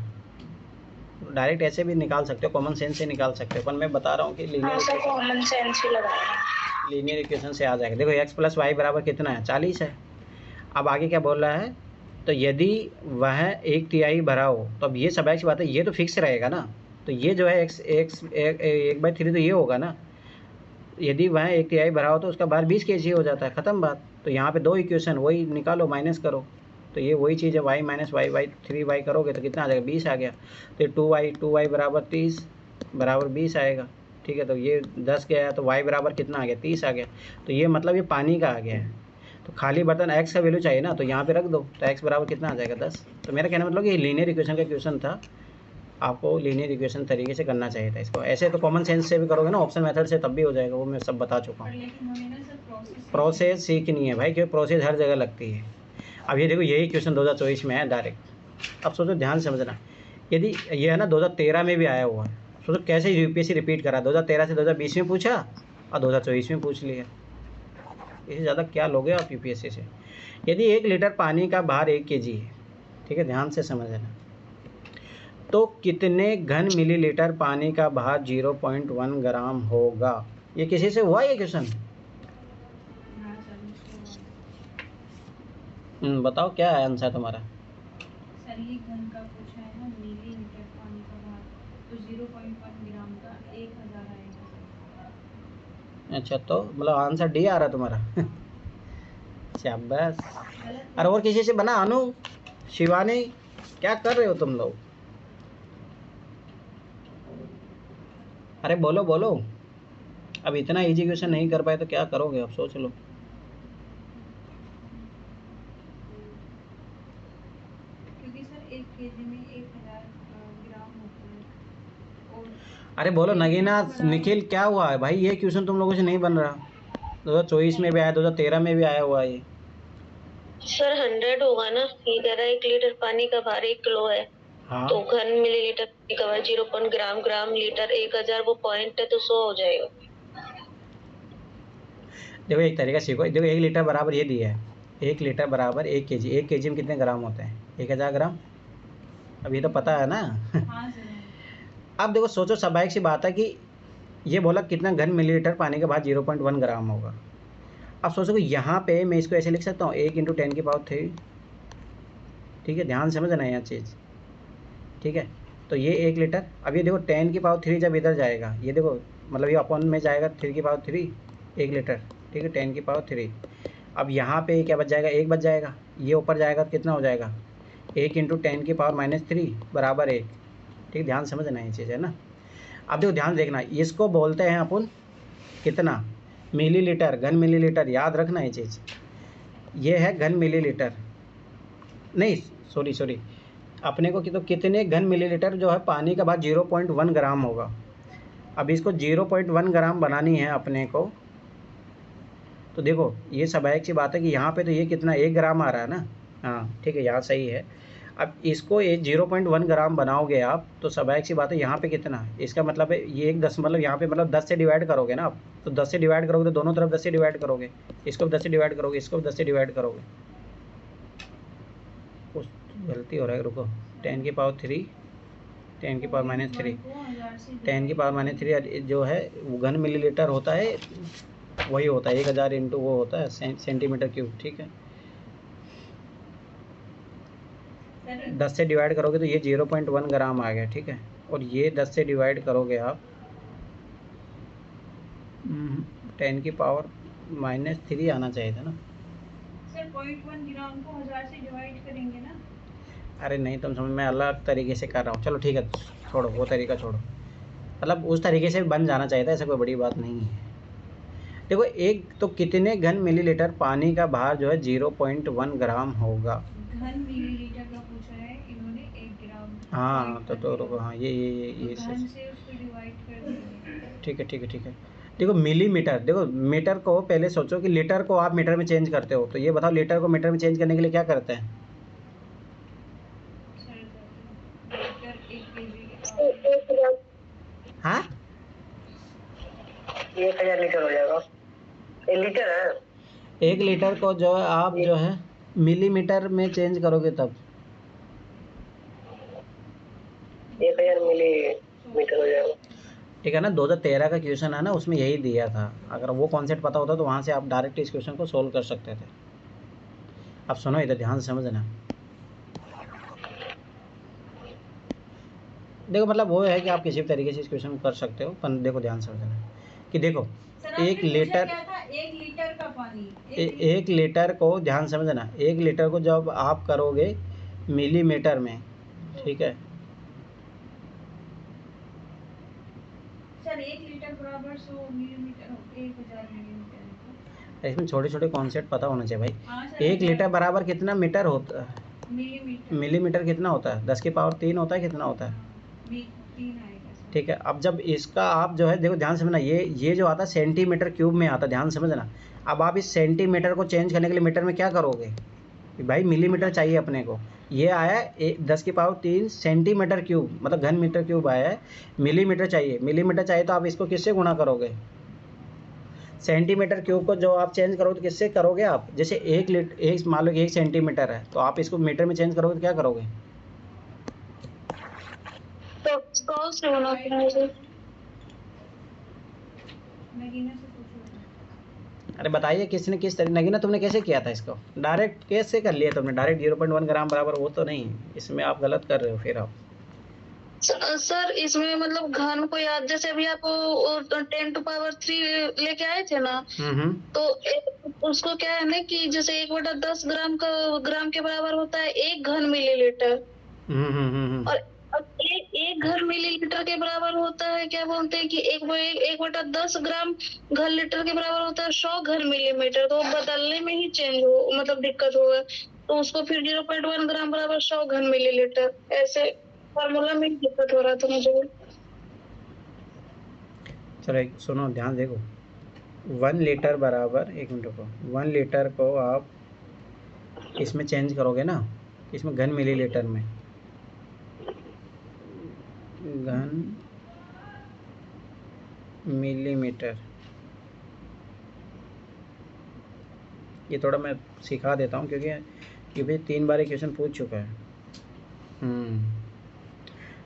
डायरेक्ट ऐसे भी निकाल सकते हो, कॉमन सेंस से निकाल सकते हो, पर मैं बता रहा हूँ कि लीनियर कॉमन सेंस ही लगाया, लीनियर इक्वेशन से आ जाएगा। देखो x + y बराबर कितना है? 40 है। अब आगे क्या बोल रहा है? तो यदि वह 1/3 भरा हो, तो अब ये स्वाभाविक सी बात है, ये तो फिक्स रहेगा ना, तो ये जो है x 1/3 तो ये होगा ना। यदि वह 1/3 भरा हो तो उसका भार 20 kg हो जाता है, ख़त्म बात। तो यहाँ पे 2 इक्वेशन, वही निकालो, माइनस करो, तो ये वही चीज़ है, y - y 3y करोगे तो कितना आ जाएगा? 20 आ गया। तो 2y बराबर 30 बराबर 20 आएगा, ठीक है। तो ये 10 गया, तो y बराबर कितना आ गया? 30 आ गया। तो ये मतलब ये पानी का आ गया है। तो खाली बर्तन x का वैल्यू चाहिए ना, तो यहाँ पे रख दो, तो x बराबर कितना आ जाएगा 10। तो मेरा कहना मतलब ये लीनियर इक्वेशन का क्वेश्चन था, आपको लीनियर इक्वेशन तरीके से करना चाहिए था इसको। ऐसे तो कॉमन सेंस से भी करोगे ना, ऑप्शन मेथड से, तब भी हो जाएगा, वो मैं सब बता चुका हूँ। प्रोसेस सीखनी है भाई, क्योंकि प्रोसेस हर जगह लगती है। अब ये देखो, यही क्वेश्चन 2024 में है डायरेक्ट। अब सोचो, ध्यान से समझना, यदि ये है ना 2013 में भी आया हुआ है, सोचो कैसे यूपीएससी रिपीट करा, 2013 से 2020 में पूछा और 2024 में पूछ लिया। इससे ज़्यादा क्या लोगे आप यूपीएससी से। यदि 1 लीटर पानी का भार 1 kg है, ठीक है, ध्यान से समझना, तो कितने घन मिलीलीटर पानी का भार 0.1 ग्राम होगा। ये किसी से हुआ ये क्वेश्चन? बताओ क्या है आंसर तुम्हारा। सर ये घन का पूछा है ना, मिलीलीटर पानी का भार, तो 0.1 ग्राम का 1000 आएगा। अच्छा, तो मतलब आंसर डी आ रहा तुम्हारा। शाबाश। अरे और किसी से बना, अनु, शिवानी, क्या कर रहे हो तुम लोग? अरे बोलो बोलो, अब इतना इजी क्वेश्चन नहीं कर पाए तो क्या करोगे, अब सोच लो। क्योंकि सर 1 kg में 1000 ग्राम होते हैं। और अरे बोलो नगीना, निखिल, क्या हुआ है भाई, ये क्वेश्चन तुम लोगों से नहीं बन रहा। 2024 में भी आया, 2013 में भी आया हुआ है ये। सर 100 होगा ना, ये कह रहा है 1 लीटर पानी का भार 1 किलो है। हाँ, तो घन मिलीलीटर पानी का भार 0. ग्राम, ग्राम लीटर 1000, वो पॉइंट है तो 100 हो जाएगा। देखो एक तरीका सीखो, देखो 1 लीटर बराबर ये दिया है, 1 लीटर बराबर 1 kg, 1 kg में कितने ग्राम होते हैं, 1000 ग्राम। अब ये तो पता है ना। हाँ सर। अब देखो सोचो, स्वाभाविक सी बात है कि ये बोला कितना घन मिलीलीटर पानी का भार 0.1 ग्राम होगा। अब सोचो कि यहाँ पे मैं इसको ऐसे लिख सकता हूँ 1 × 10⁻3, ठीक है, ध्यान समझना यह चीज़, ठीक है। तो ये 1 लीटर, अब ये देखो 10⁻3 जब इधर जाएगा, ये देखो मतलब ये अपॉन में जाएगा 3⁻3, 1 लीटर, ठीक है, 10⁻3। अब यहाँ पे क्या बच जाएगा, 1 बच जाएगा, ये ऊपर जाएगा तो कितना हो जाएगा, 1 × 10⁻³ बराबर 1, ठीक, ध्यान समझना ये चीज़ है ना। अब देखो ध्यान देखना, इसको बोलते हैं अपन कितना, मिलीलीटर, घन मिलीलीटर, याद रखना ये चीज़, ये है घन मिलीलीटर, नहीं सॉरी, अपने को तो कितने घन मिलीलीटर जो है पानी का भार 0.1 ग्राम होगा। अब इसको 0.1 ग्राम बनानी है अपने को, तो देखो ये स्वाभाविक सी बात है कि यहाँ पे तो ये कितना 1 ग्राम आ रहा है ना, हाँ ठीक है, यहाँ सही है। अब इसको ये 0.1 ग्राम बनाओगे आप, तो स्वाभाविक सी बात है यहाँ पे कितना, इसका मतलब है ये 1 मतलब यहाँ पे मतलब 10 से डिवाइड करोगे ना आप, तो 10 से डिवाइड करोगे तो दोनों तरफ 10 से डिवाइड करोगे, इसको 10 से डिवाइड करोगे, इसको 10 से डिवाइड करोगे। कुछ गलती हो रहा है, रुको, 10⁻3, 10⁻³ 10⁻³ जो है वो घन मिलीलीटर होता है, वही होता है 1000 इंटू वो होता है सेंटीमीटर क्यूब, ठीक है। 10 से डिवाइड करोगे तो ये 0.1 ग्राम आ गया, ठीक है, और ये 10 से डिवाइड करोगे आप 10⁻³ आना चाहिए था ना सर। 0.1 ग्राम को 1000 से डिवाइड करेंगे ना। अरे नहीं, तुम समझ, मैं अलग तरीके से कर रहा हूँ, चलो ठीक है, छोड़ो वो तरीका छोड़ो, मतलब उस तरीके से बन जाना चाहिए था, ऐसा कोई बड़ी बात नहीं है। देखो एक तो कितने घन मिलीलीटर पानी का भार जो है 0.1 ग्राम होगा। घन मिलीलीटर का पूछा है इन्होंने, 1 ग्राम। हाँ तो रुको, हाँ ये घन से उसको डिवाइड कर देंगे। ठीक है। देखो मिलीमीटर, देखो मीटर को पहले सोचो कि लीटर को आप मीटर में चेंज करते हो, तो ये बताओ लीटर को मीटर में चेंज करने के लिए क्या करते हैं। Litre 1 kg। हाँ 1000 लीटर हो जाएगा, 1 लीटर है। 1 लीटर को जो है आप जो है मिलीमीटर में चेंज करोगे तब 1000 मिलीमीटर हो जाएगा, ठीक है ना। 2013 का क्वेश्चन है ना, उसमें यही दिया था, अगर वो कॉन्सेप्ट पता होता तो वहाँ से आप डायरेक्ट इस क्वेश्चन को सोल्व कर सकते थे। अब सुनो इधर ध्यान से समझना, देखो मतलब वो है कि आप किसी भी तरीके से इस क्वेश्चन को कर सकते हो, पर देखो ध्यान से समझना कि देखो 1 लीटर, 1 लीटर का पानी, 1 लीटर को ध्यान समझना, 1 लीटर को जब आप करोगे मिलीमीटर में, ठीक है सर 1 लीटर बराबर 100 मिलीमीटर, 1000 मिलीमीटर। इसमें छोटे छोटे कॉन्सेप्ट पता होना चाहिए भाई। हाँ सर, 1 लीटर बराबर कितना मीटर होता है? मिलीमीटर मिलीमीटर कितना होता है? 10 की पावर 3 होता है, कितना होता है? 3 आएगा सर। ठीक है, अब जब इसका आप जो है देखो ध्यान समझना, ये जो आता है सेंटीमीटर क्यूब में आता है, ध्यान समझना। अब आप इस सेंटीमीटर को चेंज करने के लिए मीटर में क्या करोगे भाई? मिलीमीटर चाहिए अपने को। ये आया 10 की पावर 3 सेंटीमीटर क्यूब, मतलब घन मीटर क्यूब आया है। मिलीमीटर चाहिए तो आप इसको किससे गुणा करोगे? सेंटीमीटर क्यूब को जो आप चेंज करोगे तो किससे करोगे आप? जैसे 1 मान लो 1 सेंटीमीटर है, तो आप इसको मीटर में चेंज करोगे तो क्या करोगे? तो 100 से गुना करेंगे सर। नगीना से पूछो। अरे बताइए किसने किस तरीके, नगीना तुमने कैसे किया था इसको? डायरेक्ट कैसे कर लिया तुमने? डायरेक्ट 0.1 ग्राम बराबर, वो तो नहीं, इसमें आप गलत कर रहे हो फिर आप। सर इसमें मतलब घन को याद, जैसे अभी आप 10⁻³ लेके आए थे ना, तो उसको क्या है ना कि जैसे 1/10 ग्राम के बराबर होता है 1 घन मिलीलीटर। और अब एक घन मिलीलीटर के बराबर होता है, क्या बोलते हैं कि 1/10 ग्राम घन लीटर के बराबर होता है 100 घन मिलीमीटर। तो बदलने में ही चेंज हो मतलब दिक्कत होगा, तो उसको फिर 0.1 ग्राम बराबर 100 घन मिलीलीटर, ऐसे फॉर्मूला में ही दिक्कत हो रहा था मुझे। चलो एक सुनो, ध्यान देखो। 1 लीटर बराबर, 1 मिनट को, 1 लीटर को आप इसमें चेंज करोगे ना, इसमें घन मिलीलीटर में, घन मिलीमीटर। ये थोड़ा मैं सिखा देता हूँ क्योंकि ये भी 3 बार क्वेश्चन पूछ चुका है।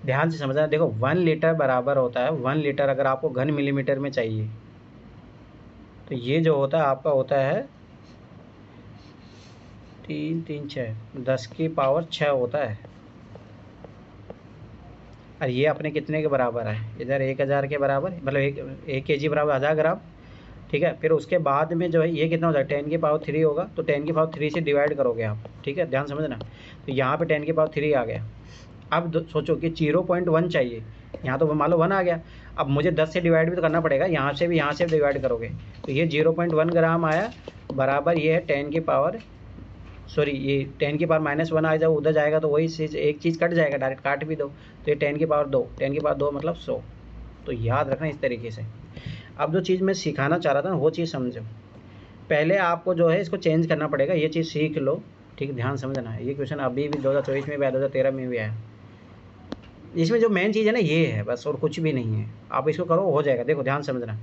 ध्यान से समझना। देखो 1 लीटर बराबर होता है, 1 लीटर अगर आपको घन मिलीमीटर में चाहिए तो ये जो होता है आपका होता है 3 3 6 10 की पावर 6 होता है। और ये अपने कितने के बराबर है? इधर 1000 के बराबर, मतलब 1 kg बराबर 1000 ग्राम। ठीक है, फिर उसके बाद में जो है ये कितना हो जाएगा? 10 की पावर 3 होगा, तो 10 की पावर 3 से डिवाइड करोगे आप। ठीक है, ध्यान समझना। तो यहाँ पे 10 की पावर 3 आ गया। अब सोचो कि 0.1 चाहिए, यहाँ तो मान लो 1 आ गया। अब मुझे 10 से डिवाइड भी तो करना पड़ेगा, यहाँ से भी डिवाइड करोगे तो ये 0.1 ग्राम आया, बराबर ये है 10 की पावर, सॉरी ये 10 की पावर -1 आ जाओ, उधर जाएगा तो वही चीज़, एक चीज़ कट जाएगा, डायरेक्ट काट भी दो, तो ये 10 की पावर 2, 10 की पावर 2 मतलब 100। तो याद रखना इस तरीके से। अब जो चीज़ मैं सिखाना चाह रहा था ना, वो चीज़ समझो। पहले आपको जो है इसको चेंज करना पड़ेगा, ये चीज़ सीख लो। ठीक, ध्यान समझना है। ये क्वेश्चन अभी भी 2024 में भी आया, 2013 में भी आया। इसमें जो मेन चीज़ है ना ये है बस, और कुछ भी नहीं है। आप इसको करो हो जाएगा। देखो ध्यान समझना,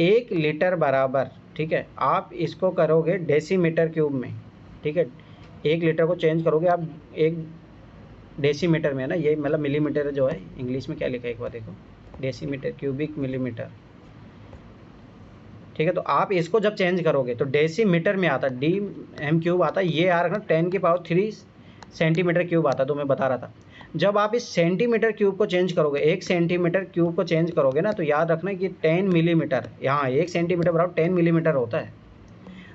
1 लीटर बराबर, ठीक है, आप इसको करोगे डेसीमीटर क्यूब में। ठीक है, 1 लीटर को चेंज करोगे आप 1 डेसीमीटर में, है ना, ये मतलब मिलीमीटर जो है, इंग्लिश में क्या लिखा है एक बार देखो, डेसीमीटर, क्यूबिक मिलीमीटर। ठीक है, तो आप इसको जब चेंज करोगे तो डेसीमीटर में आता, DM³ आता, ये आ रखना 10 की पावर 3 सेंटीमीटर क्यूब आता, तो मैं बता रहा था। जब आप इस सेंटीमीटर क्यूब को चेंज करोगे, 1 सेंटीमीटर क्यूब को चेंज करोगे ना, तो याद रखना कि 10 मिलीमीटर, यहाँ 1 सेंटीमीटर बराबर 10 मिलीमीटर होता है।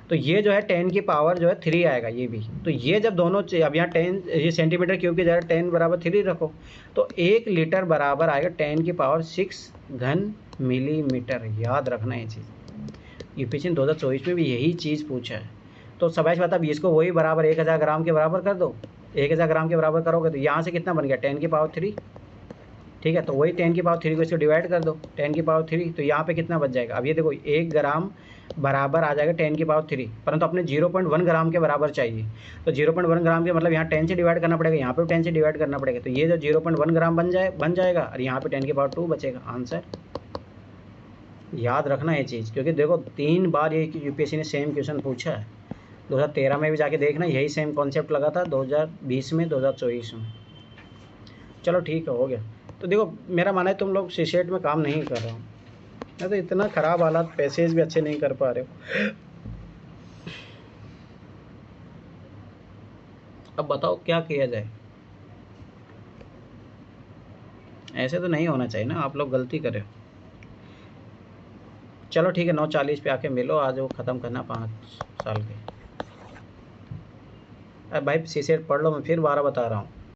तो ये जो है 10 की पावर जो है 3 आएगा ये भी। तो ये जब दोनों, अब यहाँ 10, ये सेंटीमीटर क्यूब की जगह 10 बराबर 3 रखो, तो 1 लीटर बराबर आएगा 10 की पावर 6 घन मिलीमीटर। याद रखना ये चीज़। यूपीएससी 2024 में भी यही चीज़ पूछा है। तो सबाइश बात, अब इसको वही बराबर 1000 ग्राम के बराबर कर दो। 1000 ग्राम के बराबर करोगे तो यहाँ से कितना बन गया? 10 की पावर 3। ठीक है, तो वही 10 की पावर 3 को इसको डिवाइड कर दो, 10 की पावर 3, तो यहाँ पे कितना बच जाएगा? अब ये देखो 1 ग्राम बराबर आ जाएगा 10 की पावर 3, परंतु अपने 0.1 ग्राम के बराबर चाहिए। तो 0.1 ग्राम के मतलब यहाँ 10 से डिवाइड करना पड़ेगा, यहाँ पे 10 से डिवाइड करना पड़ेगा, तो ये जो 0.1 ग्राम बन जाएगा, और यहाँ पे 10 की पावर 2 बचेगा। आंसर याद रखना ये चीज़, क्योंकि देखो 3 बार ये यूपीएससी ने सेम क्वेश्चन पूछा है। 2013 में भी जाके देखना, यही सेम कॉन्सेप्ट लगा था 2020 में, 2024 में। चलो ठीक है, हो गया। तो देखो मेरा मानना है तुम लोग सीसेट में काम नहीं कर रहे हो, मैं तो इतना ख़राब हालात, पैसेज भी अच्छे नहीं कर पा रहे हो। अब बताओ क्या किया जाए? ऐसे तो नहीं होना चाहिए ना, आप लोग गलती कर रहे हो। चलो ठीक है, 9:40 पे आके मिलो, आज वो ख़त्म करना 5 साल के। अरे भाई सीसेट पढ़ लो, मैं फिर 12 बता रहा हूँ।